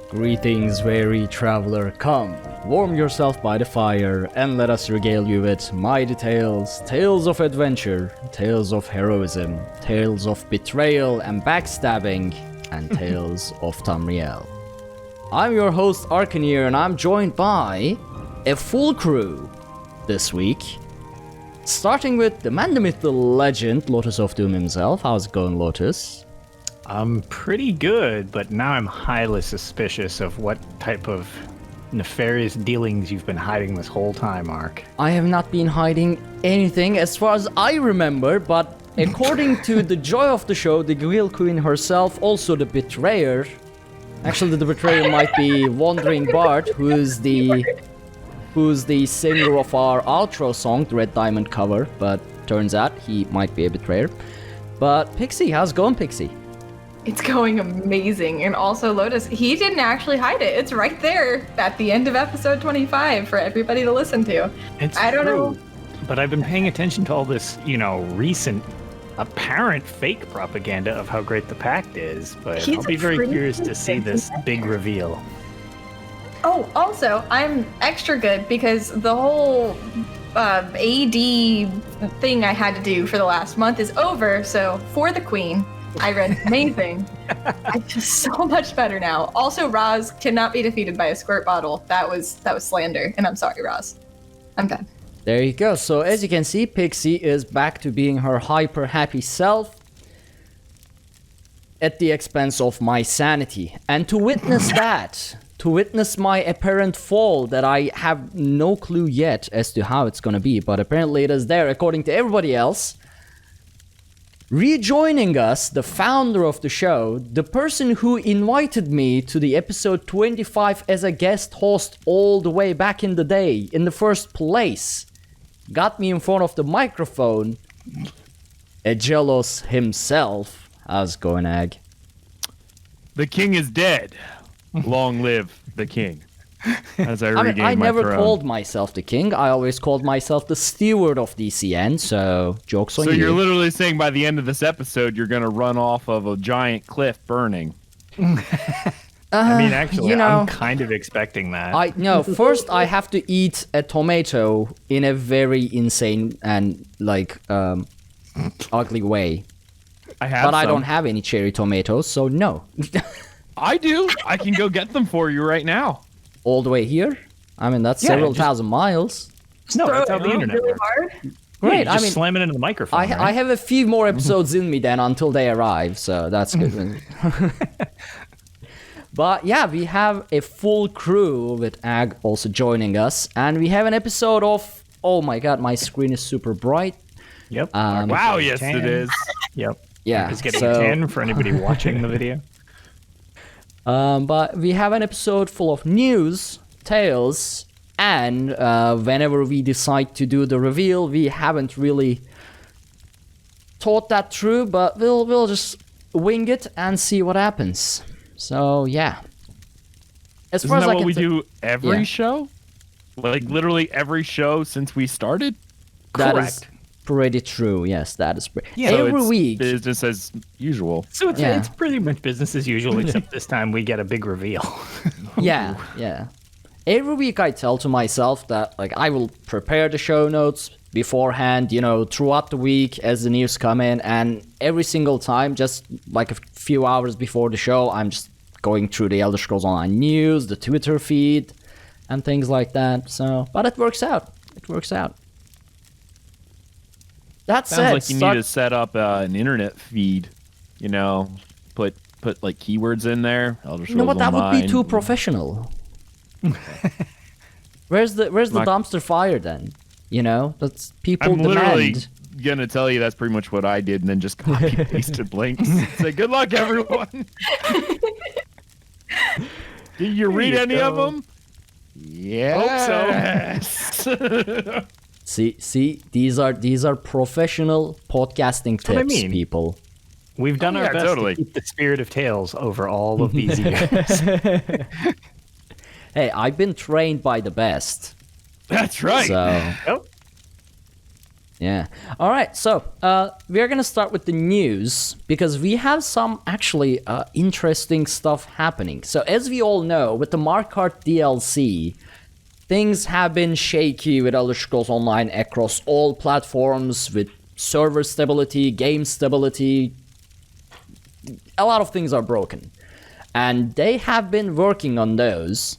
Greetings, weary traveler, come, warm yourself by the fire, and let us regale you with mighty tales, tales of adventure, tales of heroism, tales of betrayal and backstabbing, and tales of Tamriel. I'm your host Arkaniir, and I'm joined by a full crew this week, starting with the man, the myth, the legend, LotusOfDoom himself. How's it going, Lotus? I'm pretty good, but now I'm highly suspicious of what type of nefarious dealings you've been hiding this whole time, Ark. I have not been hiding anything as far as I remember, but according to the joy of the show, the Guild Queen herself, also the betrayer. Actually, the betrayer might be Wandering Bard, who's the singer of our outro song, the Red Diamond cover, but turns out he might be a betrayer. But Pixie, how's it going, Pixie? It's going amazing. And also Lotus, he didn't actually hide it. It's right there at the end of episode 25 for everybody to listen to. I don't know. But I've been paying attention to all this, recent apparent fake propaganda of how great the pact is, but I'll be very curious to see this big reveal. Oh, also, I'm extra good because the whole AD thing I had to do for the last month is over, so for the queen, I read amazing. I'm just so much better now. Also, Roz cannot be defeated by a squirt bottle. That was slander, and I'm sorry, Roz. I'm done. There you go. So as you can see, Pixie is back to being her hyper happy self at the expense of my sanity. And to witness that, to witness my apparent fall that I have no clue yet as to how it's gonna be, but apparently it is there according to everybody else. Rejoining us, the founder of the show, the person who invited me to the episode 25 as a guest host all the way back in the day, in the first place, got me in front of the microphone, Agelos himself. How's it going, Ag? The king is dead. Long live the king. As I regain I my never throne. called myself the king. I always called myself the steward of DCN, so joke's on you. So you're literally saying by the end of this episode, you're going to run off of a giant cliff burning. I mean, actually, I'm kind of expecting that. First I have to eat a tomato in a very insane and, ugly way. I don't have any cherry tomatoes, so no. I do. I can go get them for you right now. All the way here? I mean, that's several thousand miles. No, that's how the internet really works. hard. Great. Yeah, just slam it into the microphone. I have a few more episodes in me then until they arrive, so that's good. But yeah, we have a full crew with Ag also joining us, and we have an episode of, oh my god, my screen is super bright. Yep. Wow, yes it is. Yep. Yeah. It's getting a 10 for anybody watching the video. But we have an episode full of news, tales, and whenever we decide to do the reveal, we haven't really thought that through, but we'll just wing it and see what happens. So yeah. As Isn't far as that I what can we do every Yeah. show? Like literally every show since we started? That Correct. is pretty true. Yes, that is pretty. Yeah, So every it's week. business as usual. So it's, Yeah. it's pretty much business as usual, except this time we get a big reveal. Yeah. Every week I tell to myself that I will prepare the show notes beforehand, throughout the week as the news come in, and every single time, just like a few hours before the show, I'm just going through the Elder Scrolls Online news, the Twitter feed, and things like that. So, but it works out. That Sounds said, like you need to set up an internet feed, put like keywords in there. Elder you know what? Scrolls That would be Online. too professional. Where's the dumpster fire then? That's people I'm literally demand. gonna tell you that's pretty much what I did, and then just copy pasted links. Say good luck, everyone. Did you read you any go. of them? Yes. See, these are professional podcasting tips, what I mean. people. We've done our yeah, best totally. to keep the spirit of Tales over all of these years. Hey, I've been trained by the best. That's right. So, Oh, Yeah. All right. So we are going to start with the news because we have some actually interesting stuff happening. So as we all know, with the Mark Kart DLC, things have been shaky with Elder Scrolls Online across all platforms with server stability, game stability. A lot of things are broken. And they have been working on those.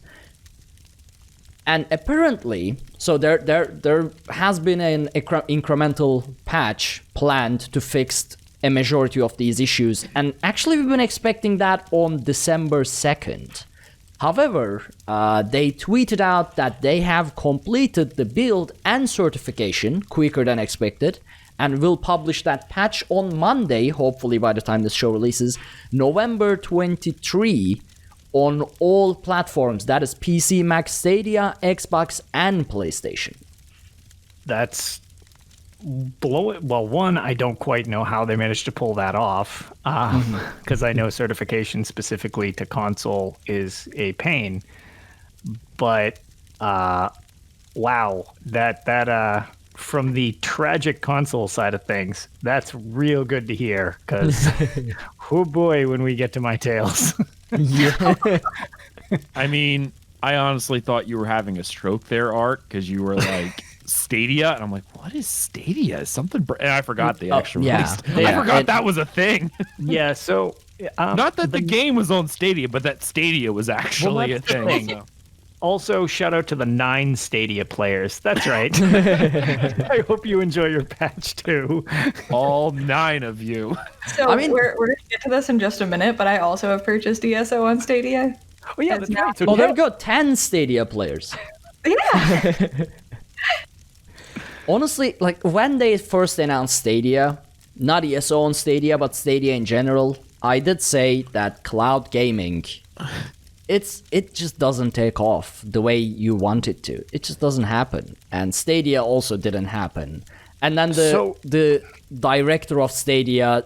And apparently, so there has been an incremental patch planned to fix a majority of these issues. And actually, we've been expecting that on December 2nd. However, they tweeted out that they have completed the build and certification quicker than expected and will publish that patch on Monday, hopefully by the time this show releases, November 23, on all platforms. That is PC, Mac, Stadia, Xbox, and PlayStation. That's blowing. Well, one, I don't quite know how they managed to pull that off, because I know certification specifically to console is a pain. But wow, that from the tragic console side of things, that's real good to hear. Because oh boy, when we get to my Tales. Yeah. I mean, I honestly thought you were having a stroke there, Art, because you were like Stadia, and I'm like, what is Stadia? Something, and I forgot the extra release. I forgot that was a thing. Yeah, so not that the game was on Stadia, but that Stadia was actually a thing. So. Also, shout out to the 9 Stadia players. That's right. I hope you enjoy your patch too. All 9 of you. So we're going to get to this in just a minute, but I also have purchased ESO on Stadia. Oh yeah, that's right. So well, they've got 10 Stadia players. Yeah. Honestly, like when they first announced Stadia, not ESO on Stadia, but Stadia in general, I did say that cloud gaming, it just doesn't take off the way you want it to. It just doesn't happen. And Stadia also didn't happen. And then the director of Stadia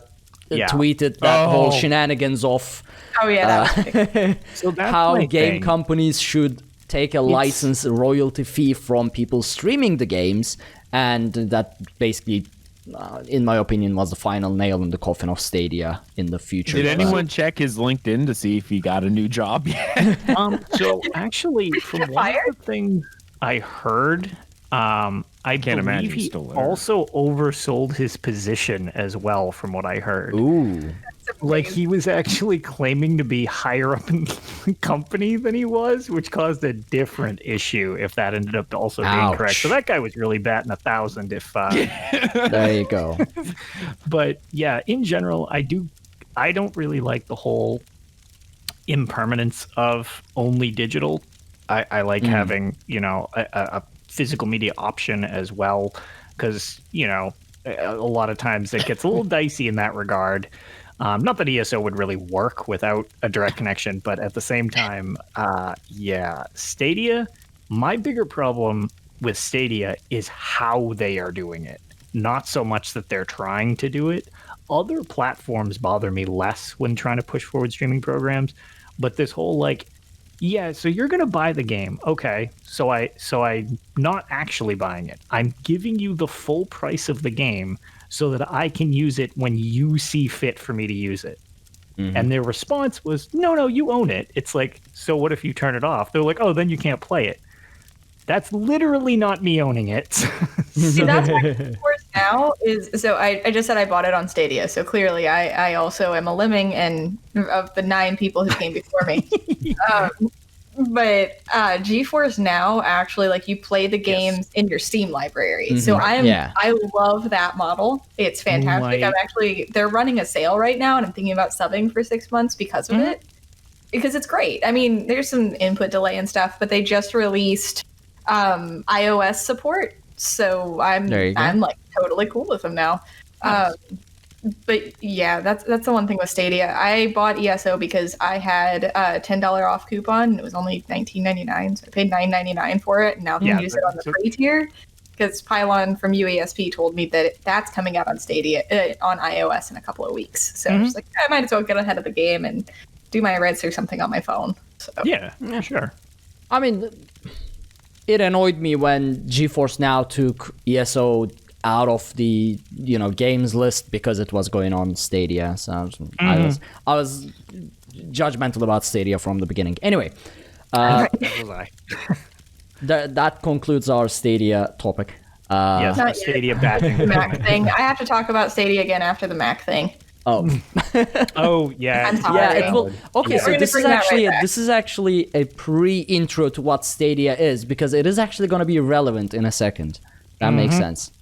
tweeted that whole shenanigans of how game companies should take a license royalty fee from people streaming the games, and that basically, in my opinion, was the final nail in the coffin of Stadia in the future. Did anyone check his LinkedIn to see if he got a new job yet? So actually, from one of the things I heard, I can't imagine he still there. also oversold his position as well, from what I heard. Ooh. Like he was actually claiming to be higher up in the company than he was, which caused a different issue if that ended up also being correct. So that guy was really batting 1,000 if... There you go. But yeah, in general, I don't really like the whole impermanence of only digital. I like having, a physical media option as well, because, a lot of times it gets a little dicey in that regard. Not that ESO would really work without a direct connection, but at the same time, Stadia, my bigger problem with Stadia is how they are doing it. Not so much that they're trying to do it. Other platforms bother me less when trying to push forward streaming programs, but this whole so you're going to buy the game. Okay. So I'm not actually buying it. I'm giving you the full price of the game so that I can use it when you see fit for me to use it. Mm-hmm. And their response was, no, you own it. It's like, so what if you turn it off? They're like, oh, then you can't play it. That's literally not me owning it. See, that's my course now is, so I just said I bought it on Stadia. So clearly I also am a lemming and of the 9 people who came before me. But GeForce Now actually, you play the games in your Steam library. Mm-hmm. So I love that model. It's fantastic. They're running a sale right now, and I'm thinking about subbing for 6 months because of it. Because it's great. I mean, there's some input delay and stuff, but they just released iOS support. So I'm totally cool with them now. Nice. But yeah, that's the one thing with Stadia. I bought ESO because I had a $10 off coupon, and it was only $19.99, so I paid $9.99 for it, and now I can use it on the free tier. Because Pylon from UESP told me that that's coming out on Stadia on iOS in a couple of weeks. So I'm just like, I might as well get ahead of the game and do my Reds or something on my phone. So yeah, sure. I mean, it annoyed me when GeForce Now took ESO out of the games list because it was going on Stadia. So I was judgmental about Stadia from the beginning. Anyway, that concludes our Stadia topic. Yes, Stadia bashing. Mac thing. I have to talk about Stadia again after the Mac thing. Oh. Oh yeah. I'm sorry. Yeah, it will. Okay, so We're this is gonna bring that actually right back. this is actually a pre-intro to what Stadia is, because it is actually going to be relevant in a second. That makes sense.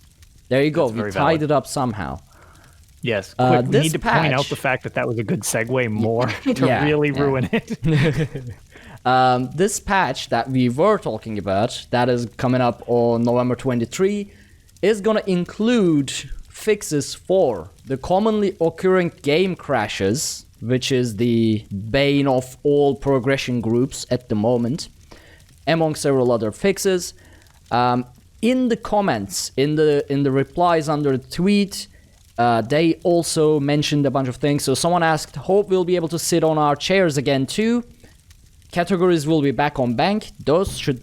There you go. That's We very tied valid. it up somehow. Yes. Quick, we this need to point out patch- the fact that was a good segue more to Yeah, really yeah. ruin it. This patch that we were talking about, that is coming up on November 23, is going to include fixes for the commonly occurring game crashes, which is the bane of all progression groups at the moment, among several other fixes. In the comments, in the replies under the tweet, they also mentioned a bunch of things. So someone asked, hope we'll be able to sit on our chairs again too. Categories will be back on bank. Those should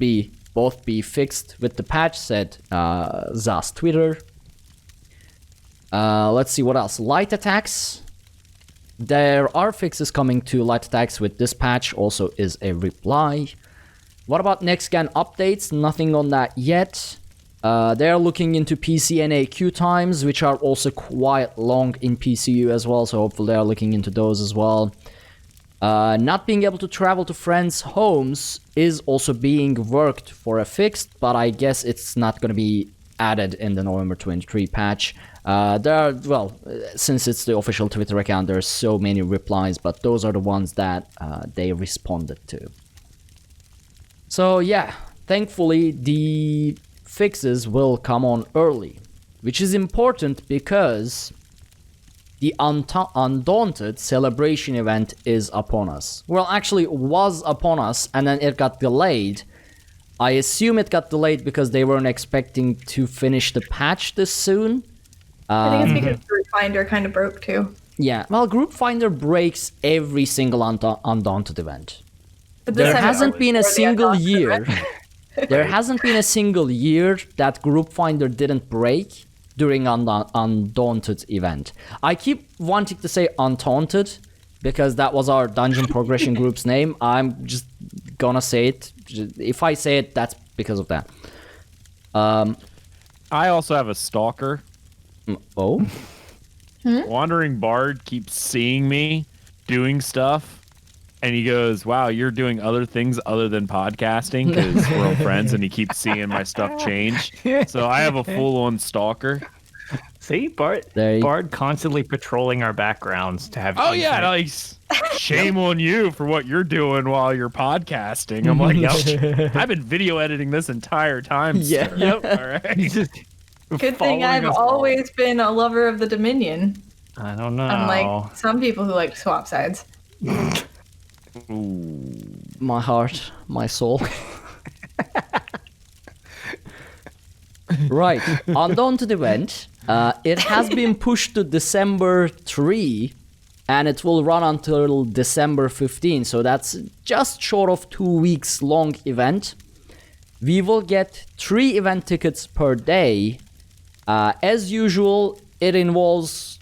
both be fixed with the patch, said Zaz Twitter. Let's see what else. Light attacks. There are fixes coming to light attacks with this patch, also is a reply. What about next-gen updates? Nothing on that yet. They're looking into PCNA queue times, which are also quite long in PCU as well, so hopefully they're looking into those as well. Not being able to travel to friends' homes is also being worked for a fix, but I guess it's not going to be added in the November 23 patch. Since it's the official Twitter account, there's so many replies, but those are the ones that they responded to. So yeah, thankfully the fixes will come on early, which is important because the Undaunted celebration event is upon us. Well, actually, it was upon us, and then it got delayed. I assume it got delayed because they weren't expecting to finish the patch this soon. I think it's because Group Finder kind of broke too. Yeah, well, Group Finder breaks every single Undaunted event. But this There time it hasn't was been a for the single Undaunted year. event. There hasn't been a single year that Group Finder didn't break during Undaunted event. I keep wanting to say Untaunted because that was our dungeon progression group's name. I'm just gonna say it. If I say it, that's because of that. I also have a stalker. Oh? Wandering Bard keeps seeing me doing stuff, and he goes, wow, you're doing other things other than podcasting because we're all friends, and he keeps seeing my stuff change. So I have a full-on stalker. See, Bard constantly patrolling our backgrounds to have. Oh, yeah, nice. Shame on you for what you're doing while you're podcasting. I'm like, nope, I've been video editing this entire time, Yeah. sir. Yep. All right. Good thing I've always been a lover of the Dominion. I don't know. Unlike some people who like to swap sides. Ooh. My heart, my soul. Right, Undaunted event. It has been pushed to December 3, and it will run until December 15. So that's just short of 2 weeks long event. We will get 3 event tickets per day. As usual, it involves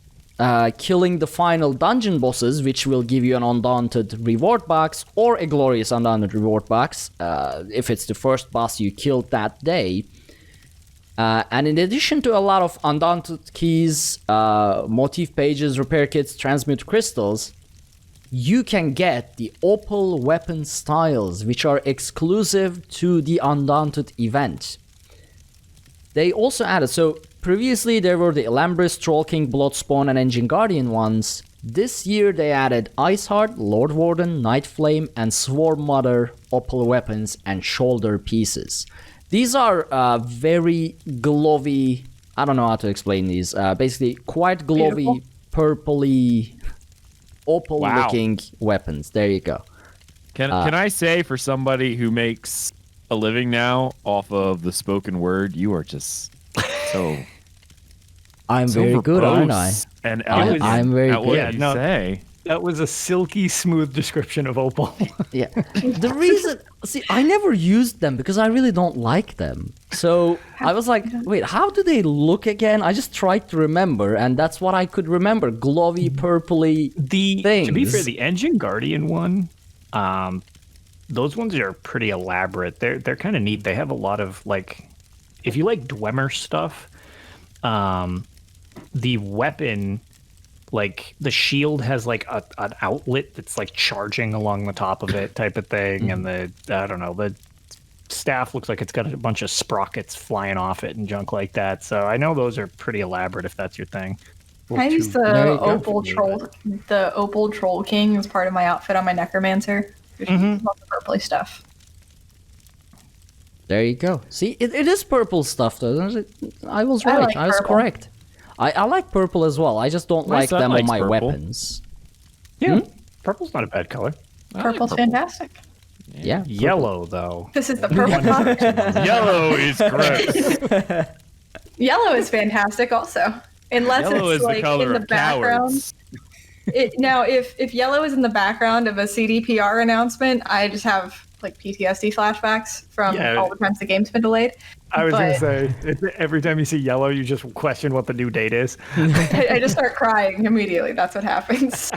killing the final dungeon bosses, which will give you an Undaunted reward box or a glorious Undaunted reward box if it's the first boss you killed that day. And in addition to a lot of Undaunted keys, motif pages, repair kits, transmute crystals, you can get the opal weapon styles, which are exclusive to the Undaunted event. They also added, so previously there were the Elambris, Troll King, Bloodspawn, and Engine Guardian ones. This year they added Iceheart, Lord Warden, Night Flame, and Swarm Mother opal weapons and shoulder pieces. These are very glowy, I don't know how to explain these, basically quite glowy, purpley, opal-looking weapons. There you go. Can I say, for somebody who makes a living now off of the spoken word, you are just so I'm very good, aren't I? And elegant I'm very at what good. you say. That was a silky smooth description of Opal. Yeah. The reason, see, I never used them because I really don't like them. So I was like, wait, how do they look again? I just tried to remember, and that's what I could remember. Glowy, purpley things. To be fair, the Engine Guardian one, those ones are pretty elaborate. They're kind of neat. They have a lot of, like, if you like Dwemer stuff, the weapon, like the shield has like an outlet that's like charging along the top of it type of thing. And the staff looks like it's got a bunch of sprockets flying off it and junk like that. So I know those are pretty elaborate if that's your thing. I use the Opal Troll. The Opal Troll King as part of my outfit on my Necromancer. Lots of purpley stuff. There you go. See, it is purple stuff, though. I was right. I was correct. I like purple as well. I just don't like them on my weapons. Yeah, purple's not a bad color. Purple's fantastic. Yeah. Yellow, though. This is the purple color. Yellow is gross. Yellow is fantastic also. Unless Yellow it's is like the color in the of background. cowards. Now, if yellow is in the background of a CDPR announcement, I just have like PTSD flashbacks from all the times the game's been delayed. I was going to say, every time you see yellow, you just question what the new date is. I just start crying immediately. That's what happens.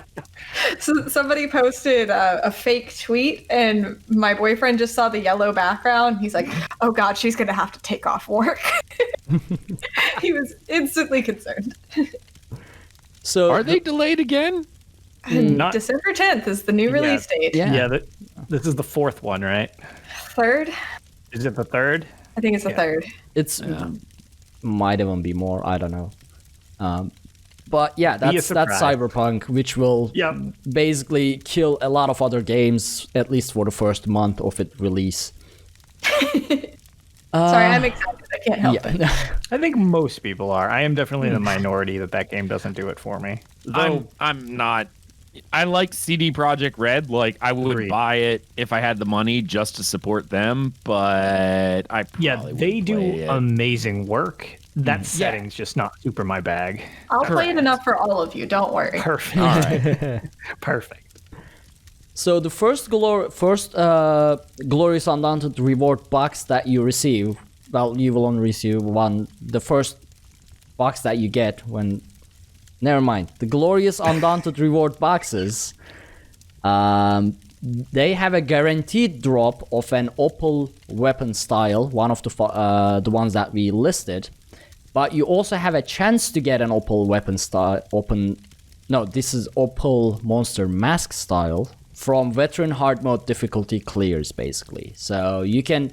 So somebody posted a fake tweet, and my boyfriend just saw the yellow background. He's like, "Oh God, she's going to have to take off work." He was instantly concerned. So are they delayed again? December 10th is the new release date. Yeah, this is the fourth one, right? Third? Is it the third? I think it's the third. It's might even be more. I don't know. But yeah, that's Cyberpunk, which will basically kill a lot of other games, at least for the first month of its release. Sorry, I'm excited. I can't help it. I think most people are. I am definitely in the minority that game doesn't do it for me. Though I'm not. I like CD Projekt Red. Like, I would buy it if I had the money just to support them, but I probably they do amazing work. That setting's just not super my bag. I'll play it enough for all of you. Don't worry. Perfect. All right. Perfect. So the first Glorious Undaunted reward box that you receive, well, you will only receive one. The first box that you get when... Never mind. The Glorious Undaunted reward boxes, they have a guaranteed drop of an Opal weapon style, one of the ones that we listed. But you also have a chance to get an Opal weapon style. This is Opal Monster Mask style from Veteran Hard Mode difficulty clears, basically. So you can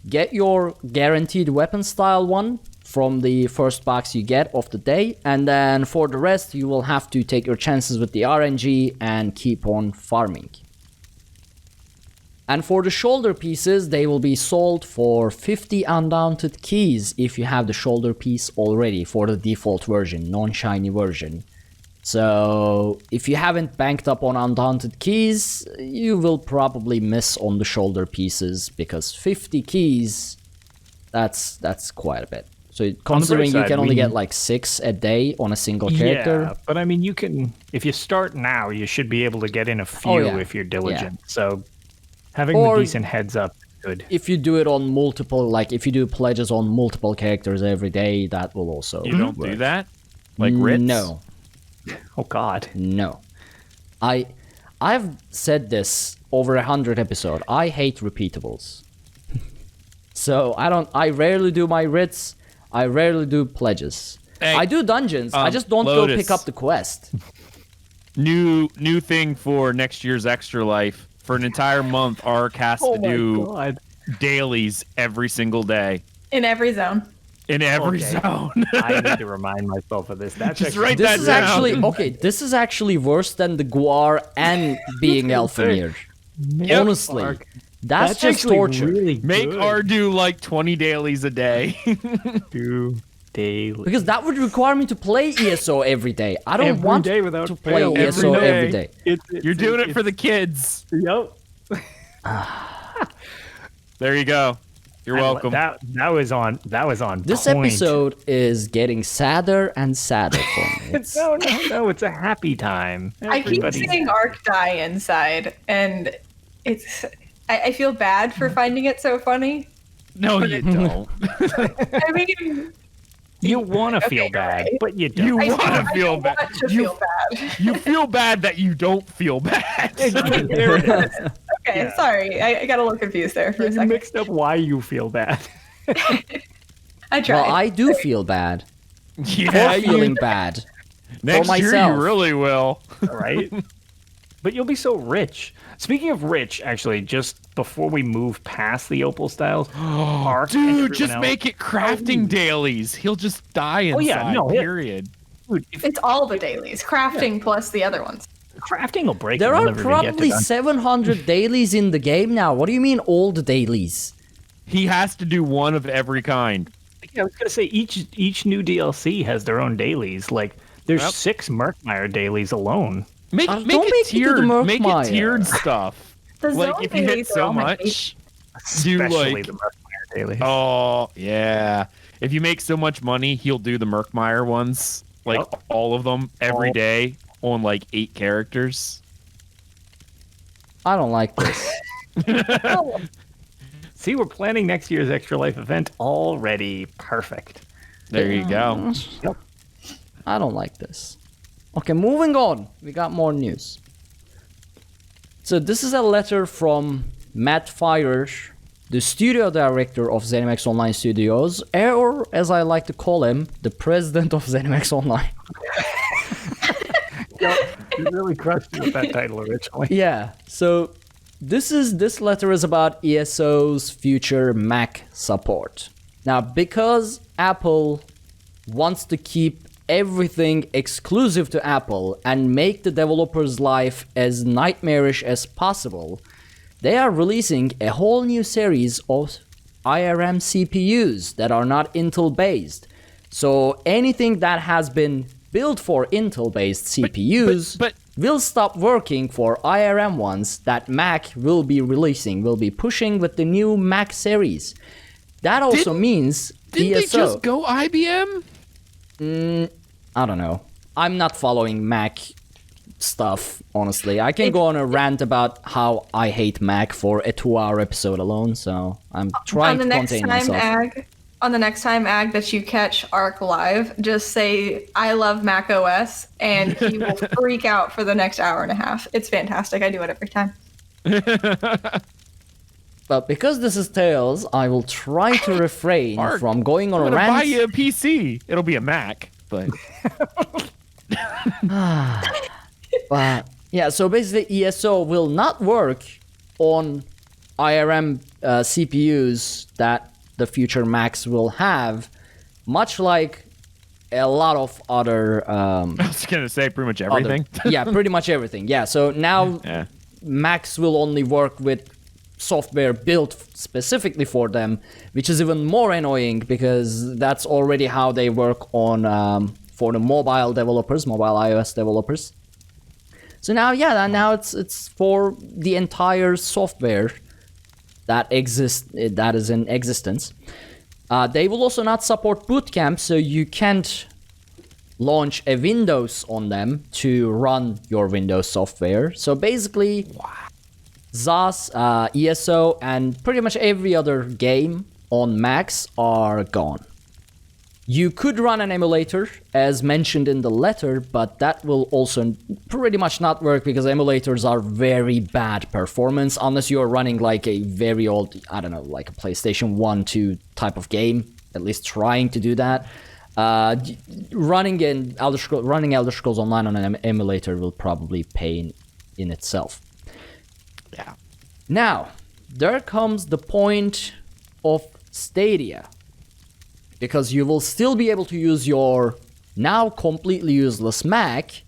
get your guaranteed weapon style one from the first box you get of the day, and then for the rest you will have to take your chances with the RNG and keep on farming. And for the shoulder pieces, they will be sold for 50 Undaunted keys if you have the shoulder piece already for the default version, non-shiny version. So if you haven't banked up on Undaunted keys, you will probably miss on the shoulder pieces, because 50 keys, that's quite a bit. So considering you can only get like 6 a day on a single character. Yeah, but I mean, you can, if you start now, you should be able to get in a few if you're diligent. Yeah. So having the decent heads up is good. If you do it on multiple, like if you do pledges on multiple characters every day, that will also You don't do that? Like Ritz? No. Oh God. No. I've said this over 100 episodes. I hate repeatables. So I rarely do my Ritz. I rarely do pledges. Hey, I do dungeons. I just don't go pick up the quest. New thing for next year's Extra Life. For an entire month, Ark has to do dailies every single day. In every zone. In every zone. I need to remind myself of this. Just write that down. This is actually worse than the Guar and being Elfenir. Yep. Honestly. Ark. That's just torture. Really Make R do like 20 dailies a day. Do daily. Because that would require me to play ESO every day. I don't want to play ESO every day. You're doing it for the kids. Yep. There you go. You're welcome. That was on. This point. episode is getting sadder and sadder for me. No, it's a happy time. I keep seeing Ark die inside, and I feel bad for finding it so funny. No, you don't. I mean, you want to feel bad, but you don't. You want to feel bad. Want to feel bad. You feel bad that you don't feel bad. There it is. Okay, Yeah. sorry. I got a little confused there for a You second. mixed up why you feel bad. I tried. Well, I do feel bad. Yeah, For feeling bad. next year myself. you really will. Right? But you'll be so rich. Speaking of rich, actually, just before we move past the opal styles, Ark and Dude, everyone just else- make it crafting dailies. He'll just die inside. yeah, no, it- period. Dude, if It's all the dailies, crafting plus the other ones. crafting will break. There and are we'll never even get to probably done. 700 dailies in the game now. What do you mean all the dailies? He has to do one of every kind. Yeah, I was gonna say each new DLC has their own dailies. Like there's Yep. 6 Murkmire dailies alone. Make don't it make me do the tiered. Make it Murkmire. tiered stuff. The Like zone if you hit dailies are so all my much, do Especially like the Murkmire dailies. oh yeah. If you make so much money, he'll do the Murkmire ones, like Yep. all of them every All- day on like 8 characters. I don't like this. See, we're planning next year's Extra Life event already. Perfect. There you go. Yep. I don't like this. Okay, moving on. We got more news. So this is a letter from Matt Fires, the studio director of ZeniMax Online Studios, or as I like to call him, the president of ZeniMax Online. You really crushed me with that title originally. Yeah, so this letter is about ESO's future Mac support. Now, because Apple wants to keep everything exclusive to Apple and make the developer's life as nightmarish as possible, they are releasing a whole new series of IRM CPUs that are not Intel based. So anything that has been built for Intel based CPUs but- will stop working for IRM ones that Mac will be releasing, will be pushing with the new Mac series. That also means Didn't they ESO. just go IBM? I don't know. I'm not following Mac stuff, honestly. I can go on a rant about how I hate Mac for a 2-hour episode alone, so I'm trying to contain myself. On the next time, Ag, that you catch Ark live, just say, I love Mac OS, and he will freak out for the next hour and a half. It's fantastic. I do it every time. But because this is Tales, I will try to refrain Mark, from going on I'm a gonna buy rant. you a PC. It'll be a Mac, but But yeah, so basically ESO will not work on IRM CPUs that the future Macs will have, much like a lot of other I was gonna say pretty much everything. yeah, pretty much everything. Yeah, so now Yeah. Macs will only work with software built specifically for them, which is even more annoying because that's already how they work on for the mobile developers, mobile iOS developers. So now, yeah, now it's for the entire software that is in existence. They will also not support Boot Camp, so you can't launch a Windows on them to run your Windows software. So basically, ZOS, ESO, and pretty much every other game on Macs are gone. You could run an emulator, as mentioned in the letter, but that will also pretty much not work because emulators are very bad performance unless you're running like a very old, I don't know, like a PlayStation 1, 2 type of game, at least trying to do that. Running Elder Scrolls Online on an emulator will probably pay in itself. Yeah. Now, there comes the point of Stadia. Because you will still be able to use your now completely useless Mac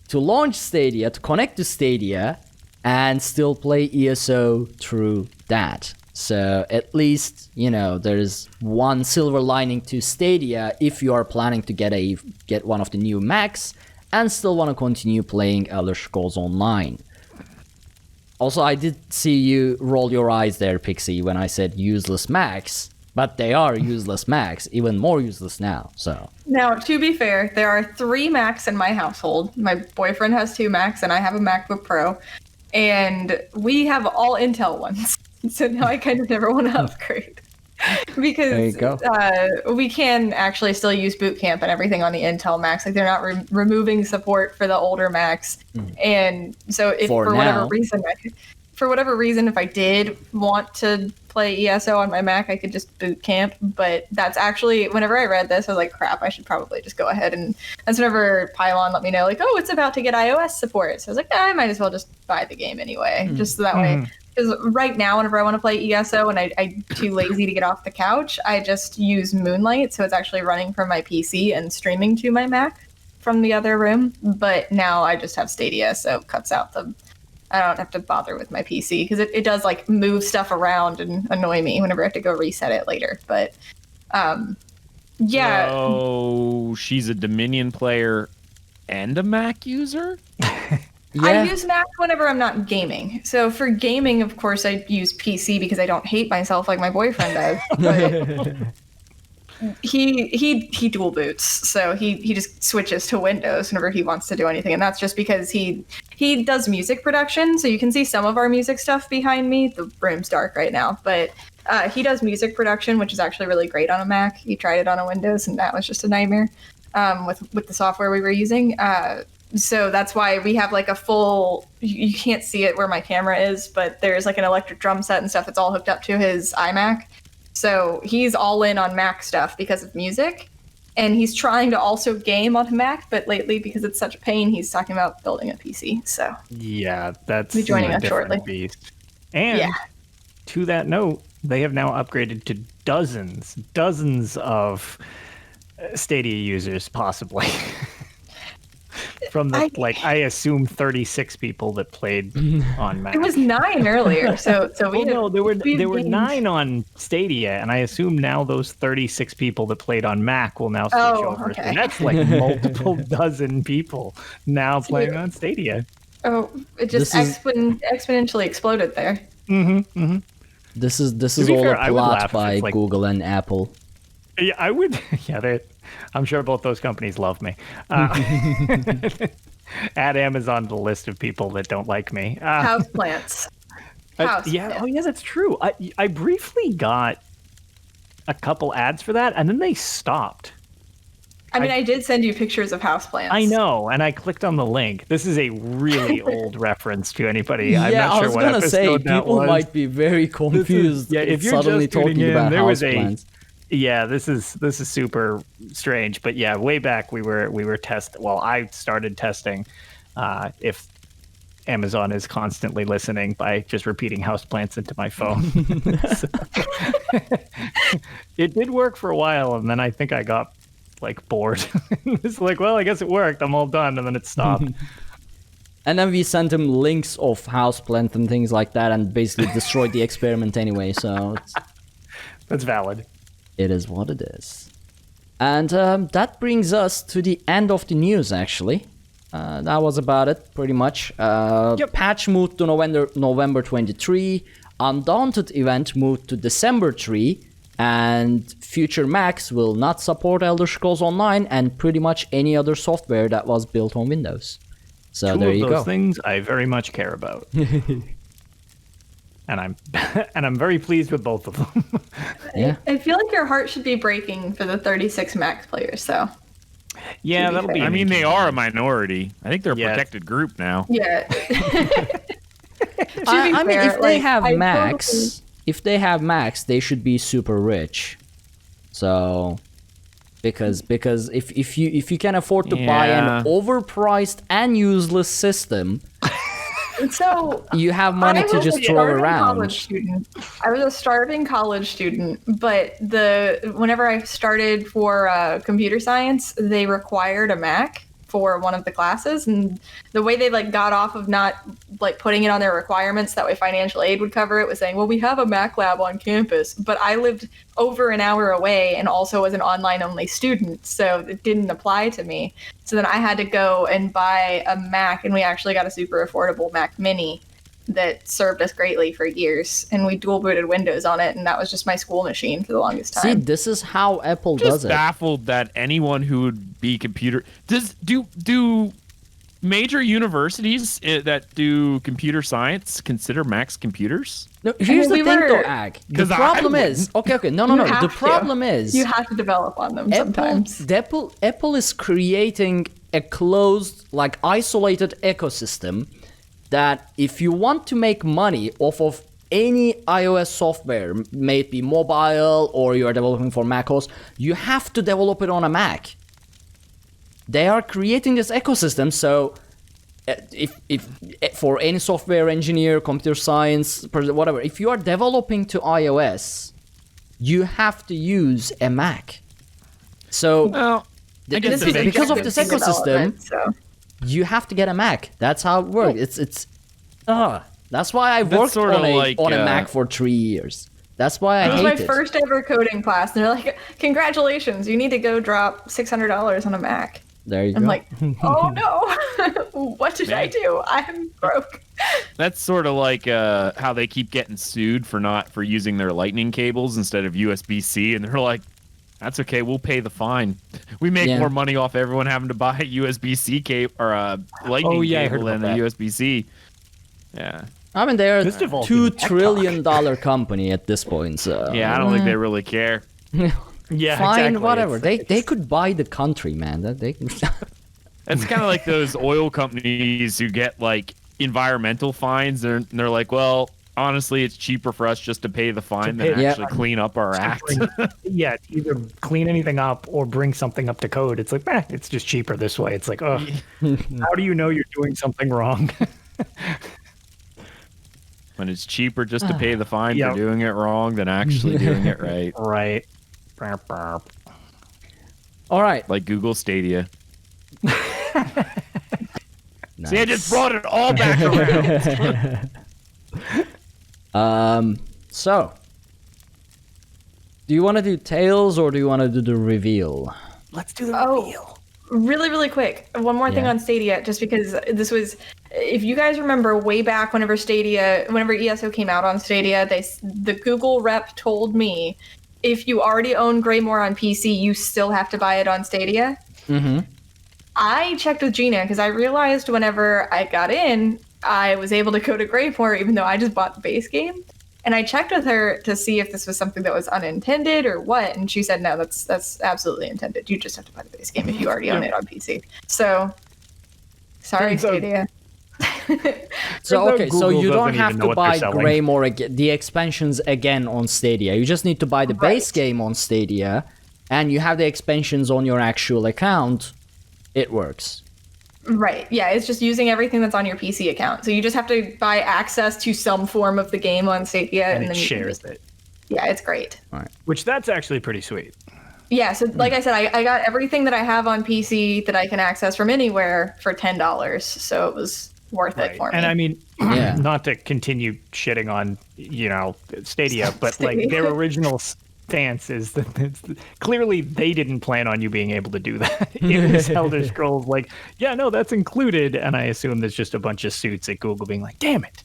to launch Stadia, to connect to Stadia, and still play ESO through that. So at least, you know, there's one silver lining to Stadia if you are planning to get one of the new Macs and still want to continue playing Elder Scrolls Online. Also, I did see you roll your eyes there, Pixie, when I said useless Macs. But they are useless Macs, even more useless now. So Now, to be fair, there are 3 Macs in my household. My boyfriend has 2 Macs, and I have a MacBook Pro. And we have all Intel ones. So now I kind of never want to upgrade. Because there you go. We can actually still use Boot Camp and everything on the Intel Macs. Like, they're not removing support for the older Macs. And so if for whatever reason, if I did want to play ESO on my Mac, I could just boot camp. But that's actually, whenever I read this, I was like, crap, I should probably just go ahead. And that's whenever Pylon let me know, like, oh, it's about to get iOS support. So I was like, I might as well just buy the game anyway, just so that way. Because right now, whenever I want to play ESO and I'm too lazy to get off the couch, I just use Moonlight. So it's actually running from my PC and streaming to my Mac from the other room. But now I just have Stadia, so it cuts out I don't have to bother with my PC because it does like move stuff around and annoy me whenever I have to go reset it later. But yeah. Oh, she's a Dominion player and a Mac user? Yeah. I use Mac whenever I'm not gaming. So for gaming, of course, I use PC because I don't hate myself like my boyfriend does. But he dual boots, so he just switches to Windows whenever he wants to do anything, and that's just because he does music production. So you can see some of our music stuff behind me. The room's dark right now, but he does music production, which is actually really great on a Mac. He tried it on a Windows, and that was just a nightmare with the software we were using. So that's why we have like a full, you can't see it where my camera is, but there's like an electric drum set and stuff. It's all hooked up to his iMac. So he's all in on Mac stuff because of music. And he's trying to also game on Mac, but lately, because it's such a pain, he's talking about building a PC. So yeah, that's be joining a us different shortly. beast. And to that note, they have now upgraded to dozens of Stadia users, possibly. From the, I assume 36 people that played on Mac. It was 9 earlier, so there were 9 on Stadia, and I assume now those 36 people that played on Mac will now switch over. Okay. And that's like multiple dozen people now playing on Stadia. Oh, it just exponentially exploded there. This is all a plot by Google and Apple. Yeah, I would. Yeah, I'm sure both those companies love me. Add Amazon to the list of people that don't like me. Houseplants. Yeah, oh yeah, that's true. I briefly got a couple ads for that, and then they stopped. I mean, I did send you pictures of houseplants. I know, and I clicked on the link. This is a really old reference to anybody. Yeah, I'm not sure what I was gonna say people might be very confused. If you're suddenly just tuning talking in, about there was houseplants. Yeah, this is super strange, but yeah, way back we were I started testing if Amazon is constantly listening by just repeating houseplants into my phone. It did work for a while, and then I think I got like bored. It's like, well, I guess it worked. I'm all done, and then it stopped. And then we sent him links of houseplant and things like that, and basically destroyed the experiment anyway. So that's valid. It is what it is. And that brings us to the end of the news, actually. That was about it, pretty much. Patch moved to November 23. Undaunted event moved to December 3. And future Macs will not support Elder Scrolls Online and pretty much any other software that was built on Windows. So there you go. Two of those things I very much care about. And I'm very pleased with both of them. Yeah. I feel like your heart should be breaking for the 36 Mac players, though. Yeah, that'll be. I mean, they are a minority. I think they're a protected group now. Yeah. I mean, if they have Macs, they should be super rich. So, because if you can afford to buy an overpriced and useless system. So you have money to just throw around. I was a starving college student, but whenever I started for computer science, they required a Mac for one of the classes, and the way they got off of not putting it on their requirements, that way financial aid would cover it, was saying, well, we have a Mac lab on campus, but I lived over an hour away and also was an online only student, so it didn't apply to me. So then I had to go and buy a Mac, and we actually got a super affordable Mac Mini that served us greatly for years, and we dual booted Windows on it, and that was just my school machine for the longest time. See, this is how Apple Just does it. baffled that anyone who would be do major universities that do computer science consider Macs computers? No, here's the we thing, were- though, Ag. The 'Cause I problem is okay. No. You The have to. problem is You have to develop on them sometimes. Apple is creating a closed, like isolated ecosystem that if you want to make money off of any iOS software, may it be mobile or you are developing for macOS, you have to develop it on a Mac. They are creating this ecosystem, so if for any software engineer, computer science, whatever, if you are developing to iOS, you have to use a Mac. So Well, I guess This is because of this objective ecosystem, development, so. you have to get a Mac. That's how it works. That's why I That's worked sorta on a like, Mac for 3 years. That's why I It was hate my it. first ever coding class, and they're like, "Congratulations, you need to go drop $600 on a Mac." There you I'm go. like, "Oh no, what did I do? I'm broke." that's sort of like how they keep getting sued for using their lightning cables instead of USB-C, and they're like, that's okay, we'll pay the fine. We make Yeah. more money off everyone having to buy a USB-C cable or a lightning I heard cable about than a that. USB-C. Yeah. I mean, they're a This devolved $2 into tech trillion company at this point, so Yeah, I don't think they really care. Yeah, fine, exactly. whatever. It's- They could buy the country, man. That they can. It's kind of like those oil companies who get like environmental fines. They're like, well, honestly, it's cheaper for us just to pay the fine than pay the actually fine. clean up our act. Yeah, either clean anything up or bring something up to code. It's like, it's just cheaper this way. It's like, oh, how do you know you're doing something wrong? When it's cheaper just to pay the fine Yep. for doing it wrong than actually doing it right. Right. All right. Like Google Stadia. Nice. See, I just brought it all back around. So, do you want to do Tales or do you want to do the reveal? Let's do the Oh. reveal. Really, really quick. One more thing Yeah. on Stadia, just because this was, if you guys remember way back whenever ESO came out on Stadia, the Google rep told me, if you already own Greymoor on PC, you still have to buy it on Stadia. Mm-hmm. I checked with Gina because I realized whenever I got in, I was able to go to Greymoor even though I just bought the base game. And I checked with her to see if this was something that was unintended or what, and she said no, that's absolutely intended. You just have to buy the base game if you already own it on PC. So, sorry, Turns out- Stadia. So Turns out okay, so Google you don't doesn't even have know to what they're buy selling. Greymoor again, the expansions again on Stadia. You just need to buy the base Right. game on Stadia, and you have the expansions on your actual account. It works. Right. Yeah, it's just using everything that's on your PC account. So you just have to buy access to some form of the game on Stadia, And it then you can shares just- it. Yeah, it's great. Which that's actually pretty sweet. Yeah, so like I said, I got everything that I have on PC that I can access from anywhere for $10. So it was worth it for me. And I mean, Yeah. not to continue shitting on, Stadia, but like their original stance is that clearly they didn't plan on you being able to do that. In this Elder Scrolls, like, yeah, no, that's included. And I assume there's just a bunch of suits at Google being like, damn it,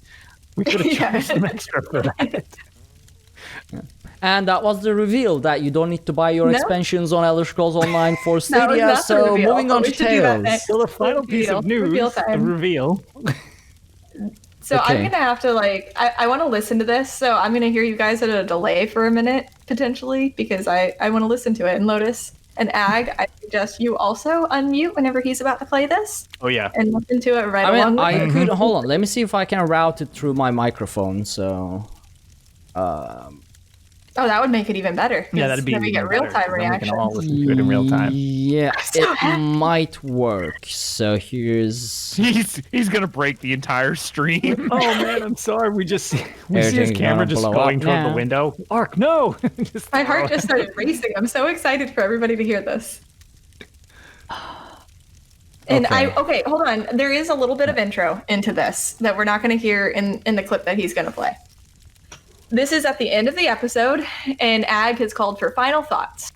we could have charged some extra for that. And that was the reveal that you don't need to buy your No. expansions on Elder Scrolls Online for That was Stadia. not the So reveal, moving but on we to should do that Tales. next. So the final piece of news, Reveal the time. reveal. So I'm Okay. gonna have to I want to listen to this, so I'm gonna hear you guys at a delay for a minute potentially because I want to listen to it. And Lotus and Ag, I suggest you also unmute whenever he's about to play this Oh yeah. and listen to it right I along mean, with I it. could hold on. Let me see if I can route it through my microphone. So, Oh, that would make it even better. Yeah, that'd be then we get even real better, time 'cause then we can reactions. all listen to it in real time. Yeah, so it happy. might work. So here's. He's gonna break the entire stream. Oh man, I'm sorry. We see his Everything's camera gonna just blow going up toward now. the window. Ark, no! Just My heart throw just started racing. I'm so excited for everybody to hear this. And Okay. hold on. There is a little bit of intro into this that we're not going to hear in the clip that he's going to play. This is at the end of the episode, and Ag has called for final thoughts.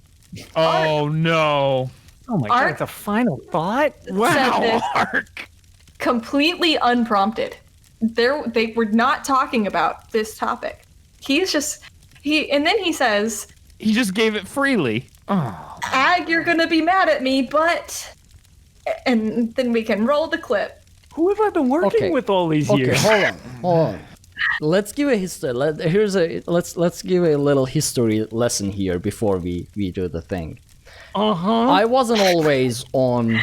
Oh no! Oh my Ark- god, it's a final thought? Wow, this- Ark. Completely unprompted. they were not talking about this topic. And then he says, He just gave it freely. Oh. Ag, you're gonna be mad at me, but... And then we can roll the clip. Who have I been working with all these years? Okay, hold on. Let's give a history. Let's give a little history lesson here before we do the thing. I wasn't always on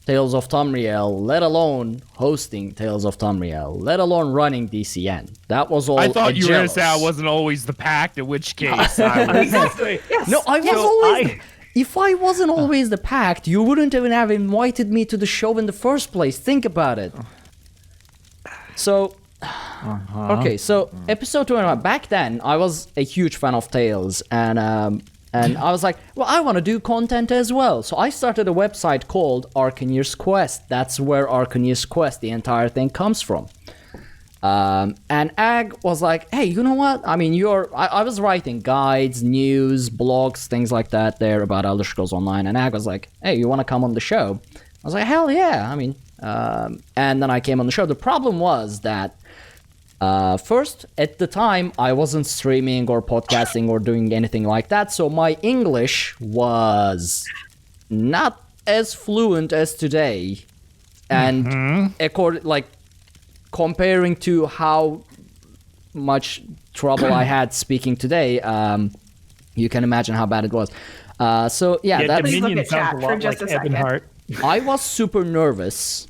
Tales of Tamriel, let alone hosting Tales of Tamriel, let alone running DCN. That was all. I thought you were going to jealous. say I wasn't always the pact, in which case I was. Exactly. Yes. No, I was always. If I wasn't always the pact, you wouldn't even have invited me to the show in the first place. Think about it. So, okay, so episode 21. Back then, I was a huge fan of Tales, and I was like, well, I want to do content as well. So I started a website called Arkaniir's Quest. That's where Arkaniir's Quest, the entire thing, comes from. And Ag was like, hey, you know what? I mean, I was writing guides, news, blogs, things like that there about Elder Scrolls Online. And Ag was like, hey, you want to come on the show? I was like, hell yeah. I mean, and then I came on the show. The problem was that first, at the time, I wasn't streaming or podcasting or doing anything like that. So my English was not as fluent as today. And comparing to how much trouble I had speaking today, you can imagine how bad it was. Dominion sounds a lot like Ebonheart. I was super nervous.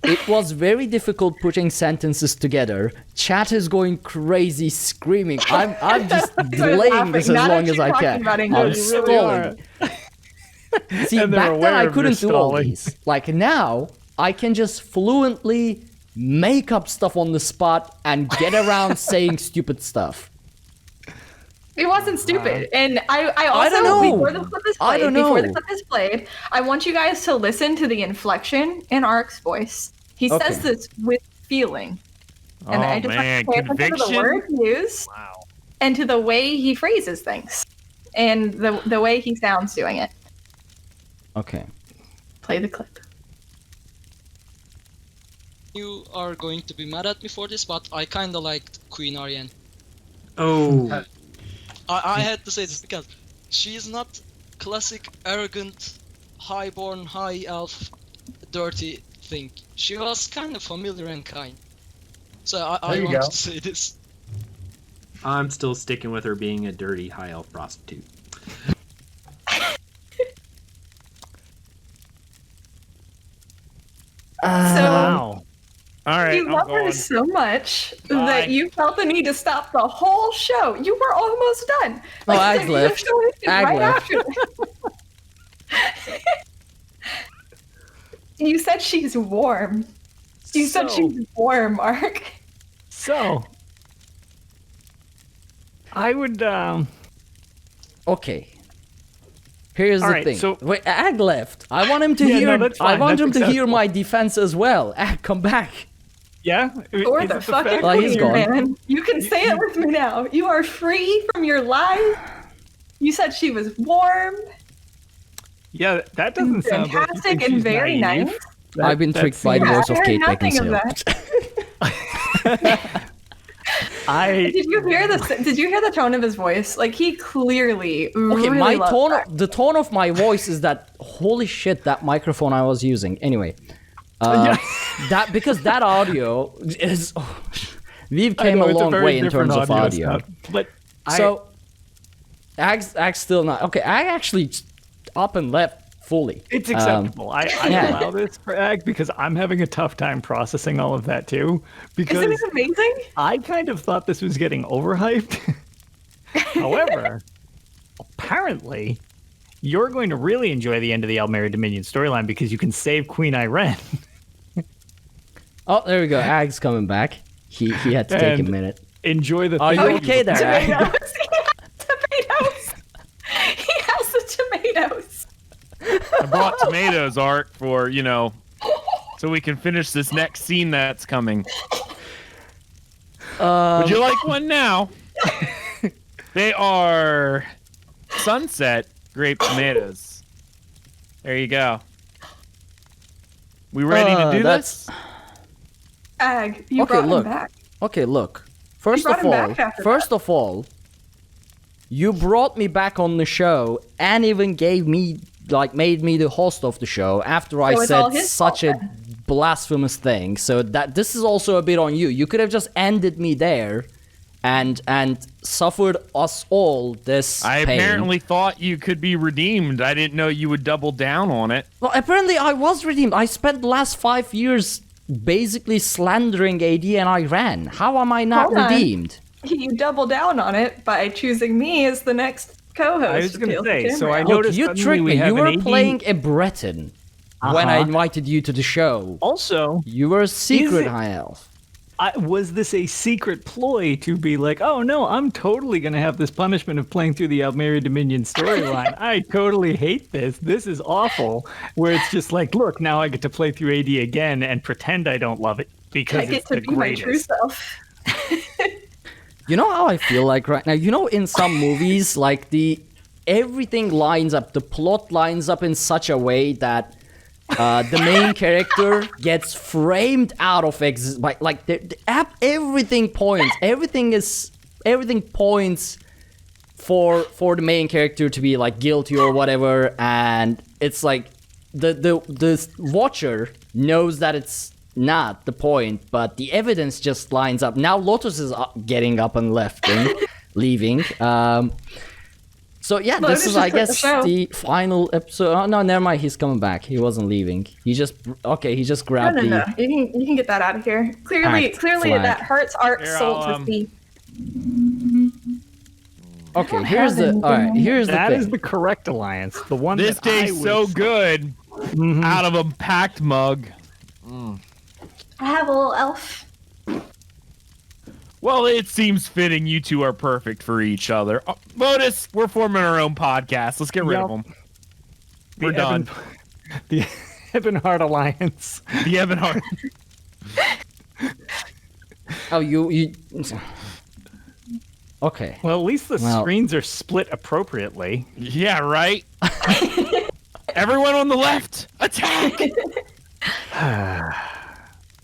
It was very difficult putting sentences together. Chat is going crazy, screaming. I'm just delaying this as long as I can. I'm stalling. See, back then I couldn't do all these. Like now, I can just fluently make up stuff on the spot and get around saying stupid stuff. It wasn't stupid, and I also before the clip is played, I want you guys to listen to the inflection in Ark's voice. He says this with feeling, and I just want to pay attention to the words used, and to the way he phrases things, and the way he sounds doing it. Okay, play the clip. You are going to be mad at me for this, but I kinda liked Queen Ariane. Oh. I had to say this because she is not classic, arrogant, highborn, high elf, dirty thing. She was kind of familiar and kind. So I want to say this. I'm still sticking with her being a dirty high elf prostitute. Wow. All right, You love her so much that you felt the need to stop the whole show. You were almost done. Ag left. Ag left. You said she's warm. You said she's warm, Ark. So, I would. Okay. Here's the thing. So, wait, Ag left. I want him to hear. No, I want him to hear my defense as well. Ag, come back. Yeah? Or the fucking he's gone. Man. You can say it with me now. You are free from your lies. You said she was warm. Yeah, that doesn't sound fantastic and very nice. I've been tricked by the voice of Kate Beckinsale. Did you hear the tone of his voice? Like he clearly really the tone of my voice is that holy shit, that microphone I was using. Anyway. Because that audio is we've came a long way in terms of audio. But Ag's still not okay. Ag actually up and left fully. It's acceptable. I allow this for Ag because I'm having a tough time processing all of that too. Because isn't it amazing? I kind of thought this was getting overhyped. However, apparently, you're going to really enjoy the end of the Aldmeri Dominion storyline because you can save Queen Irene. Oh, there we go. Ag's coming back. He had to take a minute. Enjoy the. Are you okay there, Ag? Tomatoes. He has the tomatoes. I brought tomatoes, Ark, for so we can finish this next scene that's coming. Would you like one now? They are sunset grape tomatoes. There you go. We ready to do this? Ag, you brought him back. Okay, look. First of all, you brought me back on the show and even made me the host of the show after I said such a blasphemous thing. So that this is also a bit on you. You could have just ended me there and suffered us all this I pain. apparently thought you could be redeemed. I didn't know you would double down on it. Well, apparently I was redeemed. I spent the last 5 years basically slandering AD and I ran. How am I not redeemed? You double down on it by choosing me as the next co-host. I was going to say, so I Look, noticed you tricked me. You were playing a Breton when I invited you to the show. Also, You were a secret high elf. was this a secret ploy to be like, oh no, I'm totally going to have this punishment of playing through the Aldmeri Dominion storyline. I totally hate this. This is awful. Where it's just like, look, now I get to play through AD again and pretend I don't love it because I get it's to the be my true greatest. self. You know how I feel like right now? You know, in some movies, like everything lines up, the plot lines up in such a way that the main character gets framed out of everything points. Everything points for the main character to be like guilty or whatever, and it's like the watcher knows that it's not the point, but the evidence just lines up. Now Lotus is getting up and leaving. So yeah, Lotus this is, just I quit guess, the show. the final episode. Oh no, never mind. He's coming back. He wasn't leaving. He just grabbed No. You can get that out of here. Clearly, Act clearly flag. that hurts Art Here, soul I'll, to see. Okay, here's the That thing. is the correct alliance. The one This that tastes so good out of a packed mug. I have a little elf. Well, it seems fitting you two are perfect for each other. Lotus, we're forming our own podcast. Let's get rid of them. We're done. The Ebonheart Alliance. The Ebonheart. Oh, you. Okay. Well, at least the screens are split appropriately. Yeah, right? Everyone on the left, attack!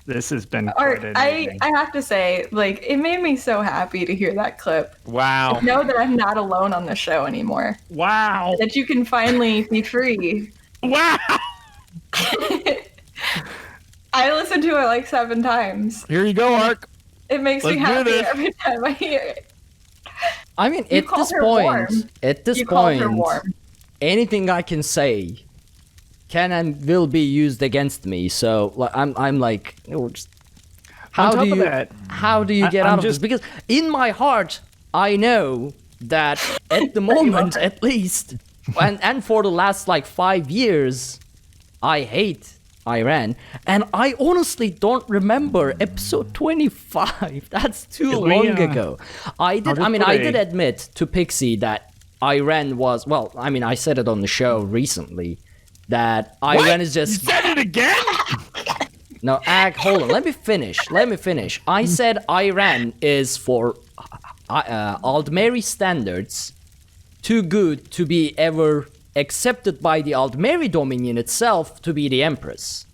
This has been Art, quite an I evening. have to say, like, it made me so happy to hear that clip. Wow. Know that I'm not alone on the show anymore. Wow. That you can finally be free. Wow. I listened to it like 7 times. Here you go, Ark. It makes me Let's do happy this. every time I hear it. I mean, You at called this her warm. point, You called her warm. anything I can say can and will be used against me. So like, I'm like, how do you get out of this? Because in my heart, I know that at the moment, at least, and for the last like 5 years, I hate Iran, and I honestly don't remember episode 25. That's too long ago. I did admit to Pixie that Iran was, well, I mean, I said it on the show recently that Iran is just. You said it again? No, hold on. Let me finish. I said Iran is for Aldmeri standards too good to be ever accepted by the Aldmeri Dominion itself to be the Empress.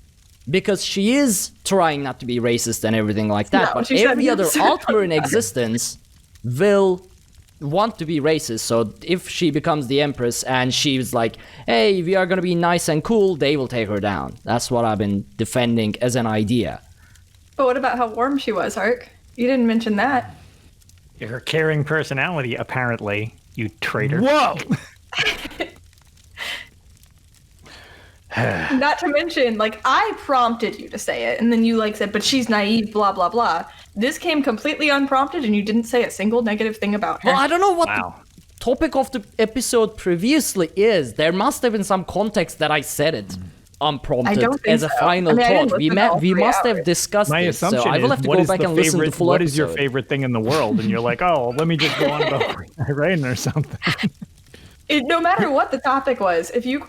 Because she is trying not to be racist and everything like that, No, but she said every other yes. Altmer in existence will want to be racist. So if she becomes the Empress and she's like, hey, we are gonna be nice and cool, they will take her down. That's what I've been defending as an idea. But what about how warm she was, Ark? You didn't mention that. Her caring personality, apparently, you traitor. Whoa. Not to mention, like, I prompted you to say it, and then you, like, said, but she's naive, blah, blah, blah. This came completely unprompted, and you didn't say a single negative thing about her. Well, I don't know what Wow. the topic of the episode previously is. There must have been some context that I said it unprompted I don't think as a so. final I mean, I didn't thought. listen to all We 3 must have hours. discussed My this, so assumption I will is, have to what go is back the and listen to favorite? the full What episode. is your favorite thing in the world? And you're like, oh, let me just go on about Iran or something. No matter what the topic was, if you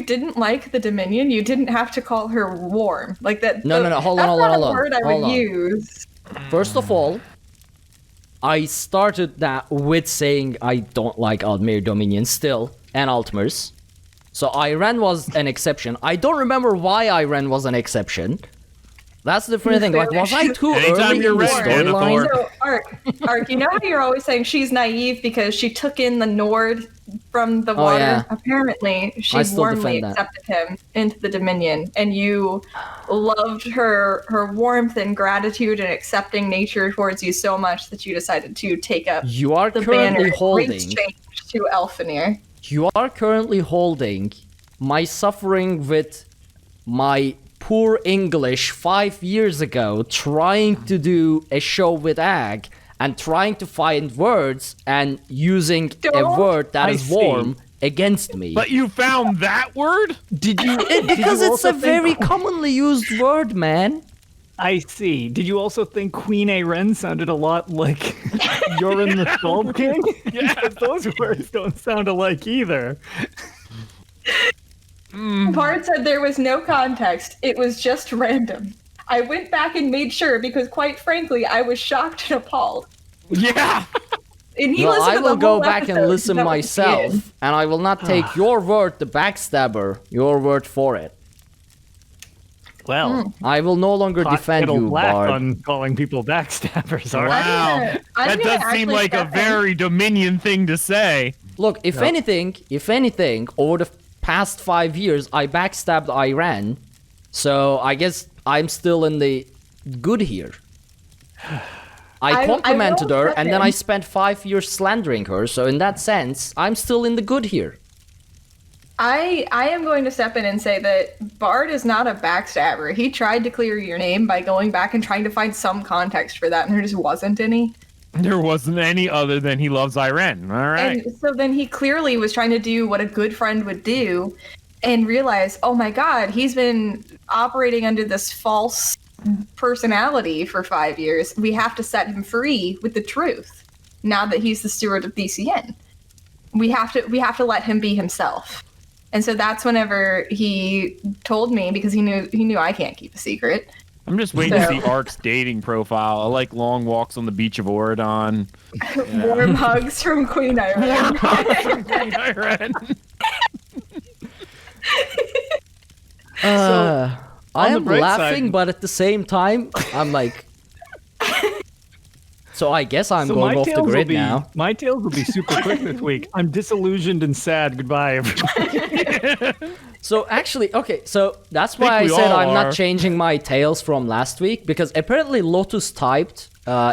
didn't like the Dominion, you didn't have to call her warm. Like that. No, hold on, that's hold not on, a hold on. word I Hold would on. use. First of all, I started that with saying I don't like Aldmeri Dominion still, and Altmers. So Iran was an exception. I don't remember why Iran was an exception. That's the funny thing. Like, was I too Anytime early you're in the ready, storyline? So, Ark, you know how you're always saying she's naive because she took in the Nord from the water? yeah. Apparently, she I still warmly defend that. accepted him into the Dominion, and you loved her warmth and gratitude and accepting nature towards you so much that you decided to take up You are the currently banner holding. race change to Elfenir. You are currently holding my suffering with my poor English 5 years ago, trying to do a show with Ag and trying to find words and using a Don't word that I is see. warm against me. But you found that word? Did you? Because it's a very commonly used word, man. I see. Did you also think Queen Aren sounded a lot like Yoren the Skull King? Yeah. Because those words don't sound alike either. Bart said there was no context. It was just random. I went back and made sure because, quite frankly, I was shocked and appalled. Yeah. And he No, listened I to the will go whole back and episode, listen that was myself, weird. and I will not take your word, the backstabber, your word for it. Well, I will no longer hot defend kettle you, black Bard. on calling people backstabbers. Are Wow. I'm That gonna does seem actually like a step in. very Dominion thing to say. Look, if anything, over the past 5 years, I backstabbed Iran, so I guess I'm still in the good here. I complimented will her, step and then in. I spent 5 years slandering her, so in that sense, I'm still in the good here. I am going to step in and say that Bard is not a backstabber. He tried to clear your name by going back and trying to find some context for that, and there just wasn't any. There wasn't any other than he loves Iran. All right. And so then he clearly was trying to do what a good friend would do and realize, oh my god, he's been operating under this false personality for 5 years. We have to set him free with the truth now that he's the steward of BCN. We have to let him be himself. And so that's whenever he told me, because he knew I can't keep a secret. I'm just waiting to So- see Ark's dating profile. I like long walks on the beach of Oridon. Warm hugs from Queen Iran. Iran. I on the am bright laughing, side- but at the same time, I'm like... So I guess I'm going off the tails will grid be, now. My tails will be super quick this week. I'm disillusioned and sad. Goodbye, everybody. So actually, okay, so that's why I we said all I'm are. not changing my tails from last week, because apparently Lotus typed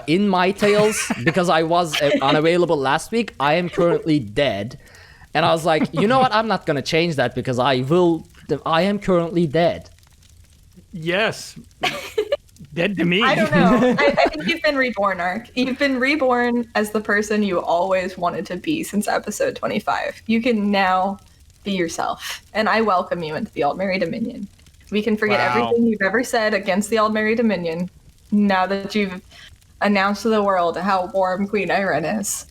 in my tails, because I was unavailable last week, I am currently dead. And I was like, you know what, I'm not gonna change that, because I am currently dead. Yes. Dead to me. I don't know. I think you've been reborn, Ark. You've been reborn as the person you always wanted to be since episode 25. You can now be yourself, and I welcome you into the Aldmeri Dominion. We can forget Wow. everything you've ever said against the Aldmeri Dominion now that you've announced to the world how warm Queen Iren is.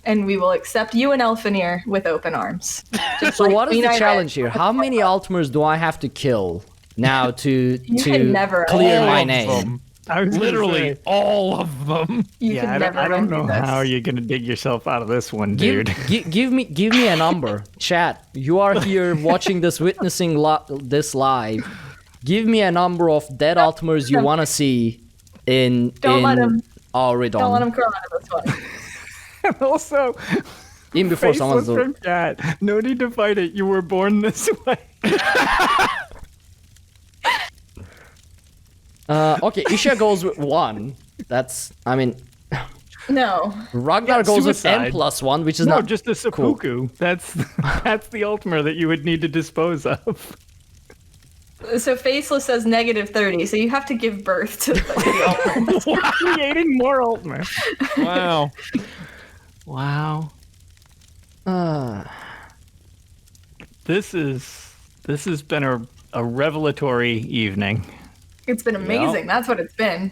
And we will accept you and Elfenir with open arms. Just So like what is Queen the Iren. challenge here? How many Altmers do I have to kill now to can never clear All my of name? them. I was gonna Literally say, all of them. You yeah, can I never don't run know through this. how you're gonna dig yourself out of this one, Give, dude. give me a number, chat. You are here watching this, witnessing this live. Give me a number of dead Altmers you want to see in Don't let him- Auridon. Don't let him crawl out of this one. And also, Even before someone's faceless from chat. No need to fight it. You were born this way. okay, Isha goes with 1. That's, I mean, No. Ragnar Yeah, goes with suicide. M+1, which is No, not just a seppuku. That's the Ultima that you would need to dispose of. So Faceless says -30, so you have to give birth to the Ultima. Creating more Ultima. Wow. Wow. This has been a revelatory evening. It's been amazing. That's what it's been.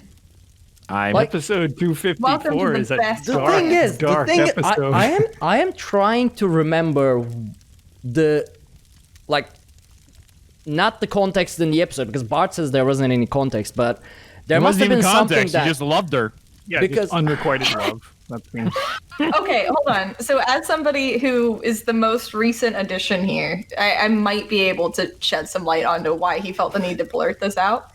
I'm Like- Episode Welcome 254 to the is a best the dark, thing is, dark episode. I am trying to remember the, like, not the context in the episode, because Bart says there wasn't any context, but there There must have wasn't been even something context. that... You just loved her. Yeah, because- just unrequited love. That's me. Okay, hold on. So as somebody who is the most recent addition here, I might be able to shed some light onto why he felt the need to blurt this out.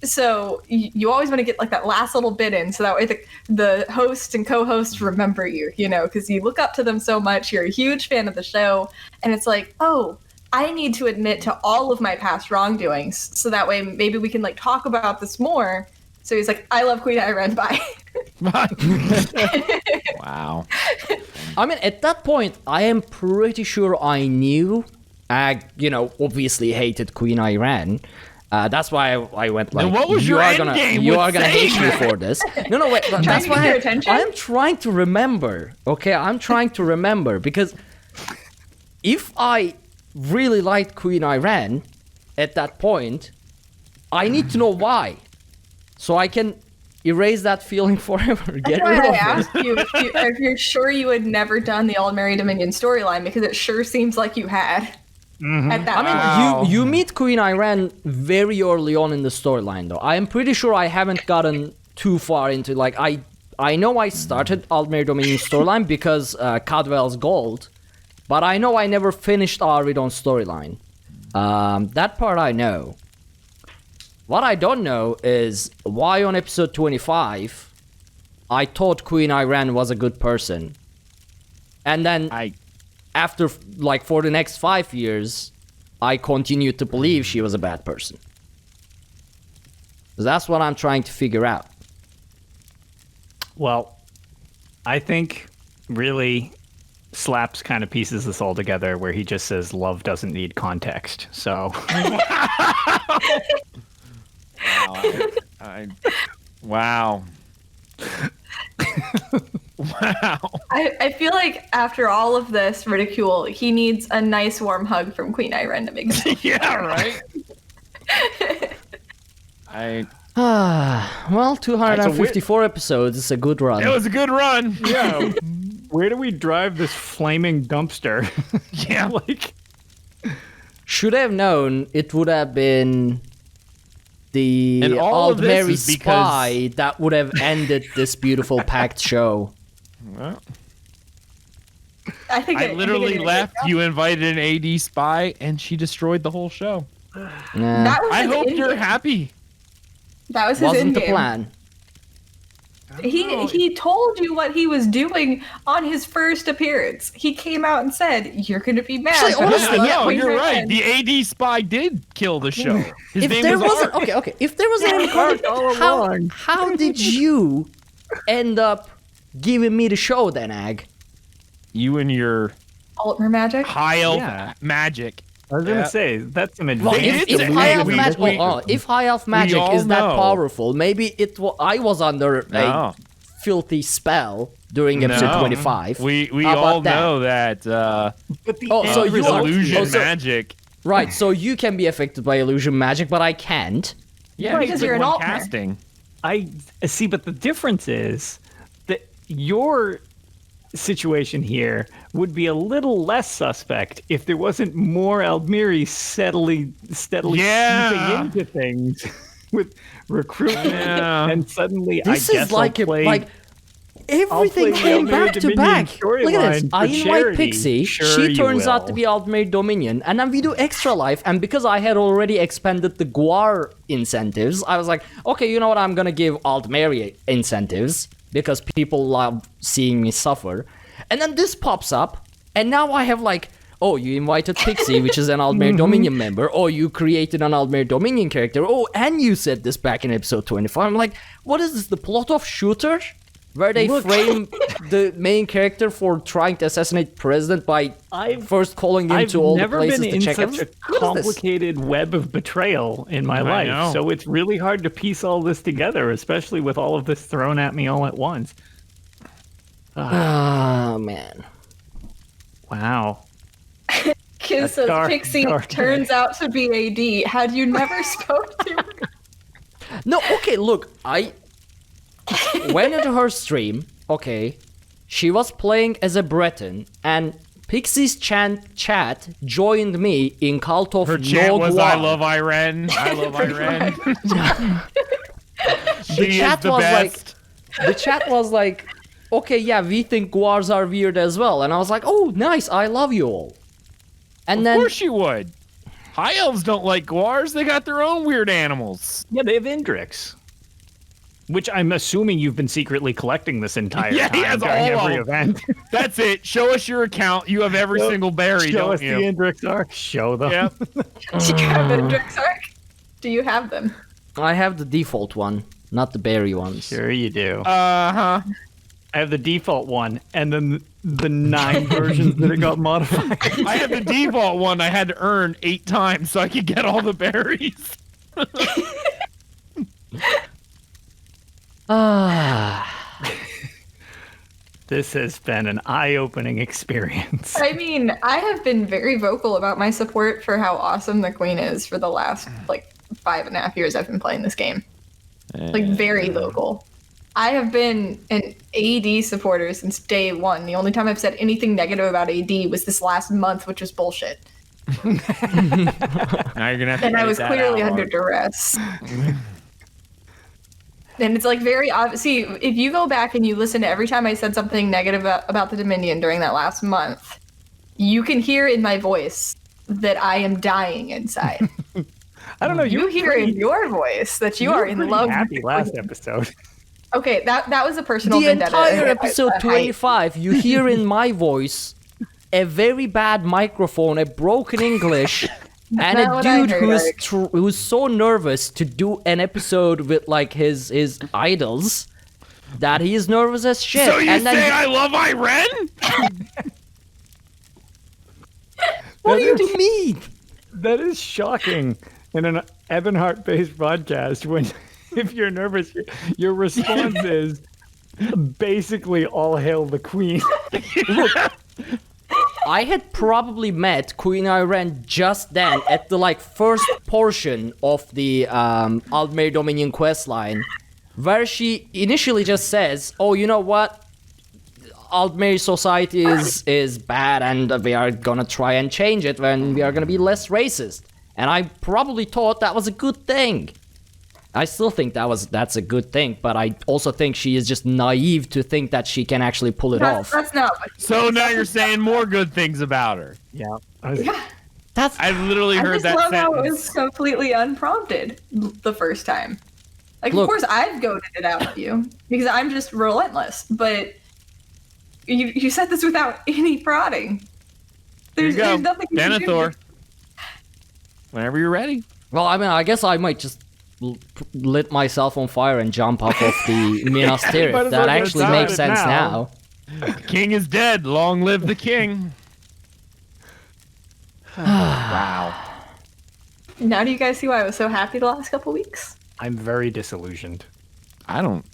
So you always want to get like that last little bit in, so that way the hosts and co-hosts remember you, because you look up to them so much. You're a huge fan of the show, and it's like, oh, I need to admit to all of my past wrongdoings, so that way maybe we can like talk about this more. So he's like, I love Queen Iren, bye. Wow. I mean, at that point, I am pretty sure I knew. Obviously hated Queen Iren. That's why I went like, then what was your end game you with are gonna hate me for this. No, wait. That's to why get your attention? I'm trying to remember. Okay, I'm trying to remember because if I really liked Queen Iren at that point, I need to know why, so I can erase that feeling forever. Get That's why rid I of it. asked you if you're sure you had never done the Aldmeri Dominion storyline, because it sure seems like you had. At that point. Wow. You meet Queen Iren very early on in the storyline, though. I am pretty sure I haven't gotten too far into I know I started Aldmeri Dominion storyline because Cadwell's Gold, but I know I never finished Arvidon's storyline. That part I know. What I don't know is why on episode 25 I thought Queen Iren was a good person, and then after, for the next 5 years, I continued to believe she was a bad person. That's what I'm trying to figure out. Well, I think really Slaps kind of pieces this all together where he just says love doesn't need context. So Wow. Wow. I feel like after all of this ridicule, he needs a nice warm hug from Queen Iren to make sense. Yeah, right. Well, 254 episodes is a good run. It was a good run. yeah, where do we drive this flaming dumpster? Yeah. Should have known it would have been the And all of this Aldmeri is because- spy that would have ended this beautiful packed show. Well, I think I literally left. You invited an AD spy, and she destroyed the whole show. Nah, That was I his hope end you're game. happy. That was his wasn't end the game. plan. He told you what he was doing on his first appearance. He came out and said, "You're going to be mad." Actually, honestly, because I yeah, love Queen you're Iren." right. The AD spy did kill the show. His If name there was wasn't Art. okay, if there was an Art all along. how did you end up giving me the show then, Ag? You and your Altmer magic. high elf Yeah. magic. I was gonna say that's some Well, advanced it's if high elf we- magic, we- if high elf magic all is that know. powerful, maybe I was under No. a filthy spell during episode No. 25. We How about all that? know that But the Oh, so end you are- illusion oh, so- magic. Right, so you can be affected by illusion magic, but I can't. Yeah, because you're an one altmer. casting. I see, but the difference is that your situation here would be a little less suspect if there wasn't more Aldmeri steadily Yeah. seeping into things with recruitment, Yeah. and suddenly This I guess is like I'll play, everything play came the back to Aldmeri back. Dominion Look at this. storyline I for invite charity. Pixie. Sure She you turns out to will. be Aldmeri Dominion, and then we do extra life. And because I had already expended the Guar incentives, I was like, okay, you know what? I'm gonna give Aldmeri incentives because people love seeing me suffer. And then this pops up, and now I have like, oh, you invited Pixie, which is an Aldmeri Dominion member. Oh, you created an Aldmeri Dominion character. Oh, and you said this back in episode 25. I'm like, what is this? The plot of Shooter? Where they frame the main character for trying to assassinate president by first calling him I've to all the never places been to in check such out. a What is this? complicated web of betrayal in my I life, know. so it's really hard to piece all this together, especially with all of this thrown at me all at once. Oh, man. Wow. Kiz A says dark, Pixie dark turns out to be AD. Had you never spoke to her? No, okay, look, I went into her stream, okay, she was playing as a Breton, and Pixie's chat joined me in Cult of Her chant No was Guar. "I love Iren. I love Iren." The She is chat the was best. the chat was like, okay, yeah, we think Guars are weird as well. And I was like, oh, nice, I love you all. And Of then course you would. High elves don't like guars. They got their own weird animals. Yeah, they have Indrix. Which I'm assuming you've been secretly collecting this entire time he has during all every of them. event. That's it. Show us your account. You have every single berry, Show don't us you? the Indrix arc. Show them. Yep. Do you have Indrix arc? Do you have them? I have the default one, not the berry ones. Sure you do. Uh-huh. I have the default one, and then the 9 versions that it got modified. I have the default one I had to earn 8 times so I could get all the berries. This has been an eye-opening experience. I mean, I have been very vocal about my support for how awesome the Queen is for the last, 5.5 years I've been playing this game. Very vocal. I have been an AD supporter since day one. The only time I've said anything negative about AD was this last month, which was bullshit. Now you're gonna have to And I edit was that clearly out, under Art. duress. And it's very obvious. See, if you go back and you listen to every time I said something negative about the Dominion during that last month, you can hear in my voice that I am dying inside. I don't know. You hear in your voice that you are in love happy with the last Queen. episode. Okay, that was a personal The vendetta. entire I- episode I- 25, you hear in my voice a very bad microphone, a broken English, and not a what I dude heard, who's so nervous to do an episode with his idols that he is nervous as shit. So you and then say I love Irene? what do you mean? That is shocking in an Ebonheart-based podcast when, if you're nervous, your response is basically all hail the Queen. I had probably met Queen Irene just then at the first portion of the Aldmeri Dominion questline, where she initially just says, "Oh, you know what? Aldmeri society is bad, and we are gonna try and change it when we are gonna be less racist." And I probably thought that was a good thing. I still think that's a good thing, but I also think she is just naive to think that she can actually pull it off. That's not what So now you're saying more good things about her. Yeah. That's I literally I heard just that love how it sentence. was completely unprompted the first time. Of Look. course, I've goaded it out of you because I'm just relentless. But you said this without any prodding. Here you There's go. nothing you can do. Denethor. Whenever you're ready. Well, I mean, I guess I might just lit myself on fire and jump off of the Minas Tirith. Might as That well get actually makes started sense now. now. The king is dead. Long live the king. Wow. Now do you guys see why I was so happy the last couple weeks? I'm very disillusioned. I don't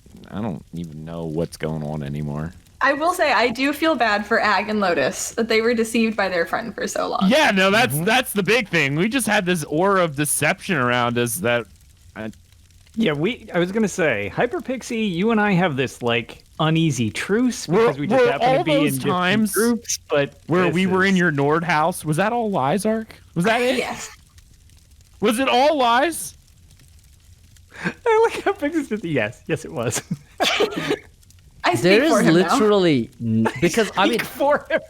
even know what's going on anymore. I will say I do feel bad for Ag and Lotus that they were deceived by their friend for so long. Yeah, no, that's the big thing. We just had this aura of deception around us that Yeah, I was gonna say, HyperPixie, you and I have this uneasy truce because we just were happen all to be in those different times groups, but where this we were is- in your Nord house. Was that all lies, Ark? Was that it? Yes. Was it all lies? I like how Pixie's just yes, it was. I speak There for is him literally because I mean, For him.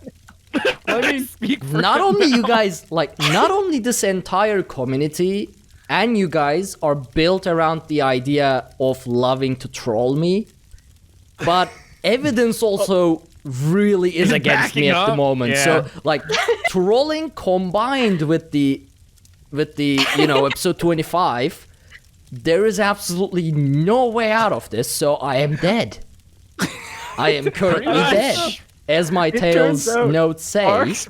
Let me speak for not only you guys not only this entire community and you guys are built around the idea of loving to troll me, but evidence also really is against me backing at the up? moment. Yeah. So trolling combined with the episode 25, there is absolutely no way out of this. So I am dead. I am currently much. dead, as my It Tales turns out notes say. Ark's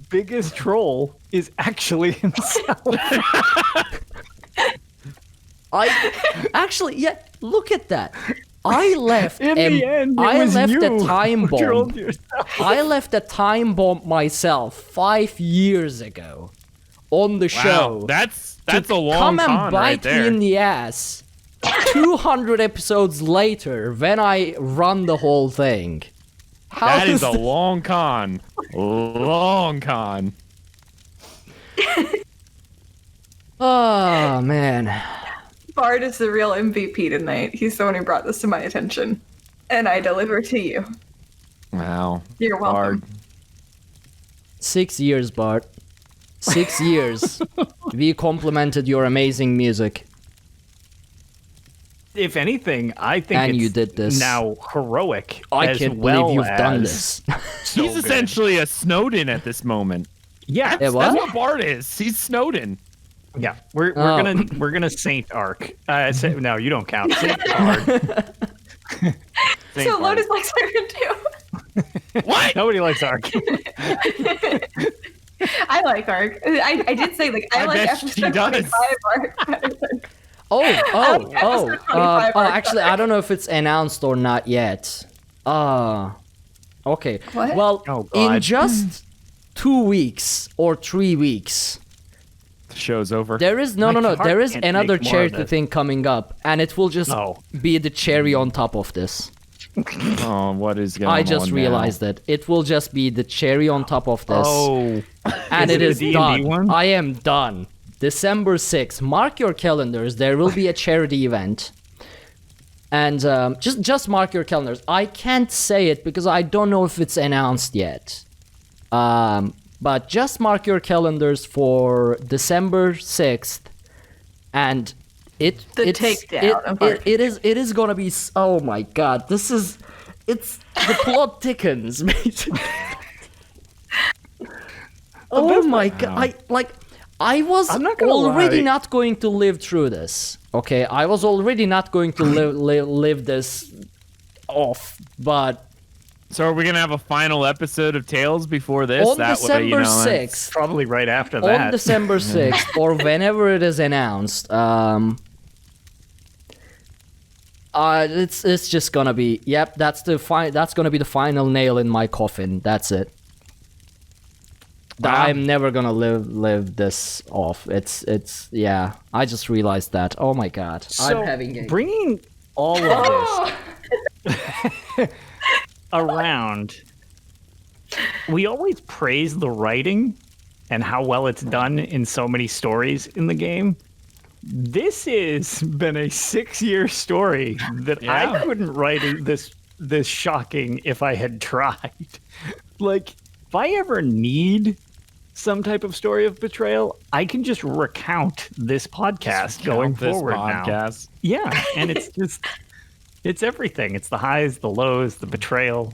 biggest troll is actually himself. Look at that. I left In the end, it I was left you a time who trolled bomb. yourself. I left a time bomb myself 5 years ago on the show. Wow, that's a long Come and con right bite me there. in the ass 200 episodes later when I run the whole thing. How That is a that- long con. Long con. Oh man. Bard is the real MVP tonight. He's the one who brought this to my attention. And I deliver to you. Wow. You're welcome. Hard. 6 years, Bart. 6 years. We complimented your amazing music. If anything, I think And it's you did this. now heroic. I as can't well believe you've done as this. so He's good. essentially a Snowden at this moment. Yeah, Yeah, what? That's what Bart is. He's Snowden. yeah. We're Oh. gonna Saint Arc. No, you don't count. Saint Bard. Saint So Bard. Lotus likes Ark too. What? Nobody likes Arc. I like Ark. I did say like I I like bet episode she does. 25 Ark. Oh, episode 25 actually, I don't know if it's announced or not yet. Okay. What? Well, Oh, in God. just 2 weeks or 3 weeks, The show's over. there is My heart there is can't another take more of charity this. thing coming up, and it will just Oh. be the cherry on top of this. Oh, what is going on I just now? realized it. It will just be the cherry on top of this. Oh, And Is it it a is D&D done. one? I am done. December 6th. Mark your calendars. There will be a charity event. And just mark your calendars. I can't say it because I don't know if it's announced yet. But just mark your calendars for December 6th. And The takedown of Ark. it is gonna be oh my god, it's the plot thickens. Oh my god, I was I'm not gonna already lie. not going to live through this. Okay, I was already not going to live this off, but So are we gonna have a final episode of Tales before this? on That way, December you know, 6th, probably right after that. on December 6th, or whenever it is announced, it's just gonna be, yep, that's gonna be the final nail in my coffin. That's it. Wow. I'm never gonna live this off. It's yeah. I just realized that. Oh my god. So, I'm having a bringing all of this around, we always praise the writing and how well it's done in so many stories in the game. This has been a 6-year story that Yeah. I couldn't write this shocking if I had tried. Like, if I ever need some type of story of betrayal, I can just recount this podcast going this forward now. podcast. Yeah, and it's everything. It's the highs, the lows, the betrayal.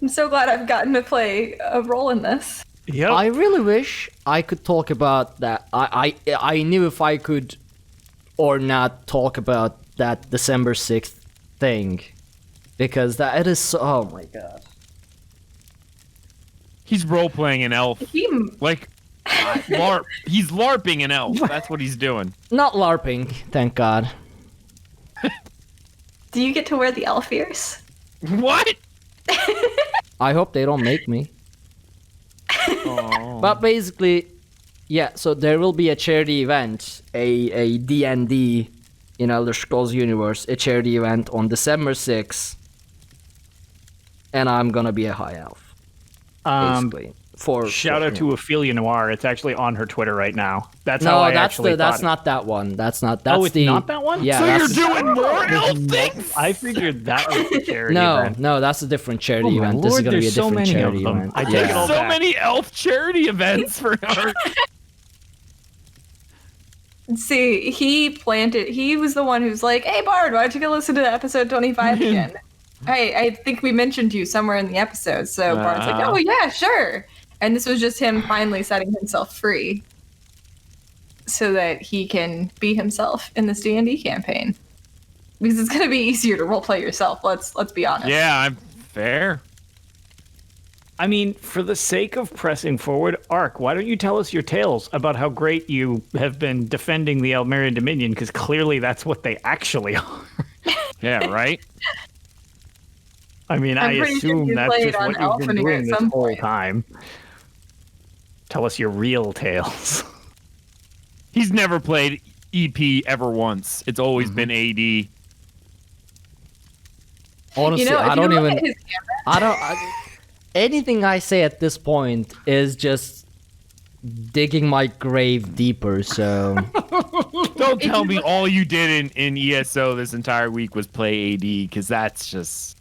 I'm so glad I've gotten to play a role in this. Yep. I really wish I could talk about that. I knew if I could or not talk about that December 6th thing, because that it is so, oh my god. He's role playing an elf. He, Like LARP. He's LARPing an elf. That's what he's doing. Not LARPing, thank god. do you get to wear the elf ears? What? I hope they don't make me. Oh. But basically, yeah, so there will be a charity event, a D&D in Elder Scrolls Universe, a charity event on December 6th. And I'm gonna be a high elf, basically. Shout out to Ophelia Noir. It's actually on her Twitter right now. That's how No, I that's actually that's thought. not that one. That's Oh, it's the not that one? Yeah, So that's you're doing more elf things? I figured that was the charity no, event. no, that's a different charity Oh my event. This is lord, gonna be a there's so different many of charity them. event. I take yeah. it all So back. many elf charity events for our See, he was the one who's like, hey, Bard, why don't you go listen to episode 25 again? I think we mentioned you somewhere in the episode. So Bard's like, oh, yeah, sure. And this was just him finally setting himself free so that he can be himself in this D&D campaign. Because it's going to be easier to roleplay yourself, let's be honest. Yeah, I'm fair. I mean, for the sake of pressing forward, Ark, why don't you tell us your tales about how great you have been defending the Elmerian Dominion? Because clearly that's what they actually are. Yeah, right? I mean, I'm I pretty sure assume you that's played just on what you've been Elfenir doing at this some whole point. time. Tell us your real tales. He's never played EP ever once. It's always been AD. Honestly, You know, if I you don't look even. at his Anything I say at this point is just digging my grave deeper. So Don't tell me all you did in ESO this entire week was play AD, because that's just...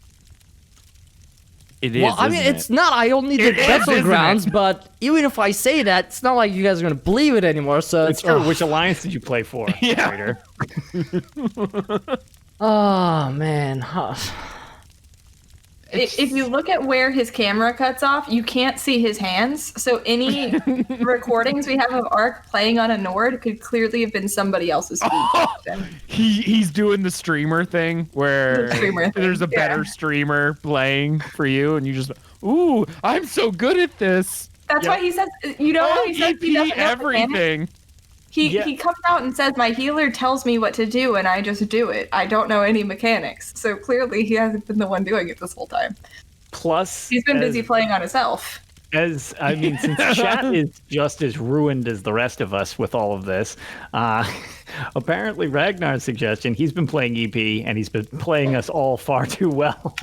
It is. Well, I mean, isn't it's it? not. I only did It is, isn't Battlegrounds, it? but even if I say that, it's not like you guys are going to believe it anymore. So It's true. Which alliance did you play for? Yeah. Raider? Oh, man. Huh. If you look at where his camera cuts off, you can't see his hands. So any recordings we have of Ark playing on a Nord could clearly have been somebody else's feed. He's doing the streamer thing where The streamer thing, there's a better yeah. streamer playing for you, and you just, ooh, I'm so good at this. That's why he says, you know how he says he doesn't know the mechanics? everything. He comes out and says, my healer tells me what to do and I just do it. I don't know any mechanics. So clearly he hasn't been the one doing it this whole time. Plus, He's been busy playing on himself. since chat is just as ruined as the rest of us with all of this, apparently Ragnar's suggestion, he's been playing EP and he's been playing us all far too well.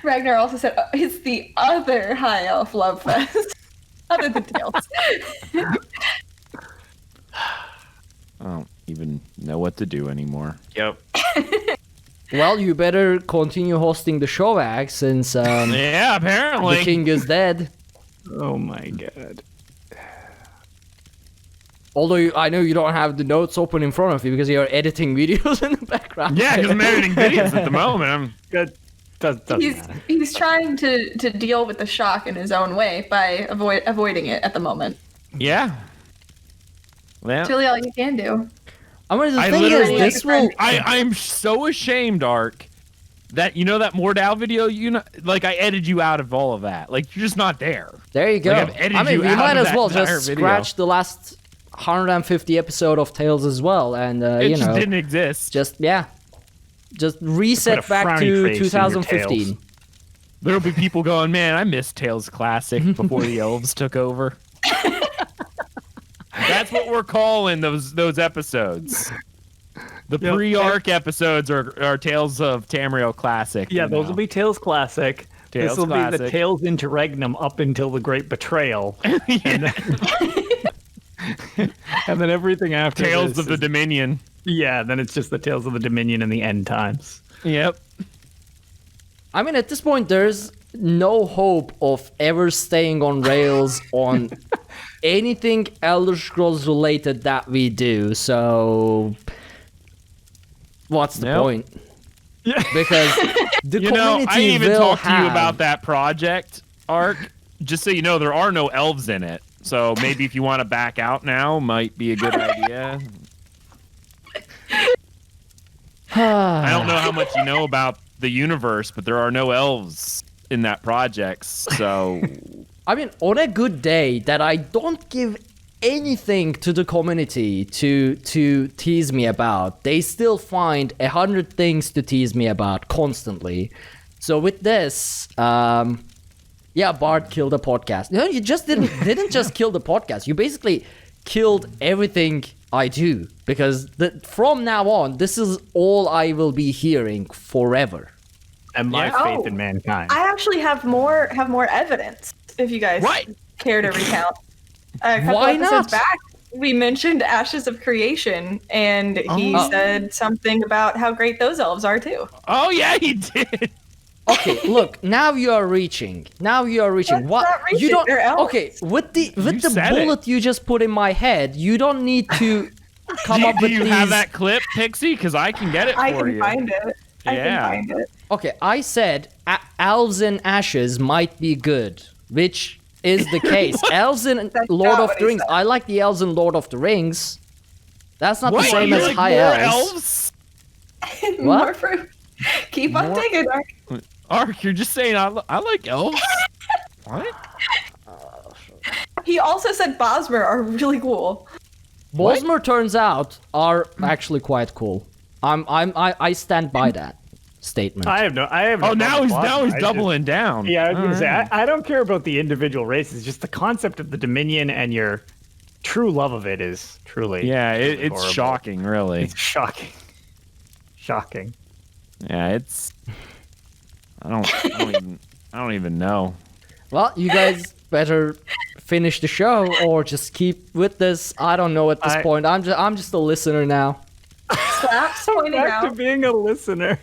Ragnar also said, it's the other High Elf Love Fest. Other than Tales. I don't even know what to do anymore. Yep. Well, you better continue hosting the show, Axe, since Yeah, apparently. the king is dead. Oh my god. Although I know you don't have the notes open in front of you because you're editing videos in the background. Yeah, because I'm editing videos at the moment. Good. Doesn't matter. He's trying to deal with the shock in his own way by avoiding it at the moment. Yeah. Well, It's really all you can do. I mean, the I thing literally- is, this will... I'm so ashamed, Ark, that that Mordau video, like I edited you out of all of that. Like you're just not there. There you go. Like, I've edited I mean, you we out might of as that well entire just video. scratch the last 150 episode of Tales as well, and It you just know, didn't exist. just reset Put a back frowny to face in your 2015. Tales. There'll be people going, man, I miss Tales Classic before the elves took over. That's what we're calling those episodes. The Yep. pre-arc episodes are Tales of Tamriel Classic. Yeah, those will be Tales Classic. Tales This will be the Classic. Tales Interregnum up until the Great Betrayal. And then everything after Tales this of the is- Dominion. Yeah, then it's just the Tales of the Dominion and the End Times. Yep. I mean, at this point, there's no hope of ever staying on rails on anything Elder Scrolls related that we do. So, what's the Nope. point? Because the community I even will talked to you have- about that project, Ark. Just so you know, there are no elves in it. So maybe if you want to back out now, might be a good idea. I don't know how much you know about the universe, but there are no elves in that project. So I mean, on a good day that I don't give anything to the community to tease me about, they still find 100 things to tease me about constantly. So with this, yeah, Bart killed a podcast. No, you just didn't just kill the podcast. You basically killed everything I do, because from now on, this is all I will be hearing forever. And my Yeah. faith Oh, in mankind. I actually have more evidence if you guys What? care to recount. A couple Why episodes not? back, we mentioned Ashes of Creation, and he said something about how great those elves are too. oh yeah, he did. Okay, look, now you are reaching. Now you are reaching. That's What not reaching, you don't? they're elves. Okay, with the said bullet you just put in my head, you don't need to come up Do with you these. have that clip, Pixie? Because I can get it I for can you. find it. I Yeah. can find it. Okay, I said Elves in Ashes might be good, which is the case. Elves in That's Lord not of what the he Rings. said. I like the Elves in Lord of the Rings. That's not What? the same You as like High more Elves. elves? More fruit. Keep on digging, Ark. Ark, you're just saying I like elves. What? He also said Bosmer are really cool. Bosmer turns out are actually quite cool. I stand by that statement. I have no. Oh, now he's problem. I just- doubling down. Yeah, I was All gonna say right. I don't care about the individual races. Just the concept of the Dominion and your true love of it is truly. Yeah, it's horrible. shocking, really. It's shocking. Shocking. Yeah, it's. I don't even know. Well, you guys better finish the show or just keep with this. I don't know at this I- point. I'm just a listener now. Slaps pointed Back to out. being a listener.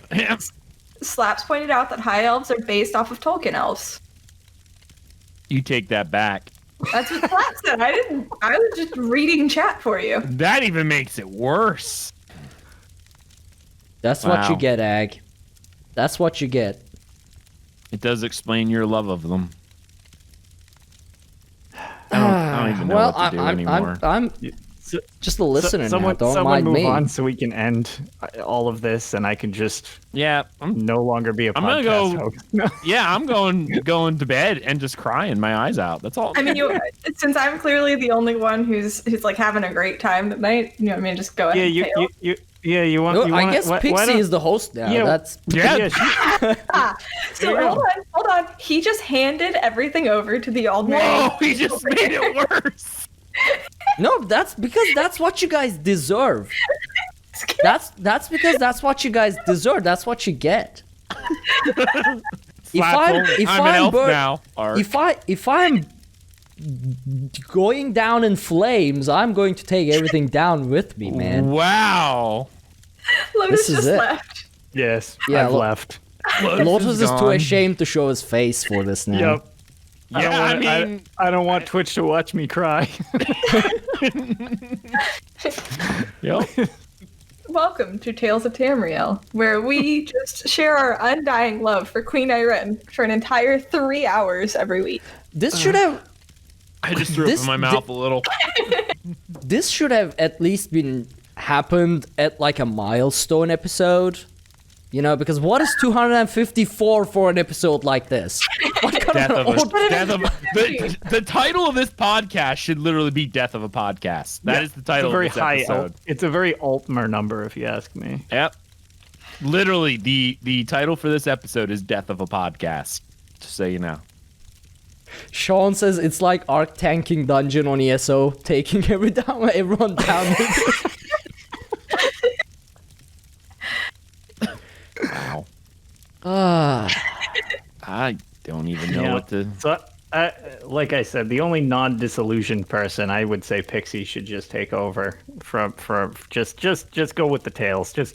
Slaps pointed out that high elves are based off of Tolkien elves. You take that back. That's what Slap said. I didn't. I was just reading chat for you. That even makes it worse. That's what you Wow. get, Ag. That's what you get. It does explain your love of them. I don't even know well, what to do anymore. I'm So, just a listener someone, now. Don't someone mind move me. on so we can end all of this, and I can just Yeah, no longer be a I'm gonna podcast go- host. I'm going to bed and just crying my eyes out. That's all. I mean, since I'm clearly the only one who's like having a great time tonight, you know, what I mean, just go ahead. Yeah, you want. No, you I want guess why Pixie don't- is the host now. Yeah, That's Yeah. So hold on. He just handed everything over to the old man. Whoa, he just made it worse. no. That's because that's what you guys deserve. That's because that's what you guys deserve. That's what you get. I'm an elf now. Ark. If I'm going down in flames, I'm going to take everything down with me, man. Wow. Lotus this is just it. left. Yes, Yeah, I've left. Lotus is too gone. ashamed to show his face for this now. Yep. Yeah, I don't want Twitch to watch me cry. Yep. Welcome to Tales of Tamriel, where we just share our undying love for Queen Irene for an entire 3 hours every week. This should have I just threw up in my mouth a little. this should have at least been happened at like a milestone episode. You know, because what is 254 for an episode like this? What kind Death of old- the title of this podcast should literally be Death of a Podcast. That is the It's a title very of this high. episode. It's a very Altmer number, if you ask me. Yep. Literally, the title for this episode is Death of a Podcast. Just so you know. Sean says it's like Arc tanking dungeon on ESO, taking everyone down. Wow. Ah, I don't even know Yeah. what to. So, like I said, the only non-disillusioned person, I would say Pixie should just take over from just go with the tails. It's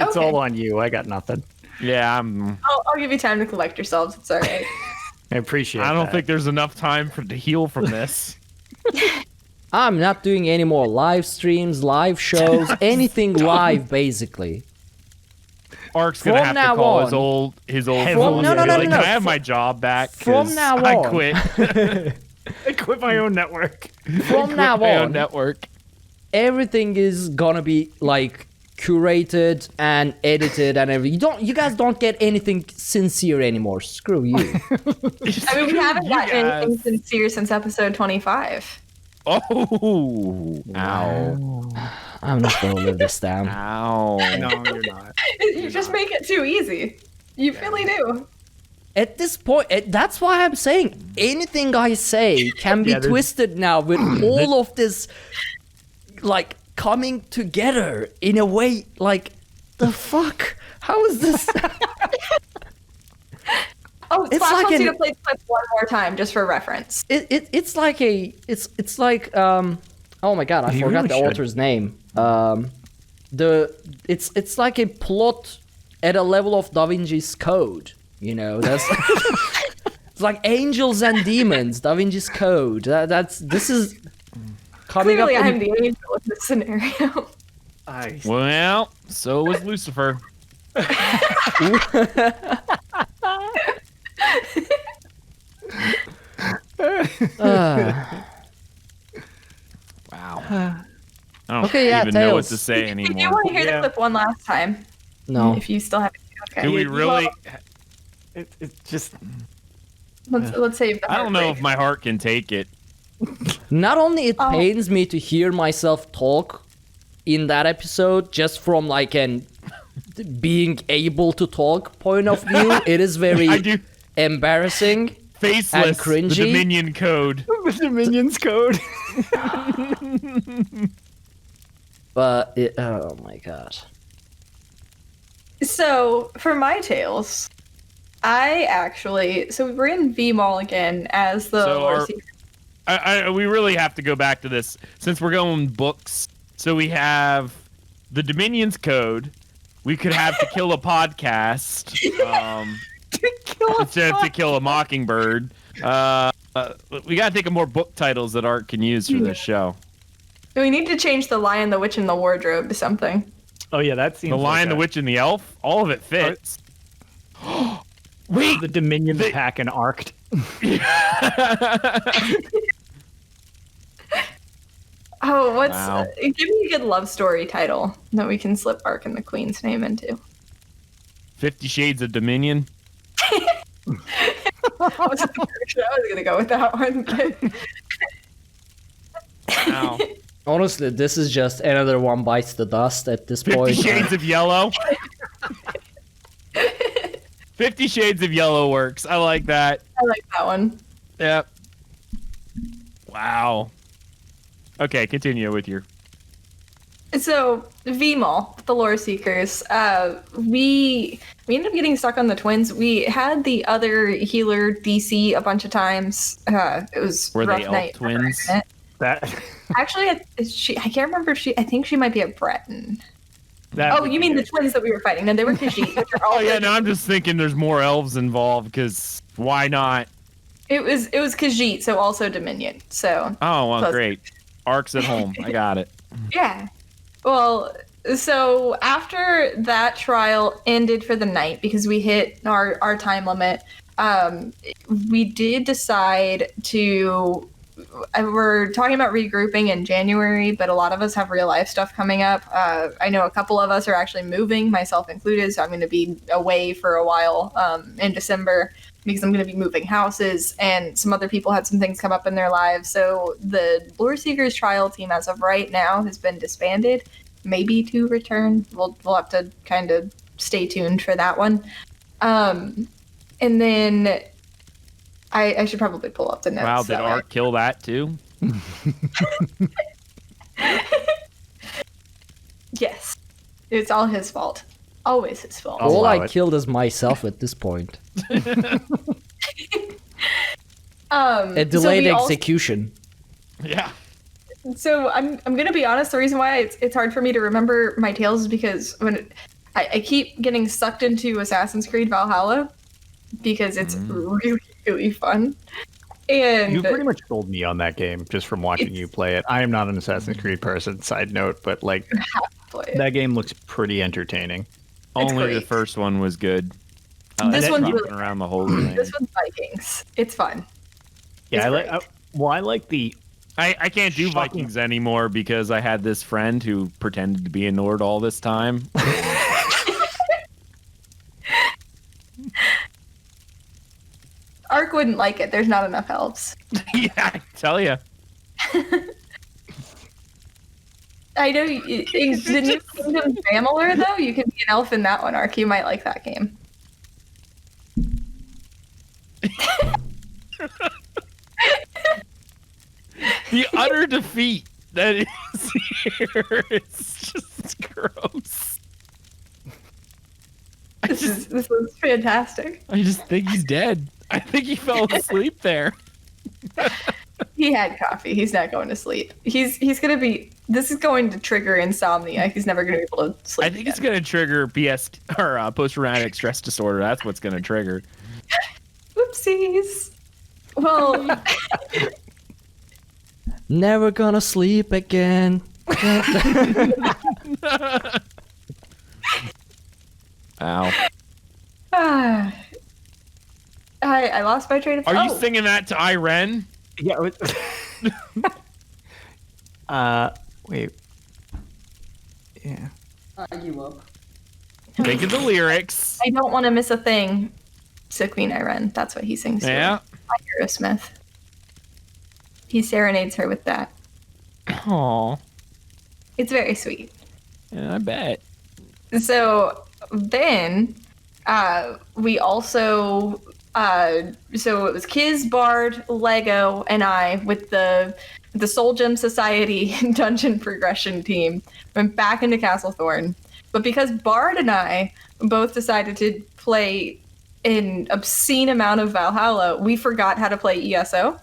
Okay. all on you. I got nothing. Yeah, I'm. I'll give you time to collect yourselves. It's all right. I appreciate. I don't that. think there's enough time to heal from this. I'm not doing any more live streams, live shows, anything live, basically. Ark's gonna From have now to call on- his old. From- fools no, and no, be no, like, no, Can I no. have my job back? From 'Cause now I on. quit. I quit my own network. From now my own on, network. everything is gonna be like curated and edited and everything. You guys don't get anything sincere anymore. Screw you. I mean, we haven't You gotten anything guys. sincere since episode 25. Oh, ow, I'm not gonna live this down. ow. No, you're not. You just make it too easy. You really do. At this point, that's why I'm saying anything I say can be Yeah, there's- twisted now with all of this, like, coming together in a way, like, the fuck? How is this? Oh, It's Slash like wants you an- to play the clip one more time, just for reference. It's like oh my god, I You forgot really the should. author's name. It's like a plot at a level of Da Vinci's Code. You know, that's it's like angels and demons. Da Vinci's Code. This is coming Clearly, up. I'm the angel in this scenario. Well, so was Lucifer. Wow. I don't Okay, yeah, even know what Tails. to say If you anymore. want to hear Yeah. the clip one last time, No. if you still have it. Okay. Do we really? It's just. Let's save the I don't know if heartbreak. my heart can take it. Not only it Oh. pains me to hear myself talk in that episode, just from like an being able to talk point of view, it is very I do. embarrassing. Faceless, the cringy. Dominion code. The Dominion's code. But oh my god. So, for my tales, so we're in V-Mall again as the So Lord our- Seeker. We really have to go back to this since we're going books. So we have the Dominion's code, we could have To Kill a Podcast instead of To Kill a Mockingbird. We got to think of more book titles that Art can use for this show. We need to change The Lion, the Witch, and the Wardrobe to something. Oh yeah, that seems. The Lion, the Witch, and the Elf. All of it fits. Wait, the Dominion pack and Arked. Oh, Wow. Give me a good love story title that we can slip Ark and the Queen's name into. 50 Shades of Dominion. I was gonna go with that one. Wow. Honestly, this is just another one bites the dust at this 50 point. Shades of Yellow. 50 Shades of Yellow works. I like that. I like that one. Yep. Wow. Okay, continue with your... So, VMAL, the Lore Seekers, we ended up getting stuck on the twins. We had the other healer DC a bunch of times. It was Were a rough they elf night. twins? That. Actually, I can't remember if I think she might be a Breton. That Oh, you mean the twins that we were fighting? No, they were Khajiit, which are all. Oh yeah, no, I'm just thinking there's more elves involved because why not? It was Khajiit, so also Dominion. So Oh well, Plus- great. Ark's at home. I got it. yeah. Well, so after that trial ended for the night because we hit our time limit, we did decide to. We're talking about regrouping in January, but a lot of us have real life stuff coming up. I know a couple of us are actually moving, myself included, so I'm going to be away for a while in December because I'm going to be moving houses, and some other people had some things come up in their lives. So the Lore Seekers trial team, as of right now, has been disbanded, maybe to return. We'll have to kind of stay tuned for that one. And then I should probably pull up the notes. Wow, did Ark kill that too? Yes. It's all his fault. Always his fault. I'll All allow I it. killed is myself at this point. A delayed execution. Yeah. So I'm gonna be honest. The reason why it's hard for me to remember my tales is because I keep getting sucked into Assassin's Creed Valhalla because it's really, really fun. And You pretty much sold me on that game just from watching you play it. I am not an Assassin's Creed person, side note, but like that game looks pretty entertaining. Only the great. first one was good. This That one's jumping really around the whole thing. this one's Vikings. It's fun. Yeah, It's I like the. I can't do Shocking. Vikings anymore because I had this friend who pretended to be a Nord all this time. Ark wouldn't like it. There's not enough elves. Yeah, I tell you. I know in the New Kingdom Family, though, you can be an elf in that one, Ark. You might like that game. The utter defeat that is here is just gross. This is fantastic. I just think he's dead. I think he fell asleep there. He had coffee. He's not going to sleep. He's gonna be. This is going to trigger insomnia. He's never gonna be able to sleep. I think it's going to trigger post-traumatic stress disorder. That's what's going to trigger. Oopsies. Well, Never gonna sleep again. Ow. I lost my train of Are thought. you singing that to Irene? Yeah. Wait. Yeah. Think of the lyrics. I don't want to miss a thing. So Queen Irene. That's what he sings. to Yeah. her by Aerosmith. He serenades her with that. Aw. It's very sweet. Yeah, I bet. So then we also so it was Kiz, Bard, Lego, and I with the Soul Gem Society dungeon progression team went back into Castlethorn. But because Bard and I both decided to play an obscene amount of Valhalla, we forgot how to play ESO,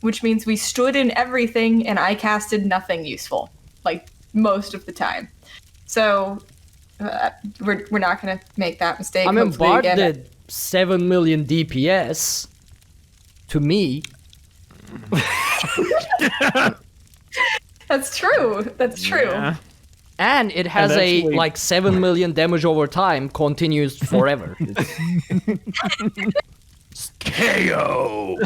which means we stood in everything and I casted nothing useful, like most of the time. So we're not going to make that mistake. I mean, hopefully Bard again. did 7 million DPS to me. That's true. That's true. Yeah. And it has actually- like 7 million damage over time, continues forever. KO!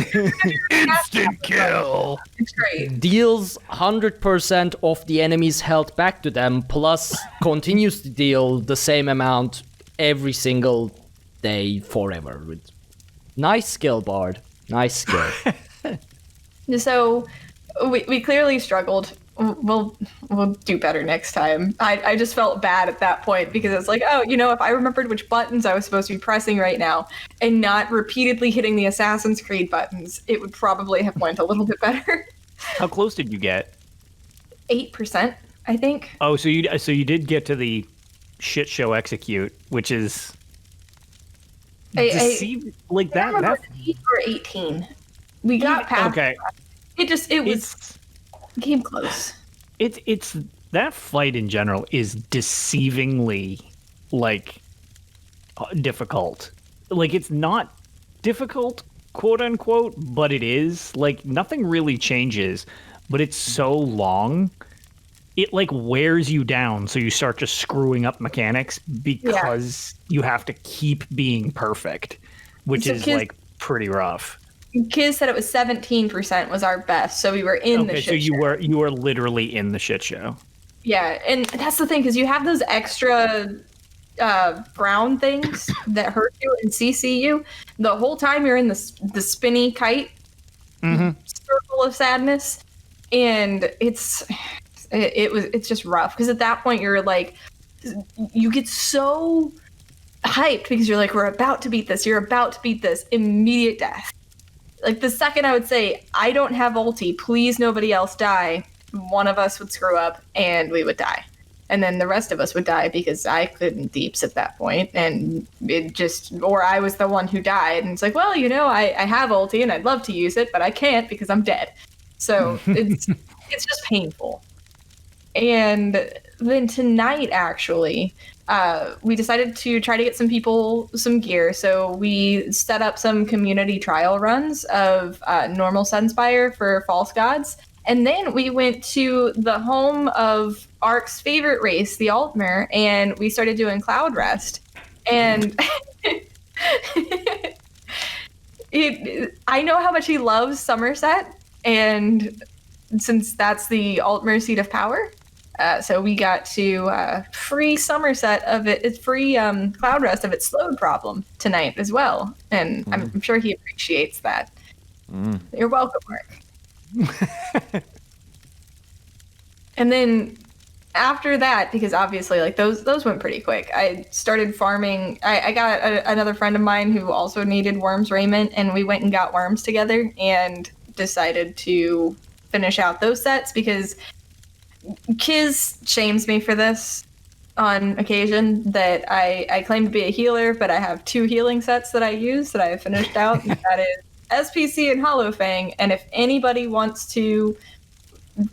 Instant kill! It's great. Deals 100% of the enemy's health back to them, plus continues to deal the same amount every single day forever. Nice skill, Bard. Nice skill. So we clearly struggled. We'll do better next time. I just felt bad at that point because it's like, oh, if I remembered which buttons I was supposed to be pressing right now and not repeatedly hitting the Assassin's Creed buttons, it would probably have went a little bit better. How close did you get? 8%, I think. Oh, so you did get to the shit show execute, which is like I remember that. 8 or 18. We got past. Okay, It came close. it's that fight in general is deceivingly like difficult. Like it's not difficult, quote unquote, but it is. Like nothing really changes, but it's so long. It like wears you down, so you start just screwing up mechanics because you have to keep being perfect, which So is like pretty rough. Kiz said it was 17% was our best, so we were in the Okay, shit so you show. were literally in the shit show. Yeah, and that's the thing, because you have those extra brown things that hurt you and CC you. The whole time you're in the spinny kite circle of sadness, and it's just rough, because at that point you're like, you get so hyped because you're like, we're about to beat this, you're about to beat this, immediate death. Like the second I would say, I don't have ulti, please nobody else die, one of us would screw up and we would die. And then the rest of us would die because I couldn't deeps at that point, and or I was the one who died, and it's like, well, I have ulti and I'd love to use it, but I can't because I'm dead. So it's just painful. And then tonight, actually, we decided to try to get some people some gear. So we set up some community trial runs of normal Sunspire for False Gods. And then we went to the home of Ark's favorite race, the Altmer, and we started doing Cloud Rest. And I know how much he loves Somerset, and since that's the Altmer seat of power, so we got to free Somerset of its free Cloud Rest of its slowed problem tonight as well. And I'm sure he appreciates that. You're welcome, Mark. And then after that, because obviously like those went pretty quick, I started farming. I got another friend of mine who also needed Worms raiment, and we went and got worms together and decided to finish out those sets, because Kiz shames me for this on occasion, that I claim to be a healer, but I have 2 healing sets that I use that I have finished out, and that is SPC and Hollowfang. And if anybody wants to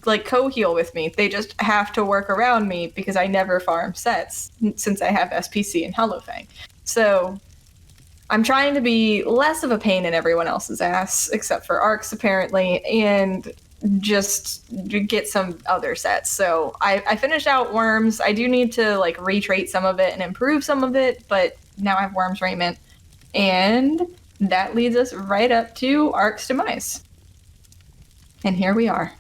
like co-heal with me, they just have to work around me because I never farm sets since I have SPC and Hollowfang. So I'm trying to be less of a pain in everyone else's ass, except for Arcs apparently, and just get some other sets. So I finished out Worms. I do need to like retrait some of it and improve some of it, but now I have Worms raiment, and that leads us right up to Ark's demise. And here we are.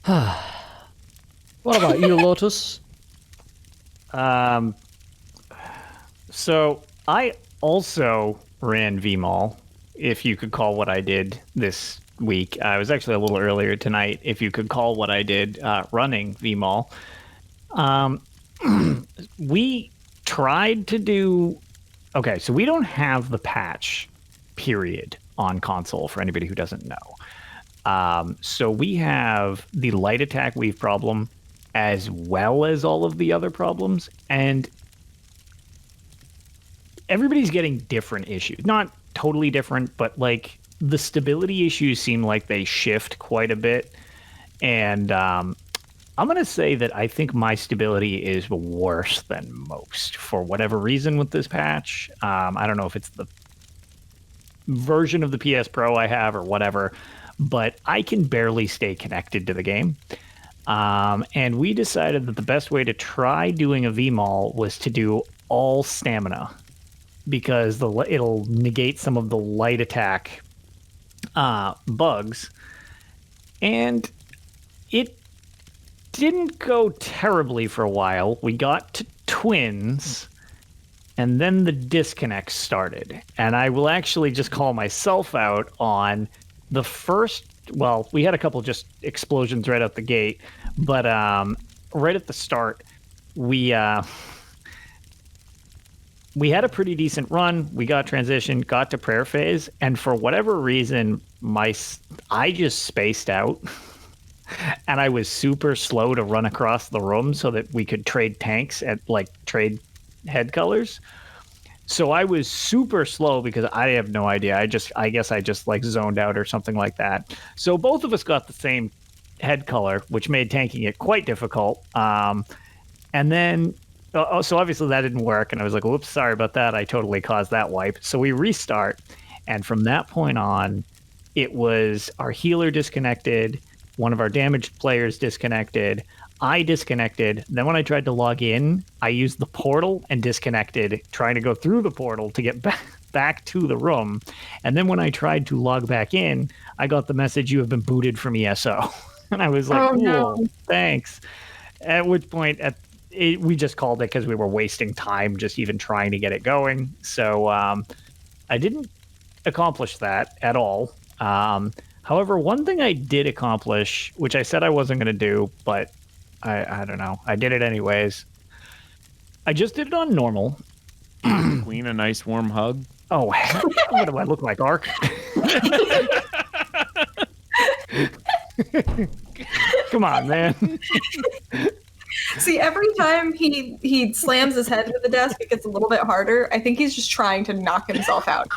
What about you, Lotus? So I also ran VMall, if you could call what I did this week. I was actually a little earlier tonight, if you could call what I did running VMall. We tried to do... Okay, so we don't have the patch, period, on console, for anybody who doesn't know. So we have the light attack weave problem, as well as all of the other problems, and everybody's getting different issues. Not totally different, but like the stability issues seem like they shift quite a bit, and I'm going to say that I think my stability is worse than most for whatever reason with this patch. I don't know if it's the version of the PS Pro I have or whatever, but I can barely stay connected to the game. And we decided that the best way to try doing a VMAL was to do all stamina, because it'll negate some of the light attack bugs. And it didn't go terribly for a while. We got to twins, and then the disconnects started. And I will actually just call myself out on the first. Well, we had a couple just explosions right out the gate, but right at the start, we had a pretty decent run. We got transition, got to prayer phase, and for whatever reason, I just spaced out. And I was super slow to run across the room so that we could trade tanks at trade head colors. So I was super slow because I have no idea. I guess I just zoned out or something like that. So both of us got the same head color, which made tanking it quite difficult. And then, so obviously that didn't work. And I was like, whoops, sorry about that. I totally caused that wipe. So we restart. And from that point on, it was our healer disconnected. One of our damaged players disconnected. I disconnected. Then when I tried to log in, I used the portal and disconnected, trying to go through the portal to get back to the room. And then when I tried to log back in, I got the message, "You have been booted from ESO." And I was like, "Cool, no. Thanks." At which point, we just called it because we were wasting time just even trying to get it going. So I didn't accomplish that at all. However, one thing I did accomplish, which I said I wasn't going to do, but I don't know. I did it anyways. I just did it on normal. Queen a nice warm hug. Oh, what do I look like, Ark? Come on, man. See, every time he slams his head into the desk, it gets a little bit harder. I think he's just trying to knock himself out.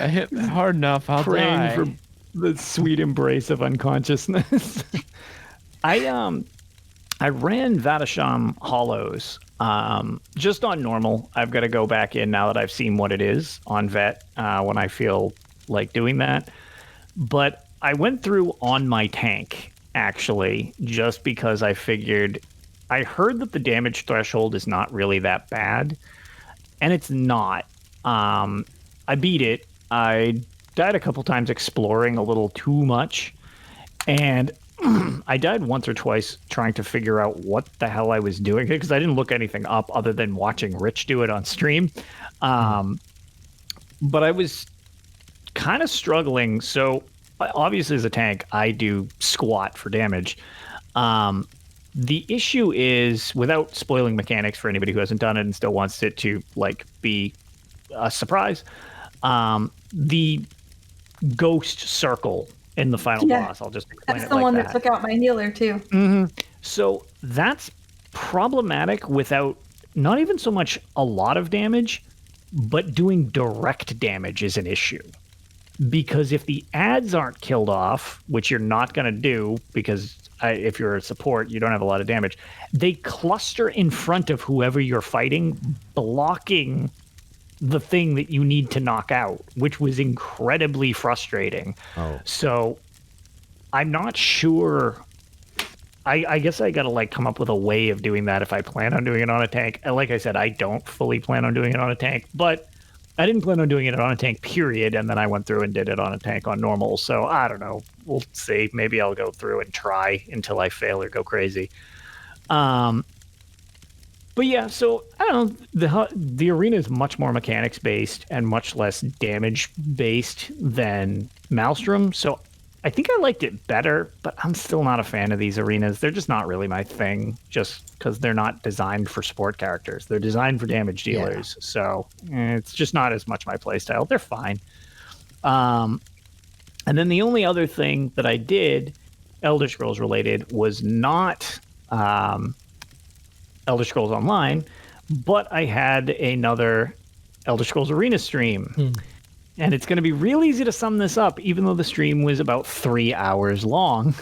I hit hard enough, I'll praying die. For the sweet embrace of unconsciousness. I ran Vatasham Hollows just on normal. I've got to go back in now that I've seen what it is on Vet when I feel like doing that. But I went through on my tank, actually, just because I figured... I heard that the damage threshold is not really that bad, and it's not. I beat it. I died a couple times exploring a little too much, and I died once or twice trying to figure out what the hell I was doing, because I didn't look anything up other than watching Rich do it on stream. But I was kind of struggling. So obviously as a tank, I do squat for damage. The issue is, without spoiling mechanics for anybody who hasn't done it and still wants it to be a surprise, the ghost circle in the final boss. I'll just explain that's it the like one that. that took out my healer too. Mm-hmm. So that's problematic without not even so much a lot of damage, but doing direct damage is an issue. Because if the ads aren't killed off, which you're not going to do because if you're a support, you don't have a lot of damage, they cluster in front of whoever you're fighting, blocking the thing that you need to knock out, which was incredibly frustrating. So I'm not sure. I guess I gotta come up with a way of doing that if I plan on doing it on a tank. And like I said, I don't fully plan on doing it on a tank, but I didn't plan on doing it on a tank, period. And then I went through and did it on a tank on normal. So I don't know. We'll see. Maybe I'll go through and try until I fail or go crazy. But yeah, so I don't know. The arena is much more mechanics based and much less damage based than Maelstrom. So I think I liked it better, but I'm still not a fan of these arenas. They're just not really my thing, just because they're not designed for support characters. They're designed for damage dealers. Yeah. So it's just not as much my playstyle. They're fine. And then the only other thing that I did, Elder Scrolls related, was not Elder Scrolls Online, but I had another Elder Scrolls Arena stream. And it's going to be real easy to sum this up, even though the stream was about 3 hours long.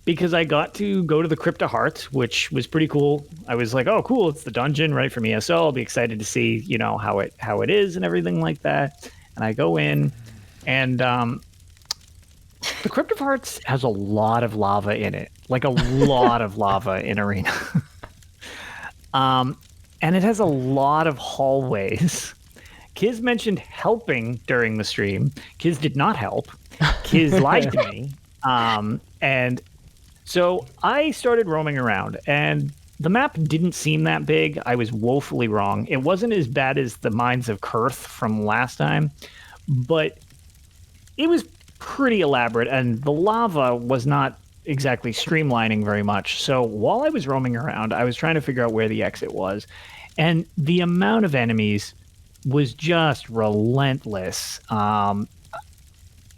because I got to go to the Crypt of Hearts, which was pretty cool. I was like, oh, cool, it's the dungeon, right, from ESO. I'll be excited to see, how it is and everything like that. And I go in, and the Crypt of Hearts has a lot of lava in it, like a lot of lava in Arena. And it has a lot of hallways. Kiz mentioned helping during the stream. Kiz did not help. Kiz lied to me. And so I started roaming around, and the map didn't seem that big. I was woefully wrong. It wasn't as bad as the Mines of Kurth from last time, but it was pretty elaborate, and the lava was not exactly streamlining very much. So while I was roaming around, I was trying to figure out where the exit was, and the amount of enemies was just relentless.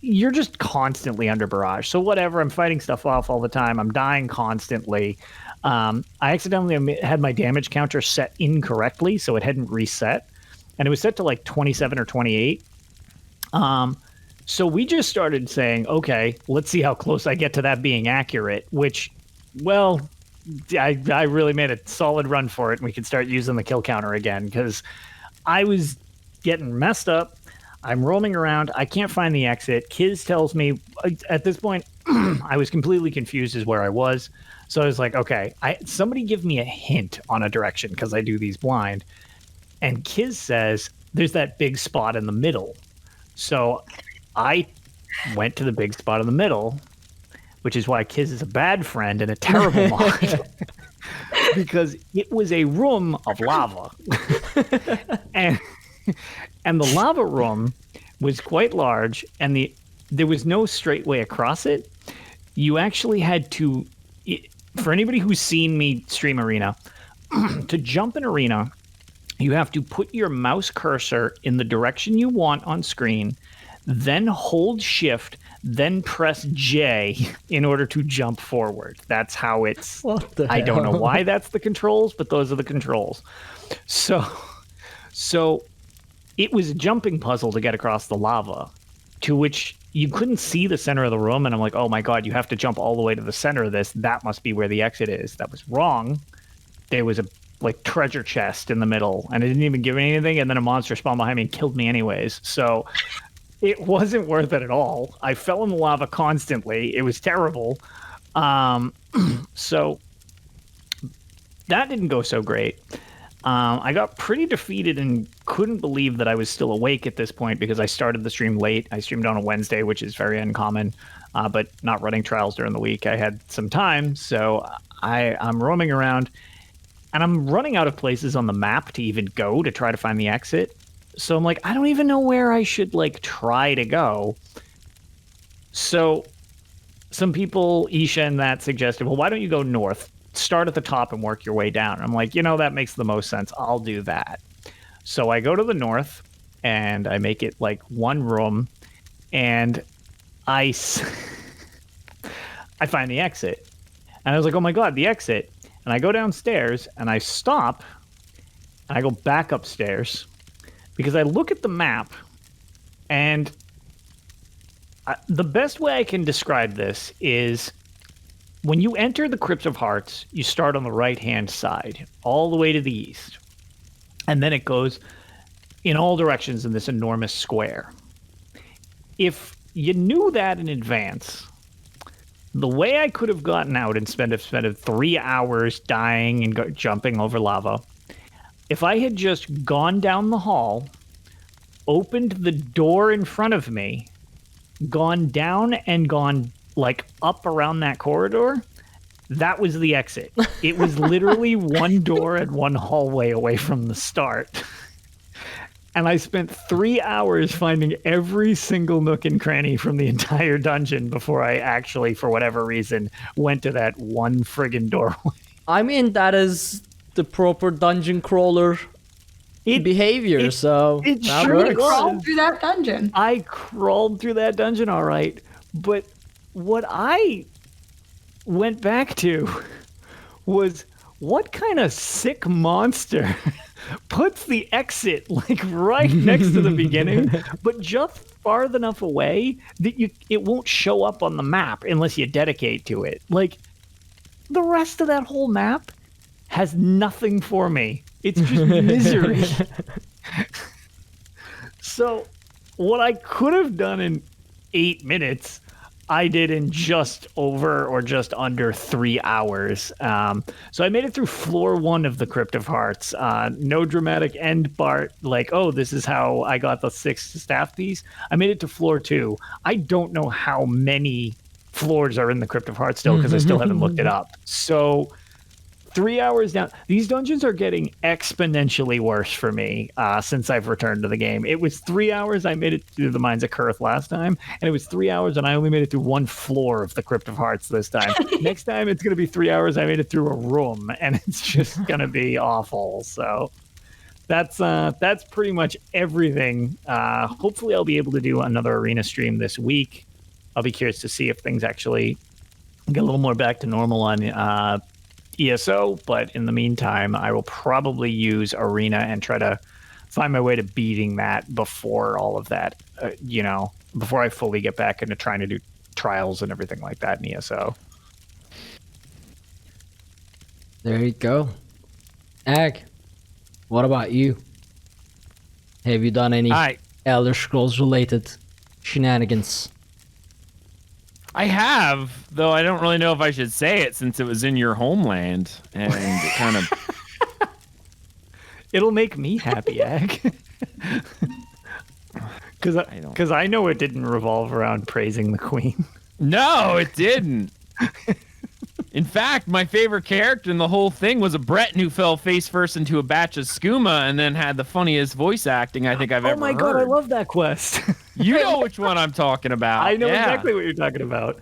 You're just constantly under barrage. So whatever, I'm fighting stuff off all the time. I'm dying constantly. I accidentally had my damage counter set incorrectly, so it hadn't reset. And it was set to like 27 or 28. So we just started saying, okay, let's see how close I get to that being accurate, which, well, I really made a solid run for it, and we could start using the kill counter again, because I was getting messed up. I'm roaming around. I can't find the exit. Kiz tells me, at this point, I was completely confused as where I was. So I was like, okay, somebody give me a hint on a direction, because I do these blind. And Kiz says, there's that big spot in the middle. So I went to the big spot in the middle, which is why Kiz is a bad friend and a terrible mod. Because it was a room of lava. And the lava room was quite large, and there was no straight way across it. You actually had to, for anybody who's seen me stream Arena, to jump in Arena, you have to put your mouse cursor in the direction you want on screen, then hold Shift, then press J in order to jump forward. That's how it's... I don't know why that's the controls, but those are the controls. So it was a jumping puzzle to get across the lava, to which you couldn't see the center of the room. And I'm like, oh my God, you have to jump all the way to the center of this. That must be where the exit is. That was wrong. There was a treasure chest in the middle, and it didn't even give me anything. And then a monster spawned behind me and killed me anyways. So it wasn't worth it at all. I fell in the lava constantly. It was terrible. So that didn't go so great. I got pretty defeated and couldn't believe that I was still awake at this point, because I started the stream late. I streamed on a Wednesday, which is very uncommon, but not running trials during the week. I had some time, so I'm roaming around, and I'm running out of places on the map to even go to try to find the exit. So I'm like, I don't even know where I should try to go. So some people, Isha and that, suggested, well, why don't you go north? Start at the top and work your way down. I'm like, that makes the most sense. I'll do that. So I go to the north, and I make it one room, and I find the exit. And I was like, oh my God, the exit. And I go downstairs, and I stop, and I go back upstairs, because I look at the map, and the best way I can describe this is, when you enter the Crypt of Hearts, you start on the right-hand side, all the way to the east. And then it goes in all directions in this enormous square. If you knew that in advance, the way I could have gotten out and spent 3 hours dying and jumping over lava, if I had just gone down the hall, opened the door in front of me, gone down and gone up around that corridor, that was the exit. It was literally one door and one hallway away from the start. And I spent 3 hours finding every single nook and cranny from the entire dungeon before I actually, for whatever reason, went to that one friggin' doorway. I mean, that is the proper dungeon crawler behavior, so it that sure works. crawled through that dungeon. I crawled through that dungeon, all right. But what I went back to was, what kind of sick monster puts the exit like right next to the beginning, but just far enough away that it won't show up on the map unless you dedicate to it. Like, the rest of that whole map has nothing for me. It's just misery. So, what I could have done in 8 minutes, I did in just over or just under 3 hours. So I made it through floor 1 of the Crypt of Hearts. No dramatic end part, like, oh, this is how I got the 6th staff piece. I made it to floor 2. I don't know how many floors are in the Crypt of Hearts still, because I still haven't looked it up. So 3 hours down. These dungeons are getting exponentially worse for me since I've returned to the game. It was 3 hours I made it through the Mines of Kurth last time, and it was 3 hours and I only made it through 1 floor of the Crypt of Hearts this time. Next time it's going to be 3 hours I made it through a room, and it's just going to be awful. So that's pretty much everything. Hopefully I'll be able to do another arena stream this week. I'll be curious to see if things actually get a little more back to normal on ESO, but in the meantime, I will probably use Arena and try to find my way to beating that before all of that, before I fully get back into trying to do trials and everything like that in ESO. There you go. Ag, what about you? Have you done any Elder Scrolls related shenanigans? I have, though I don't really know if I should say it since it was in your homeland, and it kind of... It'll make me happy, Ag. Because I know it didn't revolve around praising the queen. No, it didn't. In fact, my favorite character in the whole thing was a Breton who fell face first into a batch of skooma and then had the funniest voice acting I think I've ever heard. Oh my god, I love that quest. You know which one I'm talking about. I know exactly what you're talking about.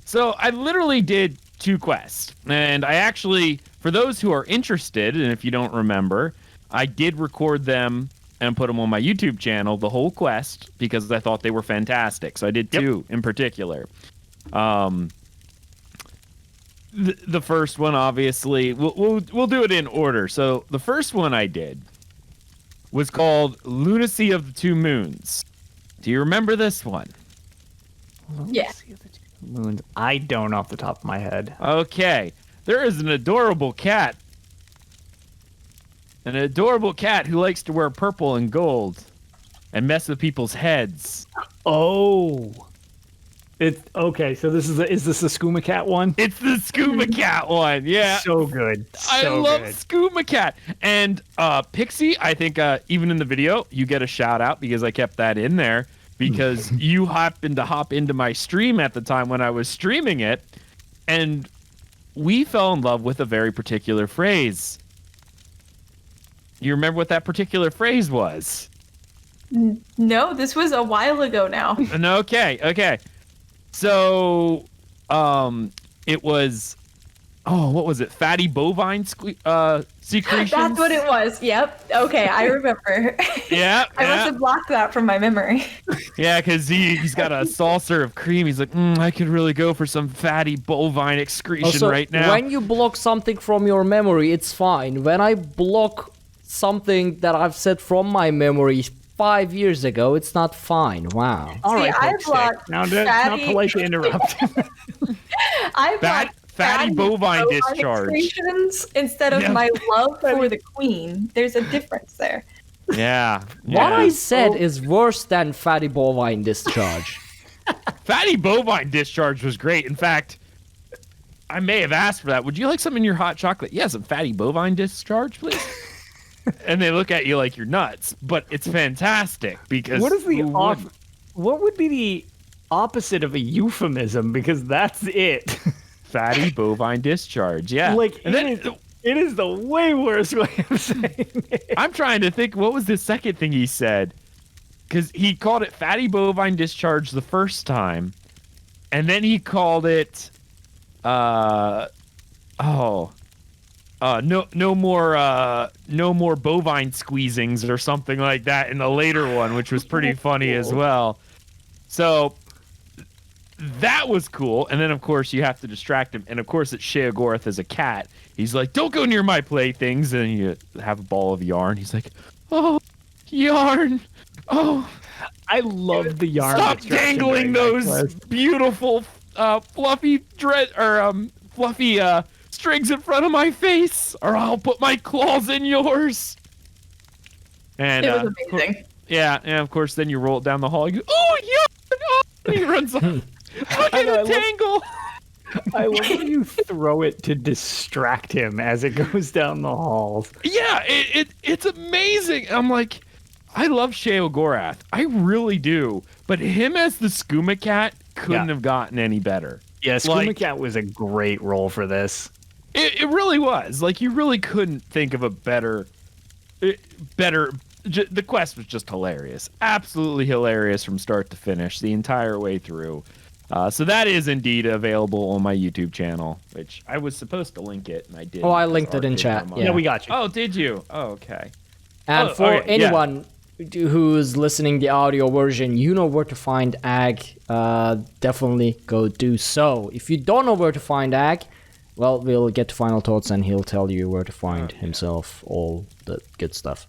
So I literally did 2 quests. And I actually, for those who are interested, and if you don't remember, I did record them and put them on my YouTube channel, the whole quest, because I thought they were fantastic. So I did 2 in particular. The first one, obviously, we'll do it in order. So the first one I did was called Lunacy of the Two Moons. Do you remember this one? Yeah. Moons. I don't off the top of my head. Okay. There is an adorable cat. An adorable cat who likes to wear purple and gold and mess with people's heads. Oh. It's okay. So is this the Skooma Cat one? It's the Skooma Cat one. Yeah. So good. I love Skooma Cat. And Pixie, I think even in the video, you get a shout out because I kept that in there because you happened to hop into my stream at the time when I was streaming it. And we fell in love with a very particular phrase. You remember what that particular phrase was? No, this was a while ago now. Okay. So, it was, what was it? Fatty bovine secretions? That's what it was. Yep. Okay, I remember. Yeah. I must have blocked that from my memory. Yeah, because he's got a saucer of cream. He's like, I could really go for some fatty bovine excretion Also, right now. when you block something from your memory, it's fine. When I block something that I've said from my memory 5 years ago, it's not fine. Wow. All right, I folks, blocked now it's not polite to interrupt. I blocked fatty bovine discharge excretions instead of my love for the queen. There's a difference there. Yeah. What I said is worse than fatty bovine discharge. Fatty bovine discharge was great. In fact, I may have asked for that. Would you like some in your hot chocolate? Yeah, some fatty bovine discharge, please. And they look at you like you're nuts, but it's fantastic because what would be the opposite of a euphemism? Because that's it. Fatty bovine discharge, yeah. Like, it is the way worse way of saying it. I'm trying to think, what was the second thing he said? Because he called it fatty bovine discharge the first time, and then he called it, no more bovine squeezings or something like that in the later one, which was pretty funny as well. So that was cool. And then, of course, you have to distract him. And, of course, it's Sheogorath as a cat. He's like, don't go near my playthings. And you have a ball of yarn. He's like, oh, yarn. Oh, I love the yarn. stop dangling those beautiful, fluffy fluffy strings in front of my face, or I'll put my claws in yours. And It was amazing. yeah, and of course, then you roll it down the hall. You go, oh, yarn! Oh, and he runs off. Look at the tangle. I love when you throw it to distract him as it goes down the halls. Yeah, it's amazing. I'm like, I love Sheogorath. I really do. But him as the Skooma Cat couldn't have gotten any better. Yeah, Skooma Cat was a great role for this. It really was. Like, you really couldn't think of a better. The quest was just hilarious. Absolutely hilarious from start to finish, the entire way through. So that is indeed available on my YouTube channel, which I was supposed to link it, and I did. Oh, I linked it in chat. Yeah, we got you. Oh, did you? Oh, okay. And for okay, yeah. anyone who's listening the audio version, you know where to find Ag. Definitely go do so. If you don't know where to find Ag, well, we'll get to final thoughts and he'll tell you where to find himself, all the good stuff.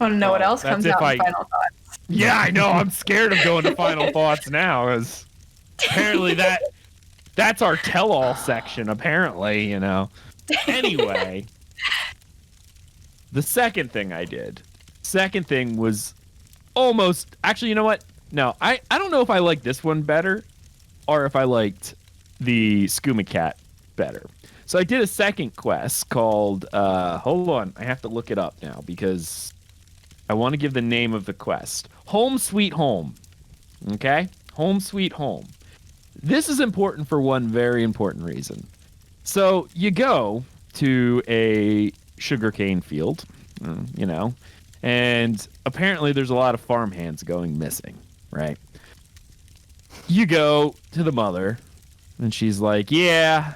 Want to know what else that's comes if out in Final Thoughts? Yeah, I know. I'm scared of going to final thoughts now, because apparently that's our tell-all section. Apparently, you know. Anyway, the second thing I did. Second thing was almost actually. You know what? No, I don't know if I like this one better, or if I liked the Skooma Cat better. So I did a second quest called. Hold on, I have to look it up now because I want to give the name of the quest. Home Sweet Home. Okay? Home Sweet Home. This is important for one very important reason. So you go to a sugarcane field, you know, and apparently there's a lot of farmhands going missing, right? You go to the mother, and she's like, yeah,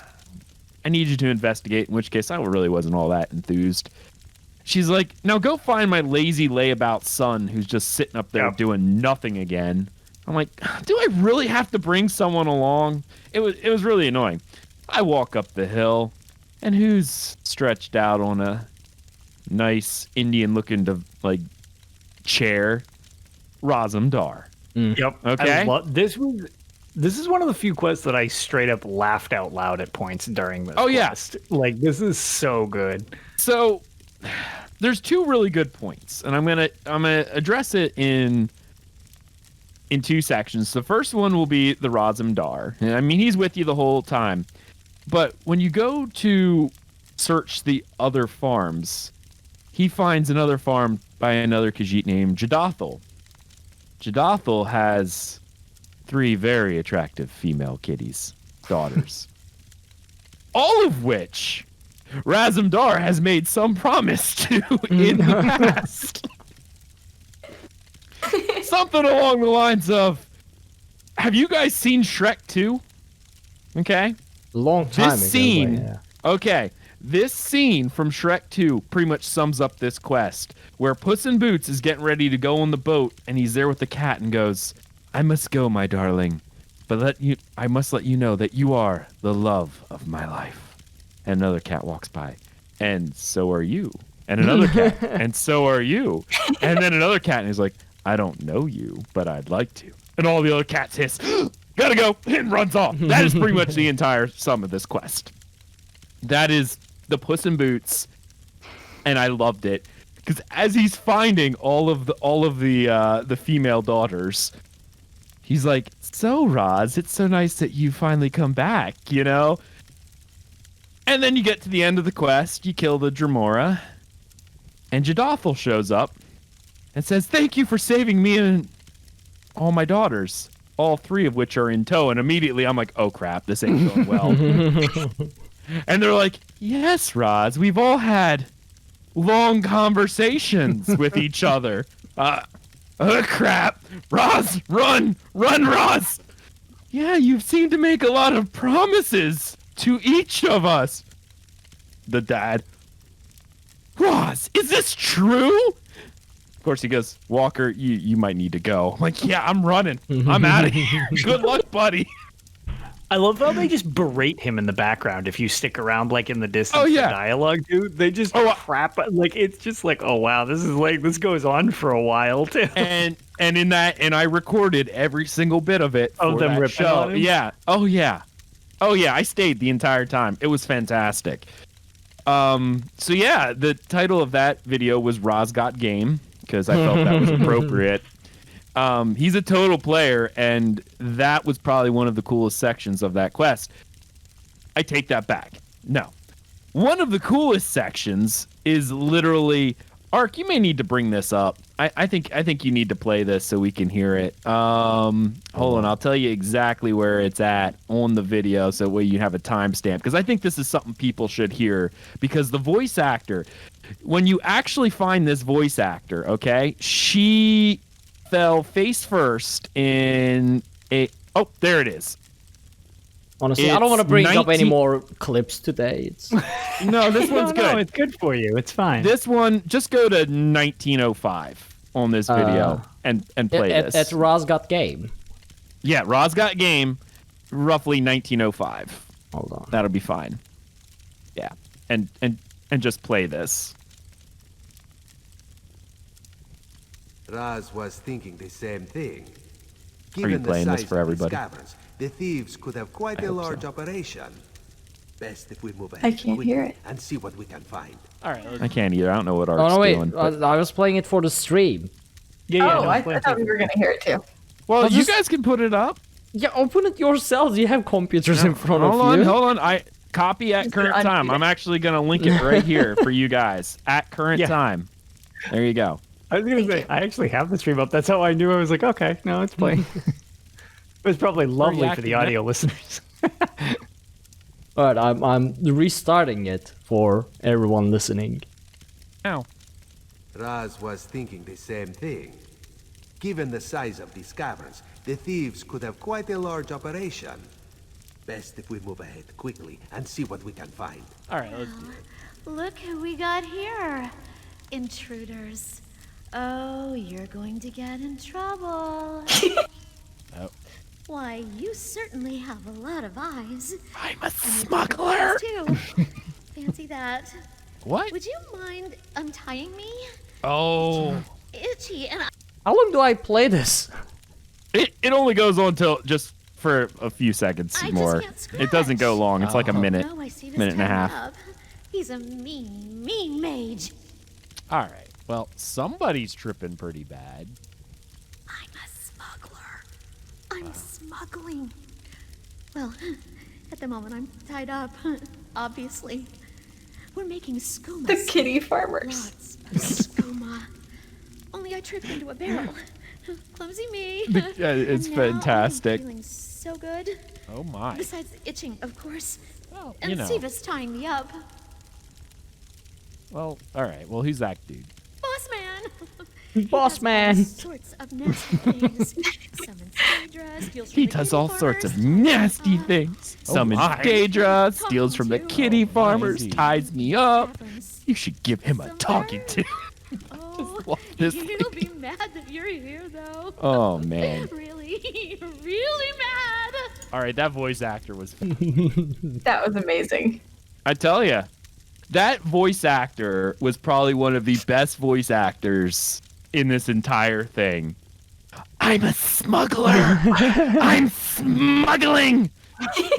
I need you to investigate, in which case I really wasn't all that enthused. She's like, now go find my lazy layabout son who's just sitting up there doing nothing again. I'm like, do I really have to bring someone along? It was really annoying. I walk up the hill, and who's stretched out on a nice Indian-looking chair? Razumdar. Yep. Okay. This is one of the few quests that I straight up laughed out loud at points during this. Oh, yeah. quest. Like, this is so good. So there's two really good points, and I'm gonna address it in two sections. The first one will be the Razumdar. I mean, he's with you the whole time. But when you go to search the other farms, he finds another farm by another Khajiit named Jadathel. Jadathel has 3 very attractive female kitties, daughters. All of which Razumdar has made some promise to in the past. Something along the lines of, have you guys seen Shrek 2? Okay. Long time ago. This scene, but yeah. okay, this scene from Shrek 2 pretty much sums up this quest, where Puss in Boots is getting ready to go on the boat, and he's there with the cat and goes, I must go, my darling, but I must let you know that you are the love of my life. And another cat walks by, and so are you. And another cat, and so are you. And then another cat, and he's like, I don't know you, but I'd like to. And all the other cats hiss, gotta go, and runs off. That is pretty much the entire sum of this quest. That is the Puss in Boots, and I loved it because as he's finding all of the female daughters, he's like, "So Roz, it's so nice that you finally come back," you know. And then you get to the end of the quest, you kill the Dremora, and Jadathel shows up and says, "Thank you for saving me and all my daughters." All 3 of which are in tow, and immediately I'm like, oh crap, this ain't going well. And they're like, yes, Roz, we've all had long conversations with each other. Crap. Roz, run, Roz. Yeah, you seem to make a lot of promises to each of us. The dad, Roz, is this true? course, he goes, Walker, you might need to go. I'm like, yeah, I'm running. I'm out of here. Good luck, buddy. I love how they just berate him in the background if you stick around, like, in the distance for dialogue, dude. They just crap. Like, it's just like, oh, wow, this goes on for a while, too. And I recorded every single bit of it for them that ripping show. on him? Yeah. Oh, yeah. I stayed the entire time. It was fantastic. So, yeah, the title of that video was Roz Got Game, because I felt that was appropriate. He's a total player, and that was probably one of the coolest sections of that quest. I take that back. No. One of the coolest sections is literally... Ark, you may need to bring this up. I think you need to play this so we can hear it. Hold on, I'll tell you exactly where it's at on the video so that way you have a timestamp. Because I think this is something people should hear. Because the voice actor, when you actually find this voice actor, okay, she fell face first in a... Oh, there it is. Honestly, I don't want to bring up any more clips today. It's... No, this one's good. No, it's good for you. It's fine. This one, just go to 1905 on this video and play this. At Roz Got Game. Yeah, Roz Got Game, roughly 1905. Hold on. That'll be fine. Yeah, and just play this. Raz was thinking the same thing. Are you playing this for everybody? The thieves could have quite a large operation. Best if we move ahead I can't hear it. and see what we can find. All right, I can't either. I don't know what Ark's Oh, no, wait. doing. but- I was playing it for the stream. I thought we were going to hear it too. Well, you just- guys can put it up. Yeah, open it yourselves. You have computers in front of you. Hold on. I copy at current time. I'm actually gonna link it right here for you guys at current time. There you go. I was going to say, I actually have the stream up. That's how I knew. I was like, okay, no, it's playing. It was probably lovely for the audio listeners. All right, I'm restarting it for everyone listening. Ow. Raz was thinking the same thing. Given the size of these caverns, the thieves could have quite a large operation. Best if we move ahead quickly and see what we can find. All right, let's do it. Look who we got here. Intruders. Oh, you're going to get in trouble. Oh. Why, you certainly have a lot of eyes. I'm a And smuggler. too. Fancy that. What? Would you mind untying me? Oh. Itchy, and How long do I play this? It only goes on till just for a few seconds I more. just can't It doesn't go scratch. long. It's like a minute, now I see this minute and a coming half. up. He's a mean mage. All right. Well, somebody's tripping pretty bad. I'm a smuggler. I'm smuggling. Well, at the moment I'm tied up, obviously. We're making skooma. The kitty farmers. Lots of skooma. Only I tripped into a barrel. Clumsy me. Yeah, it's And now fantastic. I'm feeling so good. Oh my. Besides the itching, of course. Well, And you know. Siva's tying me up. Well, all right. Well, who's that dude? Boss man. Boss man. All sorts of nasty things. Summons Daedra, steals from He the does kitty all sorts of farmers. nasty things. Summons my. Daedra, steals from the kitty farmers, Indeed. ties me up. Happens. You should give him a talking to. Oh, love this he'll be mad that you're here, though. Oh man. Really, really mad. All right, that voice actor was. That was amazing. I tell you, that voice actor was probably one of the best voice actors in this entire thing. I'm a smuggler. I'm smuggling.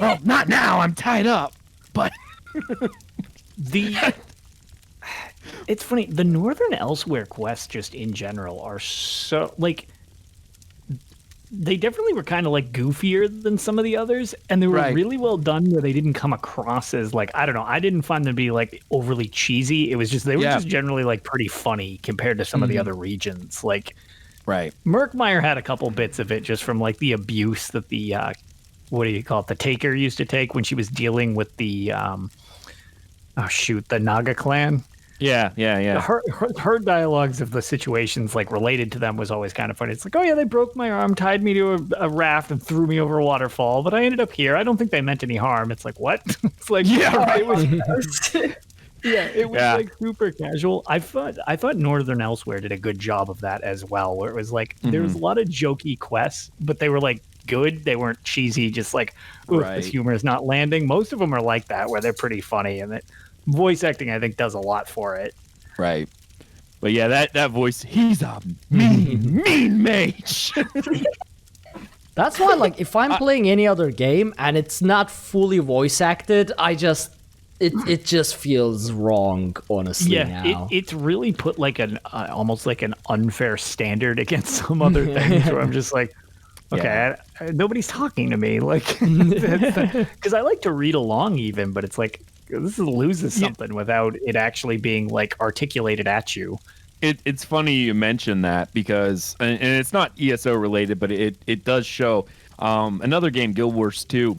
Well, not now. I'm tied up. But It's funny. The Northern Elsewhere quests, just in general, are so like. They definitely were kind of like goofier than some of the others, and they were Right. really well done. Where they didn't come across as like, I don't know. I didn't find them to be like overly cheesy. It was just they were Yeah. just generally like pretty funny compared to some of the other regions. Like right. Murkmire had a couple bits of it just from like the abuse that the what do you call it? The Taker used to take when she was dealing with the the Naga clan. Yeah. Her dialogues of the situations like related to them was always kind of funny. It's like, oh yeah, they broke my arm, tied me to a raft, and threw me over a waterfall, but I ended up here. I don't think they meant any harm. It's like, what? It's like, Yeah, right. It was, Yeah, it was like super casual. I thought Northern Elsewhere did a good job of that as well, where it was like there was a lot of jokey quests, but they were like good. They weren't cheesy, just like, ooh, this humor is not landing. Most of them are like that, where they're pretty funny, and that voice acting, I think, does a lot for it. Right. But yeah, that voice, he's a mean mage. That's why, like, if I'm playing any other game and it's not fully voice acted, it just feels wrong, honestly. Yeah, now. it's really put like an almost like an unfair standard against some other things where I'm just like, okay, nobody's talking to me, like, because I like to read along even, but it's like this loses something without it actually being like articulated at you. It's funny you mention that because, and it's not ESO related, but it does show another game, Guild Wars 2.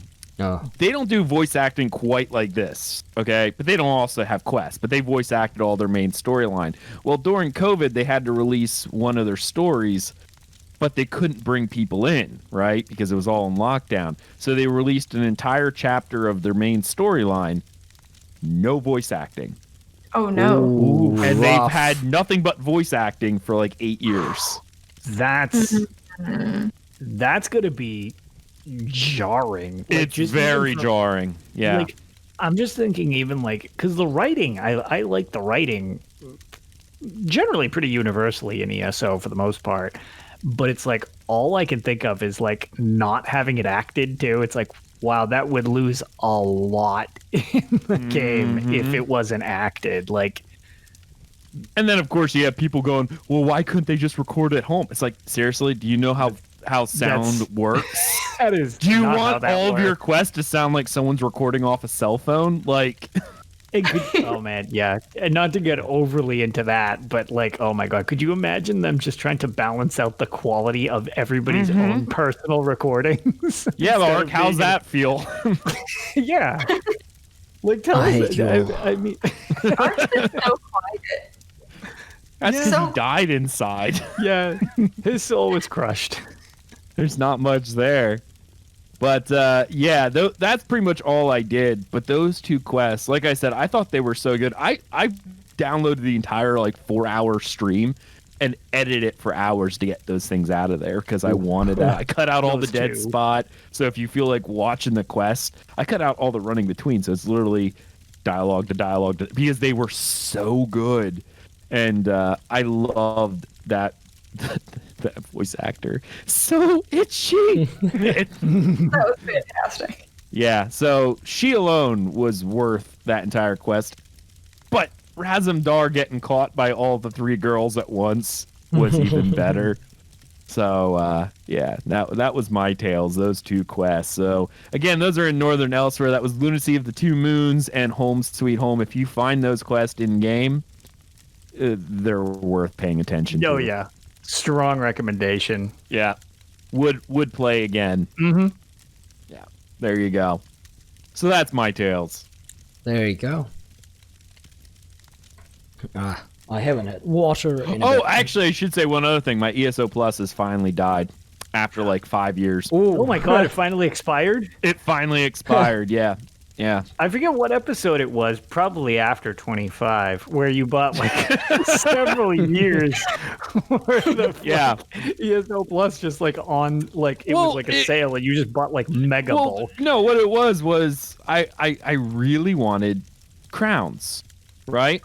They don't do voice acting quite like this, okay? But they don't also have quests, but they voice acted all their main storyline. Well, during COVID, they had to release one of their stories, but they couldn't bring people in, right? Because it was all in lockdown. So they released an entire chapter of their main storyline, no voice acting. Oh, no. Ooh, and rough. they've had nothing but voice acting for like 8 years. That's going to be jarring. Like, It's very jarring. Yeah. Like, I'm just thinking even like, because the writing, I like the writing generally pretty universally in ESO for the most part. But it's like all I can think of is like not having it acted too. It's like, wow, that would lose a lot in the game if it wasn't acted. Like, and then of course you have people going, well, why couldn't they just record at home? It's like, seriously, do you know how sound works? That is. Do you want all of your quests to sound like someone's recording off a cell phone? Like, oh man, yeah. And not to get overly into that, but like, oh my god, could you imagine them just trying to balance out the quality of everybody's own personal recordings? Yeah, Mark, how's that feel? Yeah. Like, tell us. I mean, Ark's is so quiet. That's because he died inside. Yeah, his soul was crushed. There's not much there. But that's pretty much all I did. But those two quests, like I said, I thought they were so good. I downloaded the entire like 4-hour stream and edited it for hours to get those things out of there because I wanted that. I cut out all the dead spot. So if you feel like watching the quest, I cut out all the running between. So it's literally dialogue to dialogue because they were so good. And I loved that voice actor. So itchy. That was fantastic. Yeah, so she alone was worth that entire quest. But Razumdar getting caught by all the 3 girls at once was even better. So, that was my tales, those 2 quests. So, again, those are in Northern Elsewhere. That was Lunacy of the Two Moons and Home Sweet Home. If you find those quests in-game, they're worth paying attention to. Oh, yeah. Strong recommendation. Yeah. Would play again. Mm-hmm. Yeah. There you go. So that's my tales. There you go. I haven't had water in Actually, I should say one other thing. My ESO Plus has finally died after like 5 years. Oh my god, it finally expired? It finally expired, yeah. Yeah. I forget what episode it was, probably after 25, where you bought like several years worth of ESO Plus just like on, like, it was like a sale and you just bought like Mega Bowl. No, what it was I really wanted crowns, right?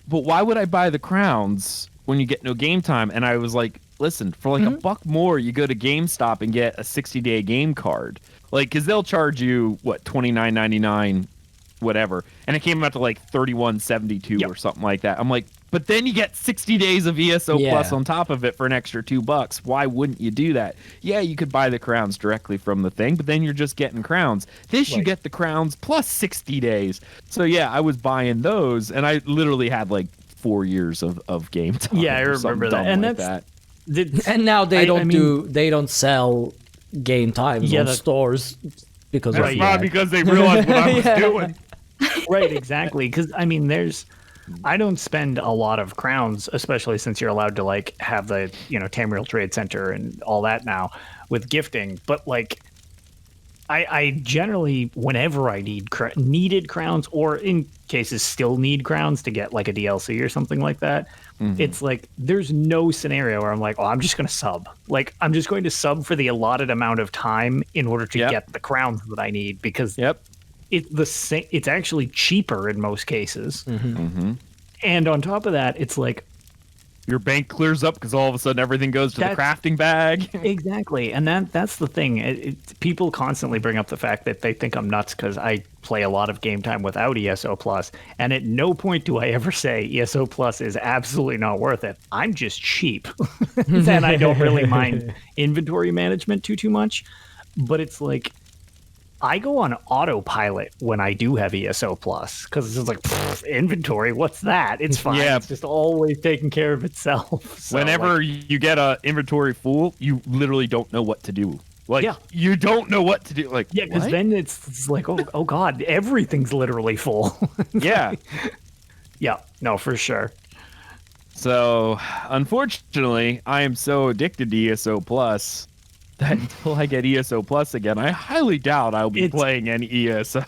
But why would I buy the crowns when you get no game time? And I was like, listen, for like $1 more, you go to GameStop and get a 60-day game card. Like, because they'll charge you, what, $29.99, whatever. And it came out to like $31.72 or something like that. I'm like, but then you get 60 days of ESO Plus on top of it for an extra $2. Why wouldn't you do that? Yeah, you could buy the crowns directly from the thing, but then you're just getting crowns. This, you get the crowns plus 60 days. So, yeah, I was buying those, and I literally had like 4 years of game time. Yeah, I remember that. And like and now they don't sell game times on stores because that's not because they realized what I was doing. Right, exactly. Because I mean, I don't spend a lot of crowns, especially since you're allowed to like have the Tamriel Trade Center and all that now with gifting. But like, I generally, whenever I needed crowns, or in cases still need crowns to get like a DLC or something like that, it's like there's no scenario where I'm like, oh, I'm just going to sub. Like, I'm just going to sub for the allotted amount of time in order to get the crowns that I need, because it's the same. It's actually cheaper in most cases. And on top of that, it's like, your bank clears up because all of a sudden everything goes to the crafting bag. Exactly. And that's the thing. People constantly bring up the fact that they think I'm nuts because I play a lot of game time without ESO Plus. And at no point do I ever say ESO Plus is absolutely not worth it. I'm just cheap. And I don't really mind inventory management too much. But it's like, I go on autopilot when I do have ESO Plus, because it's just like, inventory, what's that? It's fine. Yeah. It's just always taking care of itself. So, whenever you get a inventory full, you literally don't know what to do. Like, you don't know what to do. Like, because then it's like, oh God, everything's literally full. No, for sure. So, unfortunately, I am so addicted to ESO Plus that until I get ESO Plus again, I highly doubt I'll be playing any ESO.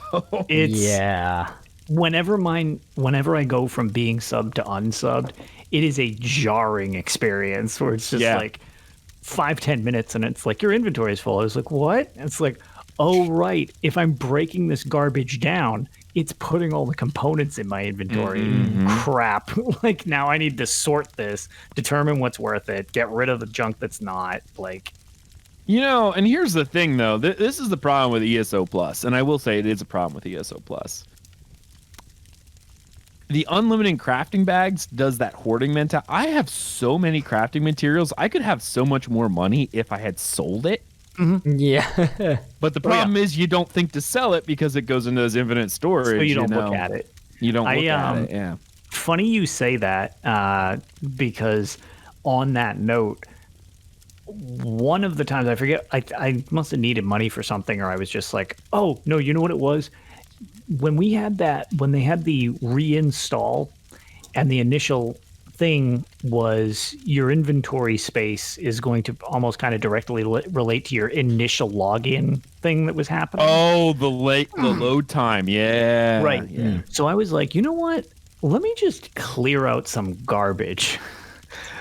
Whenever I go from being subbed to unsubbed, it is a jarring experience where it's just like 5-10 minutes and it's like, your inventory is full. I was like, what? And it's like, oh, right. If I'm breaking this garbage down, it's putting all the components in my inventory. Crap. Like, now I need to sort this, determine what's worth it, get rid of the junk that's not. Like, you know, and here's the thing, though. This is the problem with ESO Plus, and I will say it is a problem with ESO Plus. The unlimited crafting bags does that hoarding mentality. I have so many crafting materials. I could have so much more money if I had sold it. Yeah. But the problem is you don't think to sell it because it goes into those infinite storage. So you don't look at it. You don't look at it, yeah. Funny you say that, because on that note, one of the times, I forget, I must have needed money for something, or I was just like, oh, no, you know what it was? When they had the reinstall, and the initial thing was your inventory space is going to almost kind of directly relate to your initial login thing that was happening. Oh, the load time. Yeah. Right. Yeah. So I was like, you know what? Let me just clear out some garbage.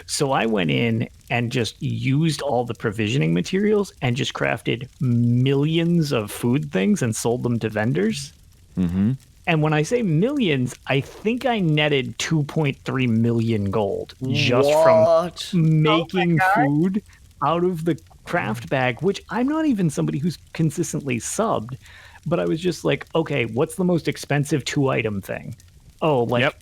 So I went in and just used all the provisioning materials and just crafted millions of food things and sold them to vendors. And when I say millions, I think I netted 2.3 million gold just from making food out of the craft bag, which I'm not even somebody who's consistently subbed. But I was just like, okay, what's the most expensive 2-item thing? Oh, like,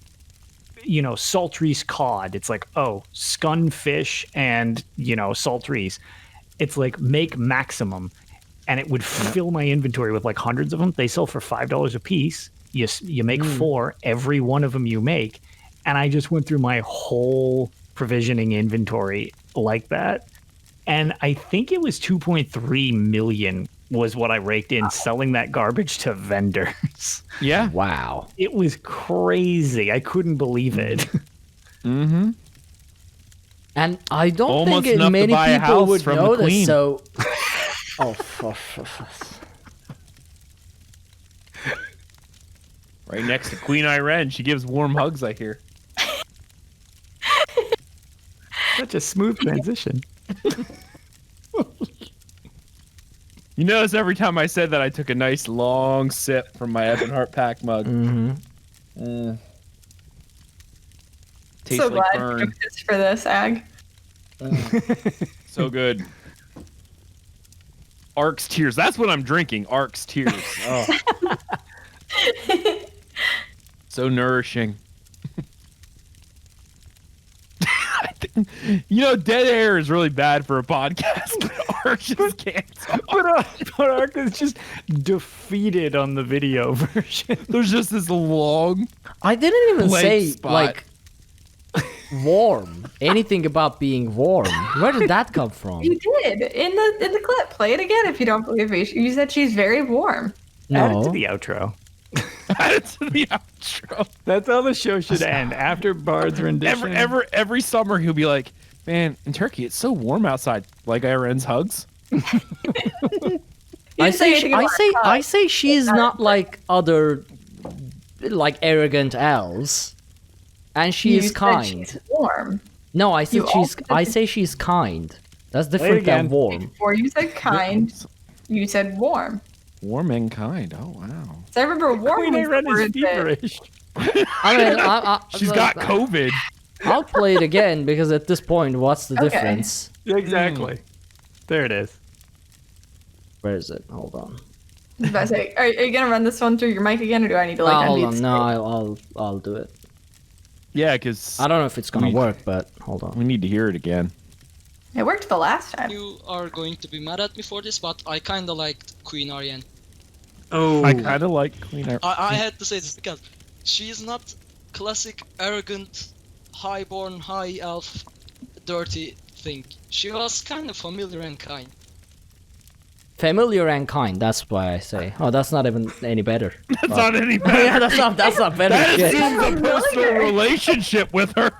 you know, Saltreese cod. It's like, oh, scun fish and, you know, Saltreese. It's like, make maximum. And it would fill my inventory with like hundreds of them. They sell for $5 a piece. You make 4, every one of them you make. And I just went through my whole provisioning inventory like that. And I think it was 2.3 million was what I raked in selling that garbage to vendors. Yeah. Wow. It was crazy. I couldn't believe it. And I don't Almost think enough to many buy a people house would from the know this. Queen. So, Right next to Queen Irene. She gives warm hugs, I hear. Such a smooth transition. You notice every time I said that, I took a nice long sip from my Ebonheart Pack mug. Tastes So like glad burn. you took this for this, Ag. So good. Ark's Tears. That's what I'm drinking. Ark's Tears. Oh. So nourishing. You know, dead air is really bad for a podcast, but Ark just can't talk. But Ark is just defeated on the video version. There's just this long I didn't even blank say spot. like warm. Anything about being warm. Where did that come from? You did in the clip. Play it again if you don't believe me. You said she's very warm. Add it No. to the outro. Add it to the outro. That's how the show should end. After Bard's rendition. Every summer he'll be like, man, in Turkey it's so warm outside. Like Irene's hugs. You didn't say anything about I say she's not like other, like arrogant elves, and she is said kind. she's warm. No, I said You also said say she's kind. That's different than warm. Before you said kind, you said warm. Warm and kind. Oh wow. So I remember warm Queen was the Ren is word that... feverish. I mean, She's got COVID. I'll play it again because at this point, what's the Okay. difference? Exactly. There it is. Where is it? Hold on. I was about to say, are you gonna run this one through your mic again, or do I need to like hold unmute on. the No, I'll do it. Yeah, because I don't know if it's gonna work, but hold on. we need to hear it again. It worked the last time. You are going to be mad at me for this, but I kinda liked Queen Ariane. Oh, I kind of like Queen Ar- I had to say this because she is not classic arrogant, highborn, high elf, dirty thing. She was kind of familiar and kind. Familiar and kind. That's why I say. Oh, that's not even any better. That's not any better. Yeah, that's not better. That shit. assumes a personal relationship with her.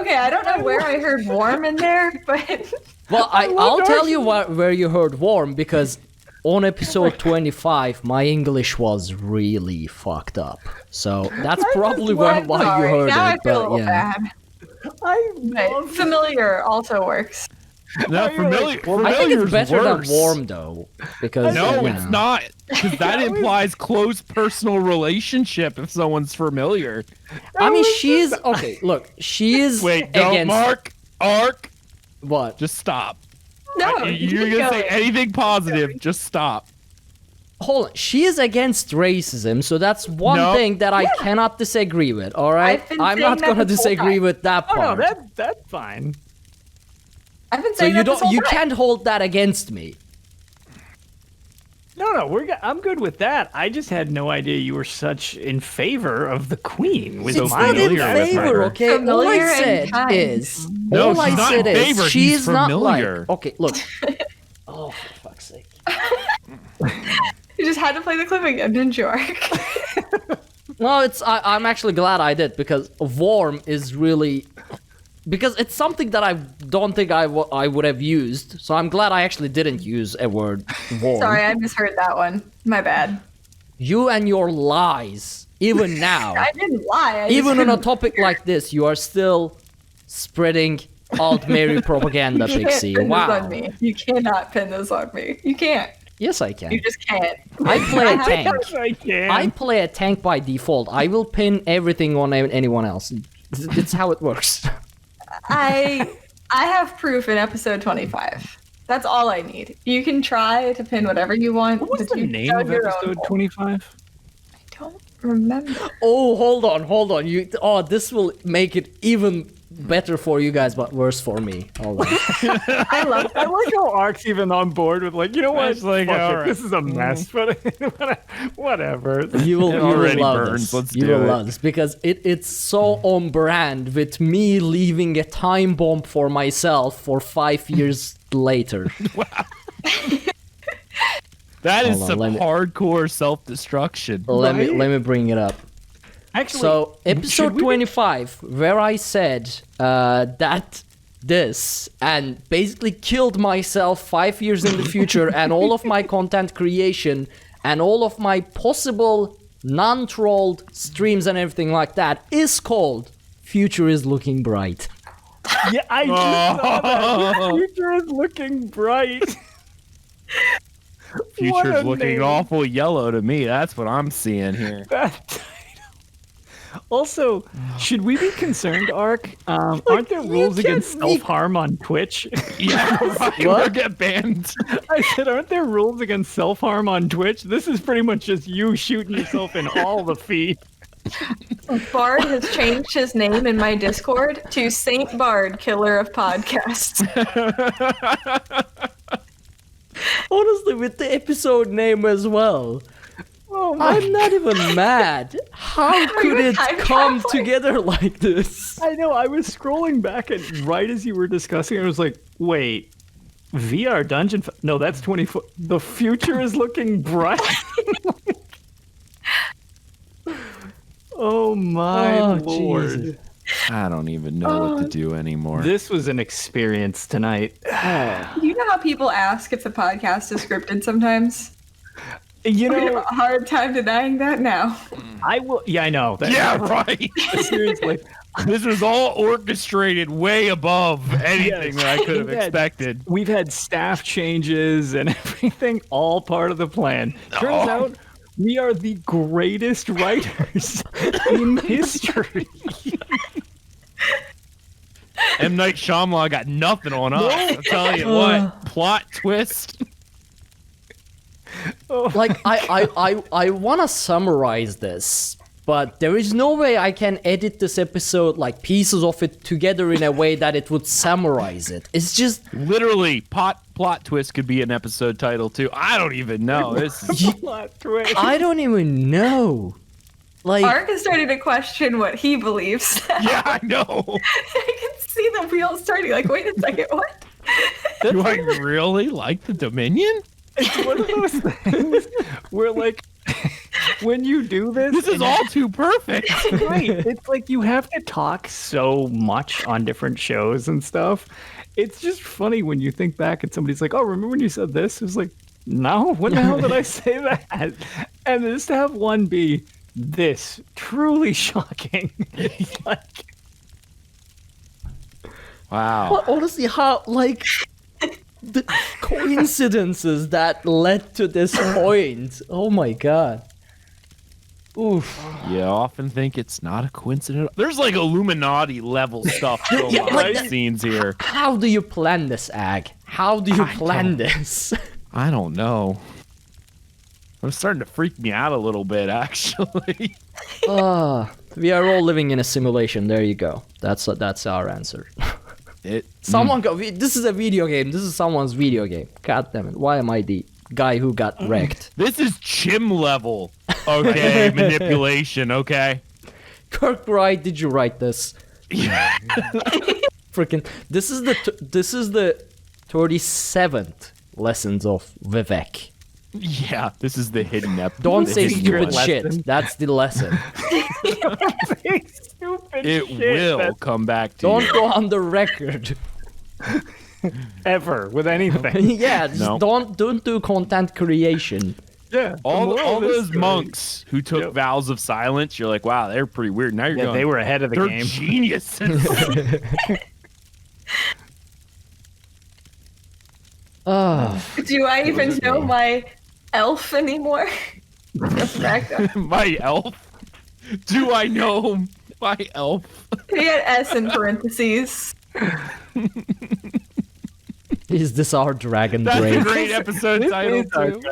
Okay, I don't know where I heard warm in there, but Well, I'll tell you where you heard warm, because on episode 25, my English was really fucked up. So that's probably why you heard now it. I feel a But little yeah, bad. But familiar also works. No, familiar. I think it's better worse. than warm though, because No, you it's know. not. Because that implies close personal relationship if someone's familiar. I mean, she's okay. Look, she is Wait, don't against Ark. what? Just stop. No, You're keep gonna say going. anything positive. Just stop. Hold on. She is against racism, so that's one No. thing that I cannot disagree with. All right, I've been I'm saying not that gonna this whole disagree time. with that Oh part. no, that's fine. I've been So saying you that this don't, whole you time. can't hold that against me. No, I'm good with that. I just had no idea you were such in favor of the queen. With It's my not in familiar with favor, her. okay? All Familiar I and said kind. is, No, all she's I not said in is, favor, she's he's not familiar. like. Okay, look. Oh, for fuck's sake. You just had to play the clip again, didn't you, Ark? No, I'm actually glad I did, because warm is really, because it's something that I don't think I would have used. So I'm glad I actually didn't use a word warm. Sorry, I misheard that one. My bad. You and your lies, even now, I didn't lie. I just even on a couldn't- topic like this, you are still spreading Alt Mary propaganda, You can't Pixie. pin this Wow. on me. You cannot pin this on me. You can't. Yes, I can. You just can't. I play a tank. I can. I play a tank by default. I will pin everything on anyone else. It's how it works. I have proof in episode 25. That's all I need. You can try to pin whatever you want. What was but the you name dug of your own episode hole. 25? I don't remember. Oh, hold on. This will make it even better for you guys, but worse for me. Hold on. I like how Ark's even on board with like, you know what? It's like, Fuck it, all right. this is a mess, but whatever. You will already love burns. this. Let's You do will it. love this because it's so on brand with me leaving a time bomb for myself for 5 years later. That is Hold on, some let me- hardcore self-destruction. Let me bring it up. Actually, So should episode we be- 25, where I said that this and basically killed myself 5 years in the future and all of my content creation and all of my possible non-trolled streams and everything like that is called Future is Looking Bright. Yeah, I just saw that. The future is looking bright. What Future's a looking name. awful yellow to me. That's what I'm seeing here. That title. Also, should we be concerned, Ark? Aren't there rules against self-harm on Twitch? Yeah, right. We'll get banned. I said, aren't there rules against self-harm on Twitch? This is pretty much just you shooting yourself in all the feet. Bard has changed his name in my Discord to Saint Bard, Killer of Podcasts. Honestly, with the episode name as well. Oh my I'm not even mad. How could you it time come traveling? together like this? I know, I was scrolling back and right as you were discussing it, I was like, wait, VR Dungeon... No, that's 24... The future is looking bright. Oh my Oh, lord. Jesus. I don't even know what to do anymore. This was an experience tonight. You know how people ask if the podcast is scripted sometimes? You We have know, a hard time denying that now. I will. Yeah, I know. Yeah, right. Seriously. This was all orchestrated way above anything that I could have expected. We've had staff changes and everything, all part of the plan. Turns out we are the greatest writers in history. M. Night Shyamalan got nothing on us. I'll tell you what. Plot twist. Like, I want to summarize this, but there is no way I can edit this episode, like pieces of it together in a way that it would summarize it. It's just Literally, plot twist could be an episode title too. I don't even know. This is Plot twist. I don't even know. Like, Ark is starting to question what he believes. yeah, I know. I can see the wheels turning. Like, wait a second, what? Do I really like the Dominion? It's one of those things where, like, when you do this, This is all too perfect. right. It's like you have to talk so much on different shows and stuff. It's just funny when you think back and somebody's like, "Oh, remember when you said this?" It's like, "No, when the hell did I say that?" And just to have one be this truly shocking. It's like, Wow. but honestly, how, like, the coincidences that led to this point. Oh my god. Oof. You often think it's not a coincidence. There's like Illuminati level stuff going Yeah, on like behind that- the scenes here. How do you plan this, Ag? How do you plan this? I don't know. It's starting to freak me out a little bit, actually. We are all living in a simulation. There you go. That's our answer. This is a video game. This is someone's video game. God damn it. Why am I the guy who got wrecked? This is chim level. Okay, manipulation. Okay. Kirk Wright, did you write this? Yeah. Freaking. This is the 37th lessons of Vivek. Yeah. This is the hidden episode. Don't say hidden stupid lesson. shit. That's the lesson. stupid It shit, will that's come back to Don't you. go on the record. ever with anything. Yeah, just No. don't do content creation. Yeah, All those monks who took vows of silence, you're like, wow, they're pretty weird. Now you're Yeah, going, they were ahead of the they're game. geniuses. Do I even know my elf anymore? Just back up. My elf? Do I know my elf? He had S in parentheses. Is this our dragon That's break? a great episode title, too.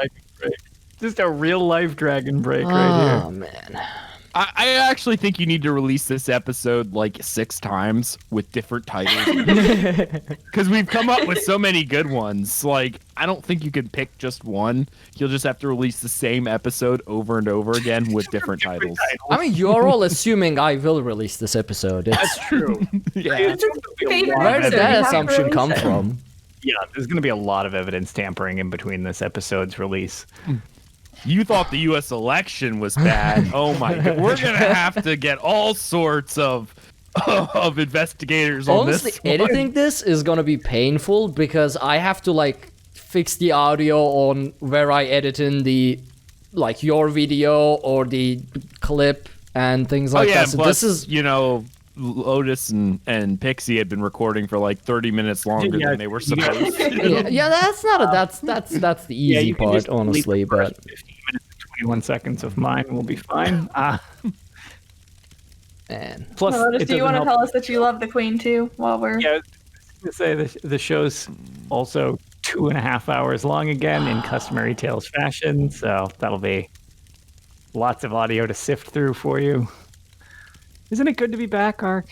Just a real life dragon break right Oh man. I actually think you need to release this episode like 6 times with different titles. Because we've come up with so many good ones. Like, I don't think you can pick just one. You'll just have to release the same episode over and over again with different titles. I mean, you're all assuming I will release this episode. It's, here. Yeah. It's his favorite where did episode. You that have to assumption release come it. from? Yeah, there's going to be a lot of evidence tampering in between this episode's release. You thought the U.S. election was bad. Oh my God. We're going to have to get all sorts of investigators on Honestly, this one. editing this is gonna be painful because I have to like fix the audio on where I edit in the like your video or the clip and things like that. And So plus, this is you know, Lotus and Pixie had been recording for like 30 minutes longer than they were supposed to. yeah, that's not a that's the easy you can part, just delete honestly. the first But 15 minutes and 21 seconds of mine will be fine. man, Plus, Lotus, it do you doesn't want to help- tell us that you love the queen too? While we're Yeah, I was going to say the show's also 2.5 hours long again in customary Tales fashion, so that'll be lots of audio to sift through for you. Isn't it good to be back, Ark?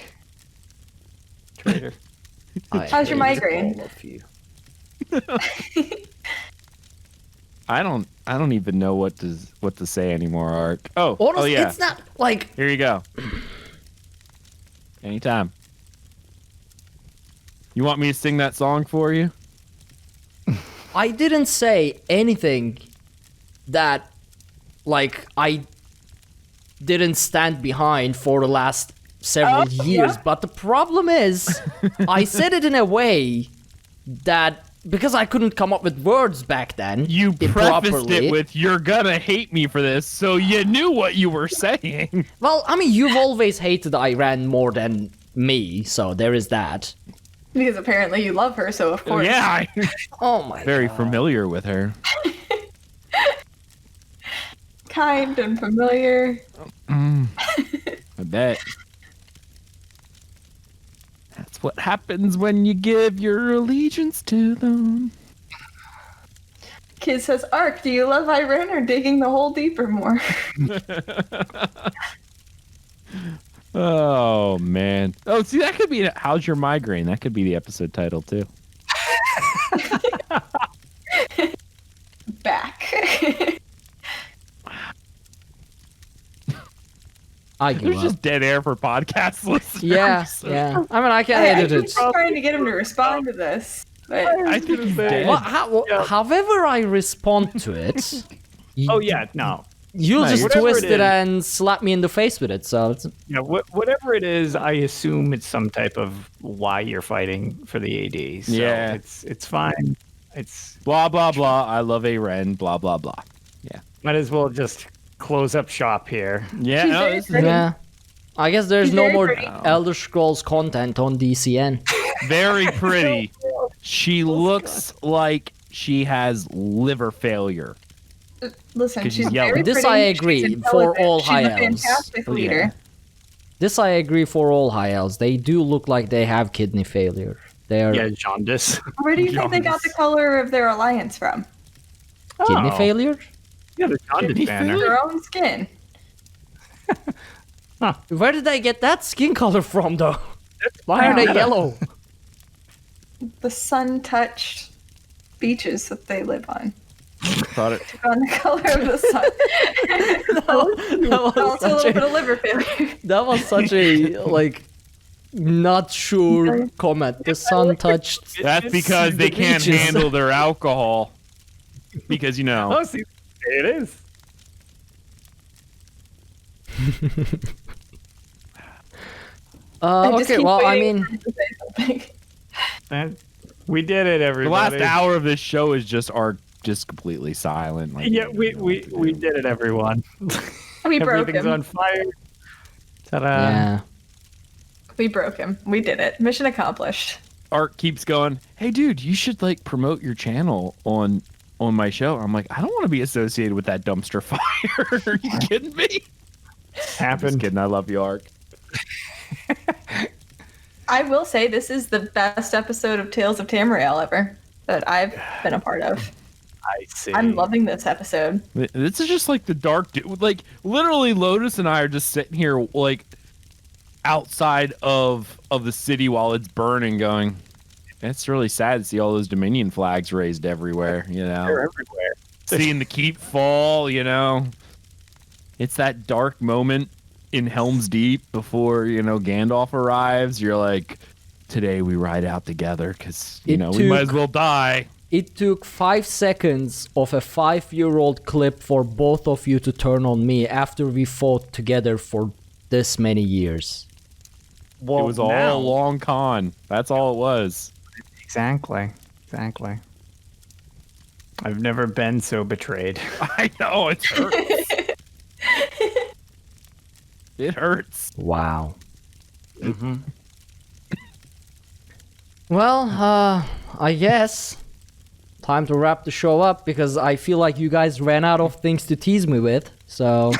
Traitor. How's your migraine? all of you. I don't even know what to say anymore, Ark. Oh Honestly, yeah. it's not like Here you go. Anytime. You want me to sing that song for you? I didn't say anything that like I didn't stand behind for the last several years, but the problem is I said it in a way that because I couldn't come up with words back then. You prefaced properly. it with, "You're gonna hate me for this," so you knew what you were saying. Well, I mean, you've always hated Iran more than me, so there is that. Because apparently you love her, so of course. Yeah, Oh my very god. familiar with her. Kind and familiar. I bet. That's what happens when you give your allegiance to them. Kid says, Ark, do you love Iran or digging the hole deeper more? Oh man. Oh, see, that could be "How's Your Migraine?" That could be the episode title too. Back. I give There's up. just dead air for podcast listeners. Yeah, yeah. I mean, I can I edit keep it. trying to get him to respond to this. But I think he's dead. Well, however I respond to it, Oh yeah, no. you'll No, just whatever twist it it is. and slap me in the face with it. So it's, Whatever it is, I assume it's some type of why you're fighting for the AD. So Yeah. it's fine. It's Blah blah blah. I love Aren. Blah blah blah. might as well just close up shop here. Yeah. She's No, very this is pretty. yeah. I guess there's She's no very more pretty. Elder Scrolls content on DCN. very pretty. She looks like she has liver failure. listen, 'Cause she's she's yellow. very This pretty. I she's agree, for intelligent, all she's high a elves. fantastic Yeah. leader. This I agree for all high elves. They do look like they have kidney failure. They are Yeah, jaundice. Where do you think they got the color of their alliance from? kidney Oh. failure. Yeah, the jaundice Kidney banner. Their own skin. Where did they get that skin color from, though? Why are they yellow? The sun-touched beaches that they live on. Thought it. Took on the color of the sun. That was Also a such little a- bit of liver failure. That was such a like not sure comment. The sun touched. That's because they can't beaches. handle their alcohol. Because Oh, see, it is. I just Okay, keep well, I waiting mean, for him to say something. And we did it, the everybody. last hour of this show is just just completely silent. Like, Yeah, we did it, everyone. We broke Everything's him. on fire. Ta-da. yeah. We broke him. We did it. Mission accomplished. Art keeps going, "Hey dude, you should like promote your channel on my show." I'm like, "I don't want to be associated with that dumpster fire." Are you kidding me? Just Happened. kidding. I love you, Art. I will say this is the best episode of Tales of Tamriel ever that I've been a part of. I see. I'm loving this episode. This is just like the dark, like literally Lotus and I are just sitting here like outside of the city while it's burning, going, "It's really sad to see all those Dominion flags raised everywhere." You know, They're everywhere. seeing the keep fall. You know, it's that dark moment in Helm's Deep before Gandalf arrives. You're like, today we ride out together because we might as well die. It took 5 seconds of a 5-year-old clip for both of you to turn on me after we fought together for this many years. Well, It was all now- a long con. That's all it was. Exactly. I've never been so betrayed. I know, it hurts. It hurts. Wow. Well, I guess time to wrap the show up because I feel like you guys ran out of things to tease me with. So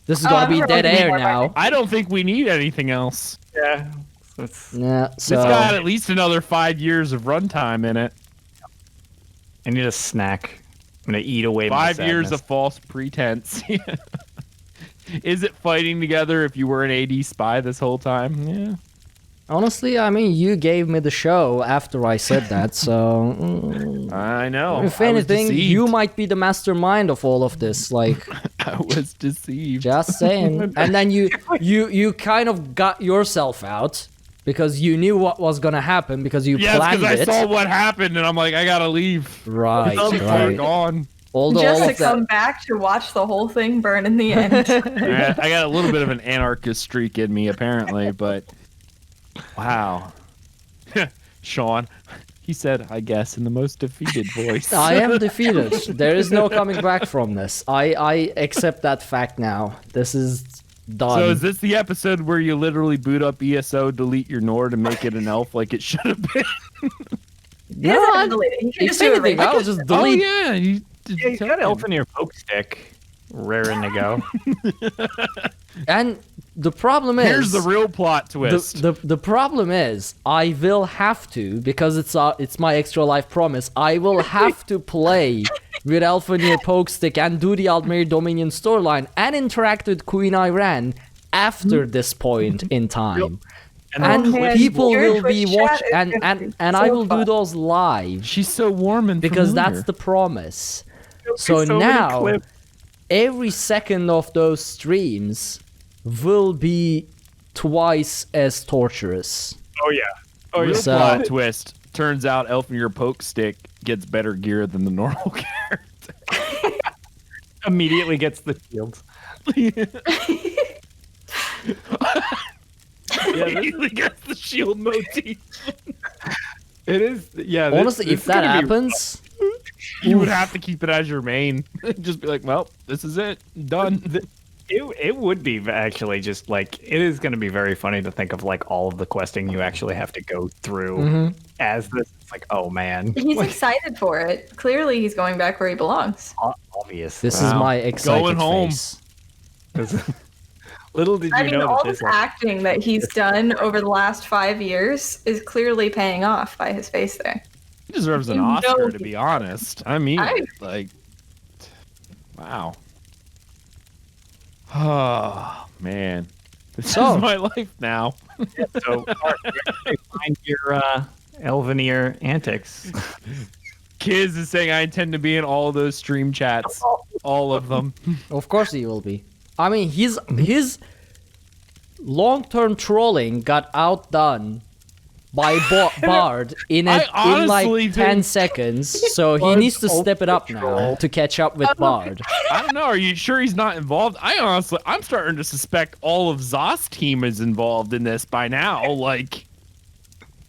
this is gonna I'm be sure dead we'll be air more now. I don't think we need anything else. Yeah. That's, Yeah. So It's got at least another 5 years of runtime in it. I need a snack. I'm gonna eat away 5 my years sadness. of false pretense. Is it fighting together if you were an AD spy this whole time? Yeah. honestly, I mean, you gave me the show after I said that. So I know. if I was anything, deceived. you might be the mastermind of all of this. Like. I was deceived. Just saying. And then you kind of got yourself out because you knew what was gonna happen because you Yes, planned because I it. saw what happened and I'm like, I gotta leave. Right, People are right. gone. All Just of to that. come back to watch the whole thing burn in the end. I got a little bit of an anarchist streak in me, apparently, but wow. Sean, He said, I guess, in the most defeated voice. I am defeated. There is no coming back from this. I accept that fact now. This is done. So is this the episode where you literally boot up ESO, delete your Nord, and make it an elf like it should have been? No, I deleted it. You can if just say the anything, right. I will just delete. Oh, yeah. Yeah, you got Elfenir poke stick. Raring to go. And the problem is, Here's the real plot twist. the problem is, I will have to, because it's my extra life promise. I will have to play with Elfenir Pokestick and do the Aldmir Dominion storyline and interact with Queen Iran after this point in time. And man, people your will be Twitch chat watching, is gonna be and so I will do fun. those live She's so warm and because familiar. that's the promise. So So many now, clips. every second of those streams will be twice as torturous. Oh yeah. Oh Real yeah. So- plot twist. Turns out Elfenir Pokestick gets better gear than the normal character. Immediately gets the shield. Yeah, he gets the shield motif. It is. Yeah. Honestly, if that happens, You would have to keep it as your main. Just be like, well, this is it. Done. It would be actually just like it is going to be very funny to think of like all of the questing you actually have to go through as this. It's like, oh man, He's like, excited for it. Clearly, he's going back where he belongs. obvious. this is my excited Going home. face. Little did you I mean, know all that this this like, acting that he's done over the last 5 years is clearly paying off by his face there. He deserves an You know Oscar, to he- be honest. I mean, I- like, wow. Oh, man. This So- is my life now. so Mark, where can I find your Elvenir antics. Kiz is saying I intend to be in all those stream chats. All of them. Of course he will be. I mean, his long-term trolling got outdone by Bard in I like honestly 10 think- seconds, so he Bard's needs to step it up ultimate now troll. to catch up with Bard. I don't know. Are you sure he's not involved? I'm starting to suspect all of Zos' team is involved in this by now. Like,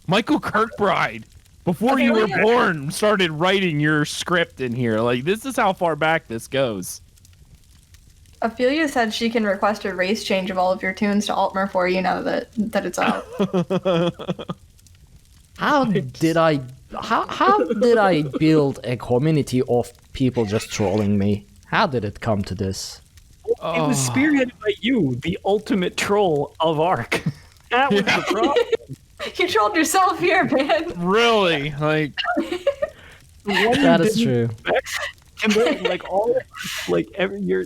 Michael Kirkbride, before you were born, started writing your script in here. Like, this is how far back this goes. Ophelia said she can request a race change of all of your tunes to Altmer for you now that it's out. How did I build a community of people just trolling me? How did it come to this? It was spearheaded by you, the ultimate troll of Ark. That was the problem. You trolled yourself here, man. Really? Like, That is true. And then, you're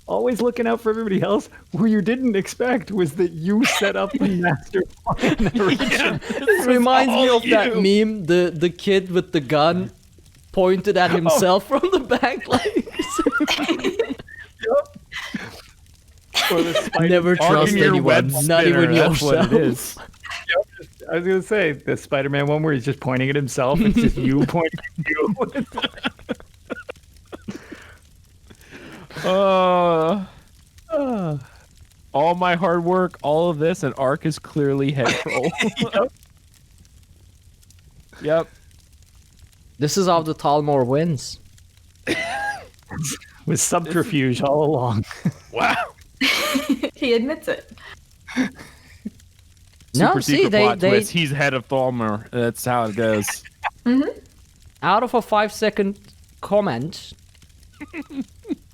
always looking out for everybody else. What you didn't expect was that you set up the master plan. yeah, It reminds me of that meme, the kid with the gun pointed at himself from the back, like Or the spider. never trust Arkaniir anyone, web not spinner, even that's yourself. what it is. I was gonna say the Spider-Man one where he's just pointing at himself. It's just you pointing at you. All my hard work, all of this, and Ark is clearly head troll. Yep. This is how the Talmor wins. With subterfuge all along. Wow. He admits it. No, Super see, secret plot they twist. He's head of Thalmor. That's how it goes. out of a 5-second comment,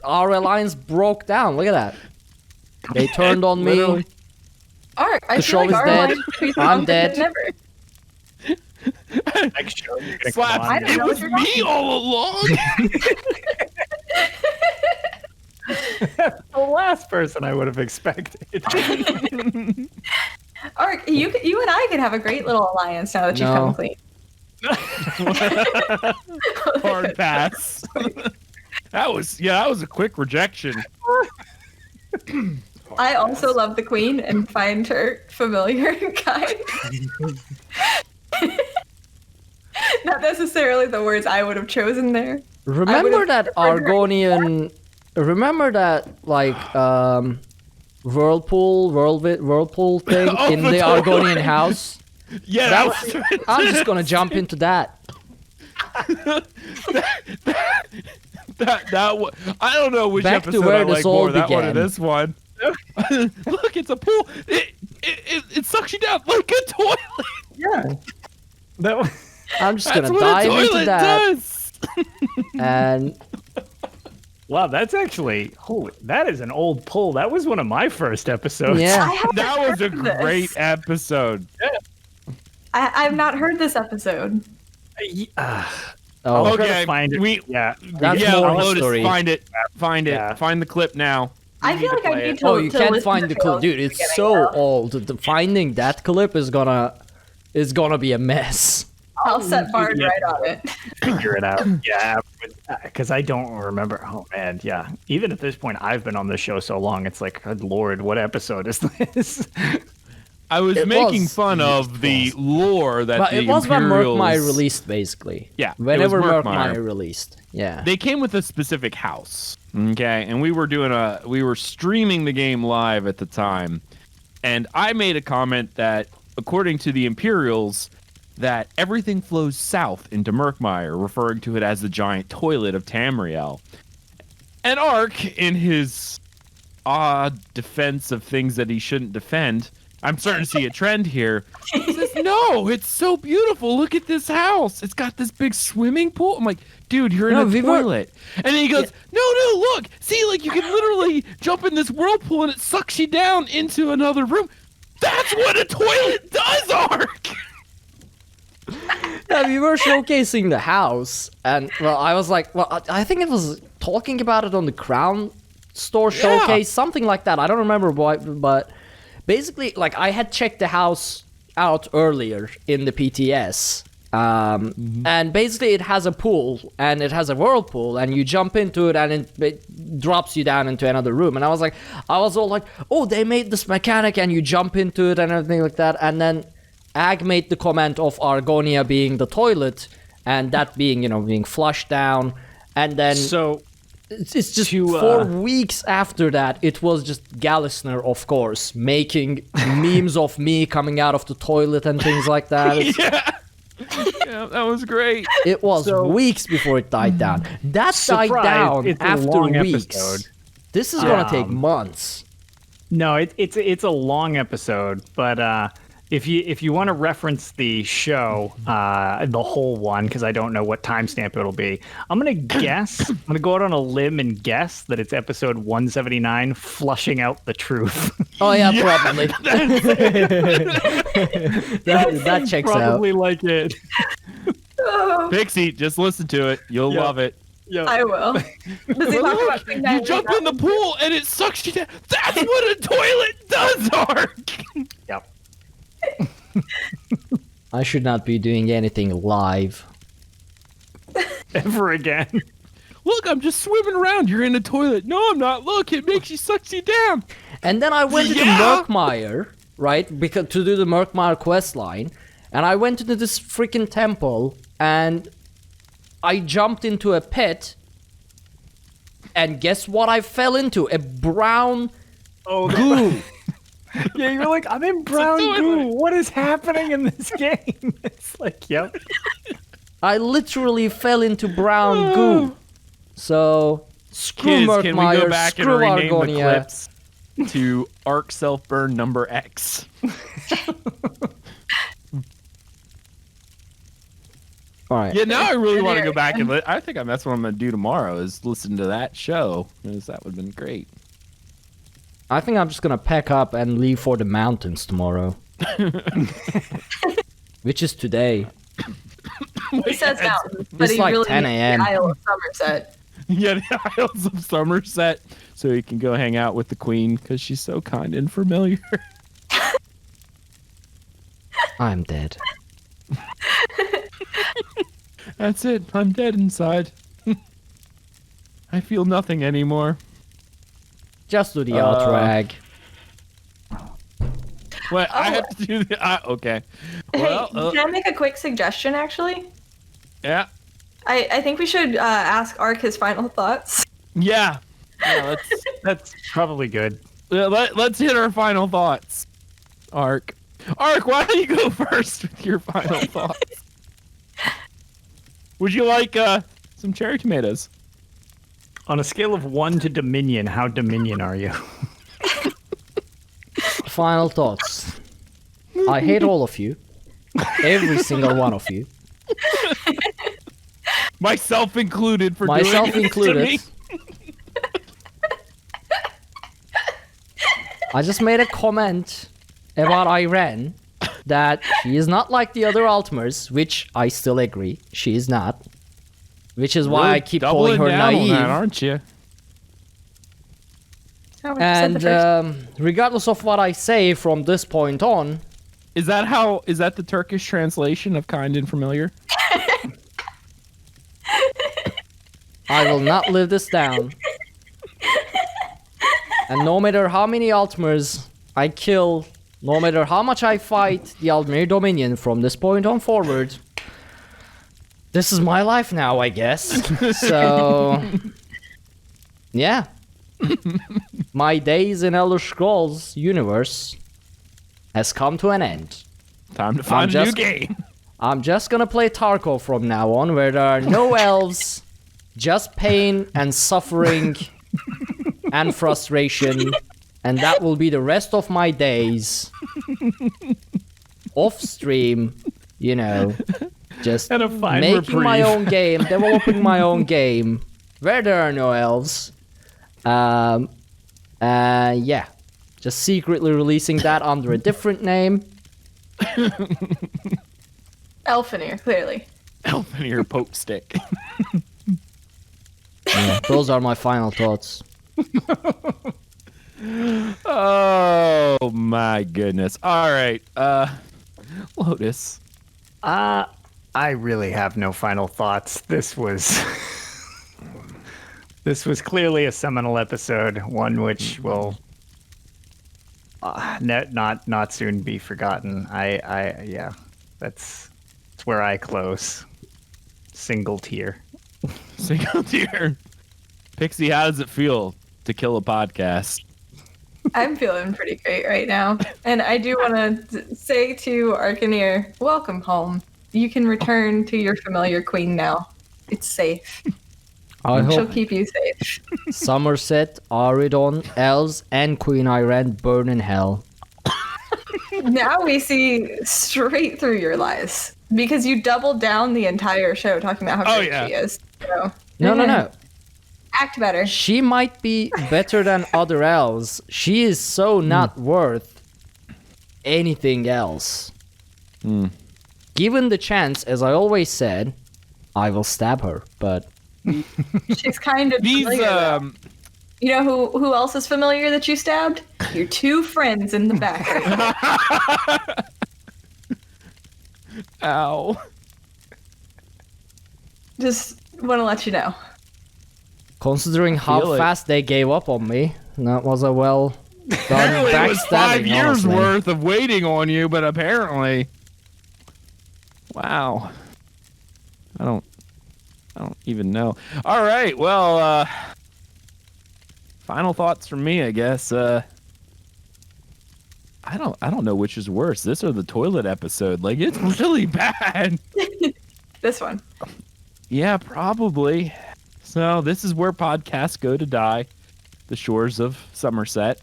our alliance broke down. Look at that. They turned on me. Literally. Art, I The feel show like is our dead. alliance should be I'm stronger dead. than ever. Next show, you're gonna Slaps. come on. don't It know was what you're me all along. The last person I would have expected. Art, you and I could have a great little alliance now that you've No. come clean. Hard pass. That was a quick rejection. I also love the queen and find her familiar and kind. Not necessarily the words I would have chosen there. Remember that Argonian. Remember that whirlpool thing Oh, in the totally. Argonian house. Yeah, That that was. I'm just gonna jump into that. I don't know which Back to episode where I this like all more, that one or began. this one. Look, it's a pool. It sucks you down like a toilet. Yeah. That was... I'm just That's gonna what dive a toilet into that, does. and Wow, that's actually that is an old pull. That was one of my first episodes. yeah. That was a heard this. great episode. I've not heard this episode. Oh, I'll try to Okay, find it. Yeah. That's yeah, more Lotus, history. find it. Find it. Yeah. Find the clip now. I feel like I play need it. to. oh, you to can't listen find to the clip, Tales dude. from the It's beginning so now. old. Finding that clip is gonna be a mess. I'll set Bard yeah. right on it. Figure it out. Yeah, because I don't remember. Oh man, yeah. Even at this point, I've been on this show so long. It's like, good lord, what episode is this? I was It making was- fun of the lore that But the it was when Imperials... Murkmire released, basically. Yeah, it was Whenever Murkmire. Murkmire released. Yeah. They came with a specific house, okay? And we were streaming the game live at the time. And I made a comment that, according to the Imperials, that everything flows south into Murkmire, referring to it as the giant toilet of Tamriel. And Ark, in his odd defense of things that he shouldn't defend, I'm starting to see a trend here. He says, no, it's so beautiful. Look at this house. It's got this big swimming pool. I'm like, dude, you're in No, a we were- toilet. And then he goes, no, look. See, like, you can literally jump in this whirlpool and it sucks you down into another room. That's what a toilet does, Ark. Yeah, we were showcasing the house, and well, I was like, well, I think it was talking about it on the Crown Store showcase, something like that. I don't remember what, but basically, like, I had checked the house out earlier in the PTS, and basically it has a pool and it has a whirlpool, and you jump into it and it drops you down into another room. And I was all like, oh, they made this mechanic, and you jump into it and everything like that, and then Ag made the comment of Argonia being the toilet, and that being, being flushed down, and then So it's just to, 4 weeks after that, it was just Gallisner, of course, making memes of me coming out of the toilet and things like that. Yeah, that was great. It was weeks before it died down. That died Surprise, down it's a after long weeks. episode. This is gonna take months. no, it's a long episode, but if you want to reference the show, the whole one, because I don't know what timestamp it'll be, I'm gonna guess. I'm gonna go out on a limb and guess that it's episode 179, flushing out the truth. Oh yeah, probably. that checks out. Probably like it. Pixie, just listen to it. You'll love it. I will. Does he talk Look, about Big you Nine jump in the pool and it sucks you down. That's what a toilet does, Ark. Yep. I should not be doing anything live. Ever again. Look, I'm just swimming around. You're in the toilet. No, I'm not. Look, it makes you sucks you down. And then I went to Murkmire, right? Because to do the Murkmire quest line, and I went into this freaking temple, and I jumped into a pit, and guess what I fell into? A brown goo. Yeah, you're like, I'm in brown goo. What is happening in this game? It's like, yep. I literally fell into brown goo. So screw Kids, can we go Murkmire, back and screw rename the Argonia. clips to Arc Self Burn number X? All right. Yeah, now I really want to go back and I think that's what I'm going to do tomorrow is listen to that show, because that would have been great. I think I'm just gonna pack up and leave for the mountains tomorrow. Which is today. He says mountains, but It's he like really 10 means a.m.. the Isle of Somerset. Yeah, the Isles of Somerset, so he can go hang out with the Queen, because she's so kind and familiar. I'm dead. That's it. I'm dead inside. I feel nothing anymore. Just do the outro, Ag. What? I have to do the... okay. Well, Hey, can I make a quick suggestion, actually? yeah. I think we should ask Ark his final thoughts. Yeah. That's probably good. Let's hit our final thoughts. Ark, why don't you go first with your final thoughts? Would you like some cherry tomatoes? On a scale of 1 to Dominion, how Dominion are you? Final thoughts. I hate all of you. Every single one of you. Myself included for Myself doing this to me. included. I just made a comment about Iran that she is not like the other Altmers, which I still agree. She is not. Which is why I keep calling her down on naive. that, aren't you? And regardless of what I say from this point on, Is that the Turkish translation of kind and familiar? I will not live this down. And no matter how many Altmers I kill, no matter how much I fight the Altmer Dominion from this point on forward, this is my life now, I guess. So, yeah. My days in Elder Scrolls universe has come to an end. Time to find a new game. I'm just gonna play Tarkov from now on, where there are no elves, just pain and suffering and frustration, and that will be the rest of my days. Off stream, you know, just And a fine making my reprieve. own game, developing my own game, where there are no elves. Yeah, just secretly releasing that under a different name. Elfenir, clearly. Elfenir poke stick. Yeah, those are my final thoughts. Oh my goodness. All right. Lotus. I really have no final thoughts. This was clearly a seminal episode, one which will not soon be forgotten. Yeah, that's where I close. Single tier. Single tier. Pixie, how does it feel to kill a podcast? I'm feeling pretty great right now. And I do want to say to Arkaniir, welcome home. You can return to your familiar queen now. It's safe. I She'll hope keep you safe. Somerset, Aridon, Elves, and Queen Iran burn in hell. Now we see straight through your lies. Because you doubled down the entire show talking about how great she is. So, No. Act better. She might be better than other elves. She is so not worth anything else. Given the chance, as I always said, I will stab her, but... She's kind of These, familiar, though. You know who else is familiar that you stabbed? Your two friends in the back. Ow. Just want to let you know. Considering how feel it. fast they gave up on me, that was a well done Apparently it was 5 backstabbing, years honestly. worth of waiting on you, but apparently... Wow. I don't even know. All right, well, final thoughts from me, I guess. I don't know which is worse, this or the toilet episode. Like, it's really bad. This one. Yeah, probably. So this is where podcasts go to die. The shores of Somerset.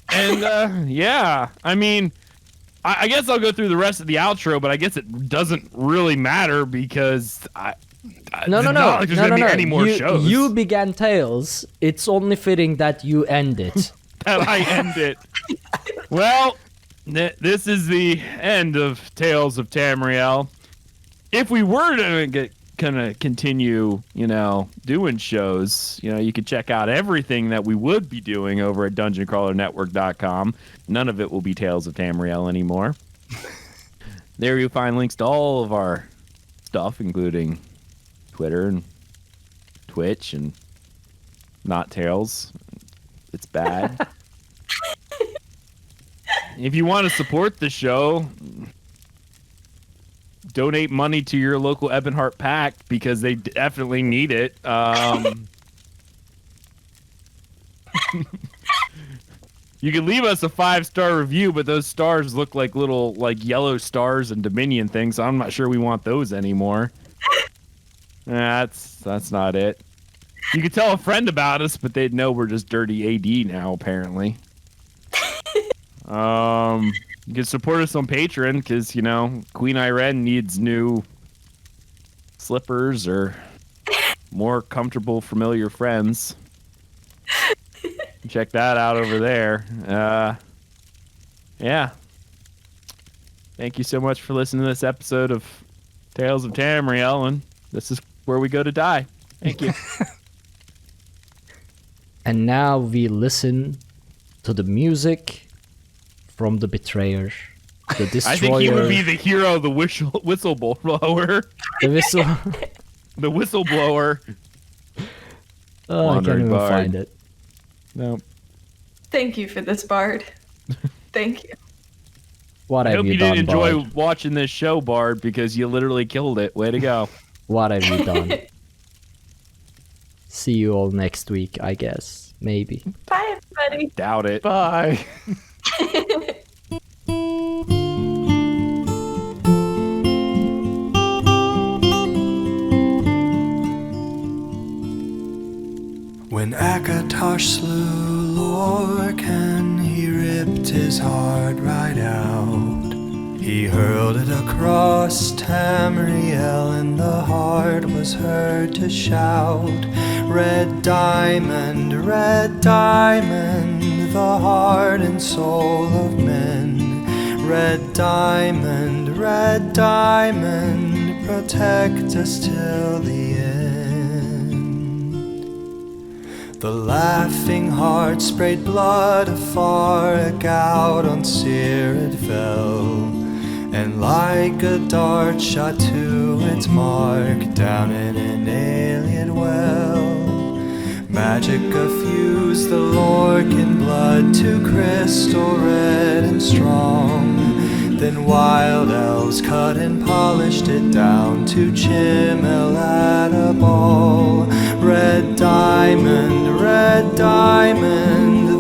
And yeah, I mean, I guess I'll go through the rest of the outro, but I guess it doesn't really matter because No. it's not like there's gonna be any more shows. You began Tales. It's only fitting that you end it. That I end it. Well, this is the end of Tales of Tamriel. If we were to continue, doing shows, you could check out everything that we would be doing over at DungeonCrawlerNetwork.com. None of it will be Tales of Tamriel anymore. There you'll find links to all of our stuff, including Twitter and Twitch and not Tales. It's bad. If you want to support the show, donate money to your local Ebonheart Pact because they definitely need it. You can leave us a 5-star review, but those stars look like little like yellow stars and Dominion things. So I'm not sure we want those anymore. That's not it. You could tell a friend about us, but they'd know we're just dirty AD now, apparently. You can support us on Patreon because, you know, Queen Irene needs new slippers or more comfortable, familiar friends. Check that out over there. Yeah. Thank you so much for listening to this episode of Tales of Tamriel, and this is where we go to die. Thank you. And now we listen to the music from the betrayer, the destroyer. I think he would be the hero, the whistleblower. The whistle. The whistleblower. Oh, I can't even find it. No. Thank you for this, Bard. Thank you. What I have hope you you done, didn't enjoy Bard? watching this show, Bard, because you literally killed it. Way to go. What have you done? See you all next week, I guess. Maybe. Bye, everybody. Doubt it. Bye. When Akatosh slew Lorcan, he ripped his heart right out. He hurled it across Tamriel, and the heart was heard to shout, red diamond, the heart and soul of men. Red diamond, protect us till the end. The laughing heart sprayed blood afar, a gout on Seer it fell, and like a dart shot to its mark down in an alien well. Magicka fused the Lorcan blood to crystal red and strong. Then wild elves cut and polished it down to Chimel at a ball. Red diamond,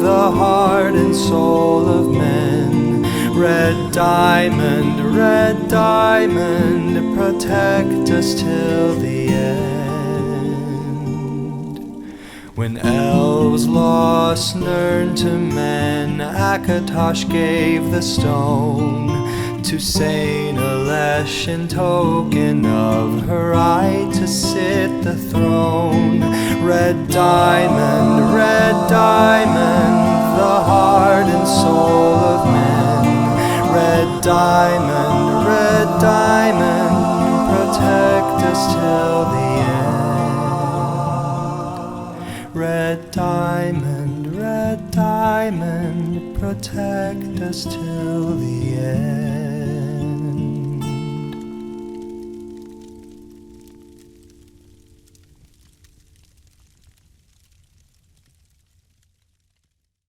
the heart and soul of men. Red diamond, protect us till the end. When elves lost Nirn to men, Akatosh gave the stone to Saint Alesh in token of her right to sit the throne. Red diamond, the heart and soul of men. Red diamond, protect us till the end. Red diamond, protect us till the end.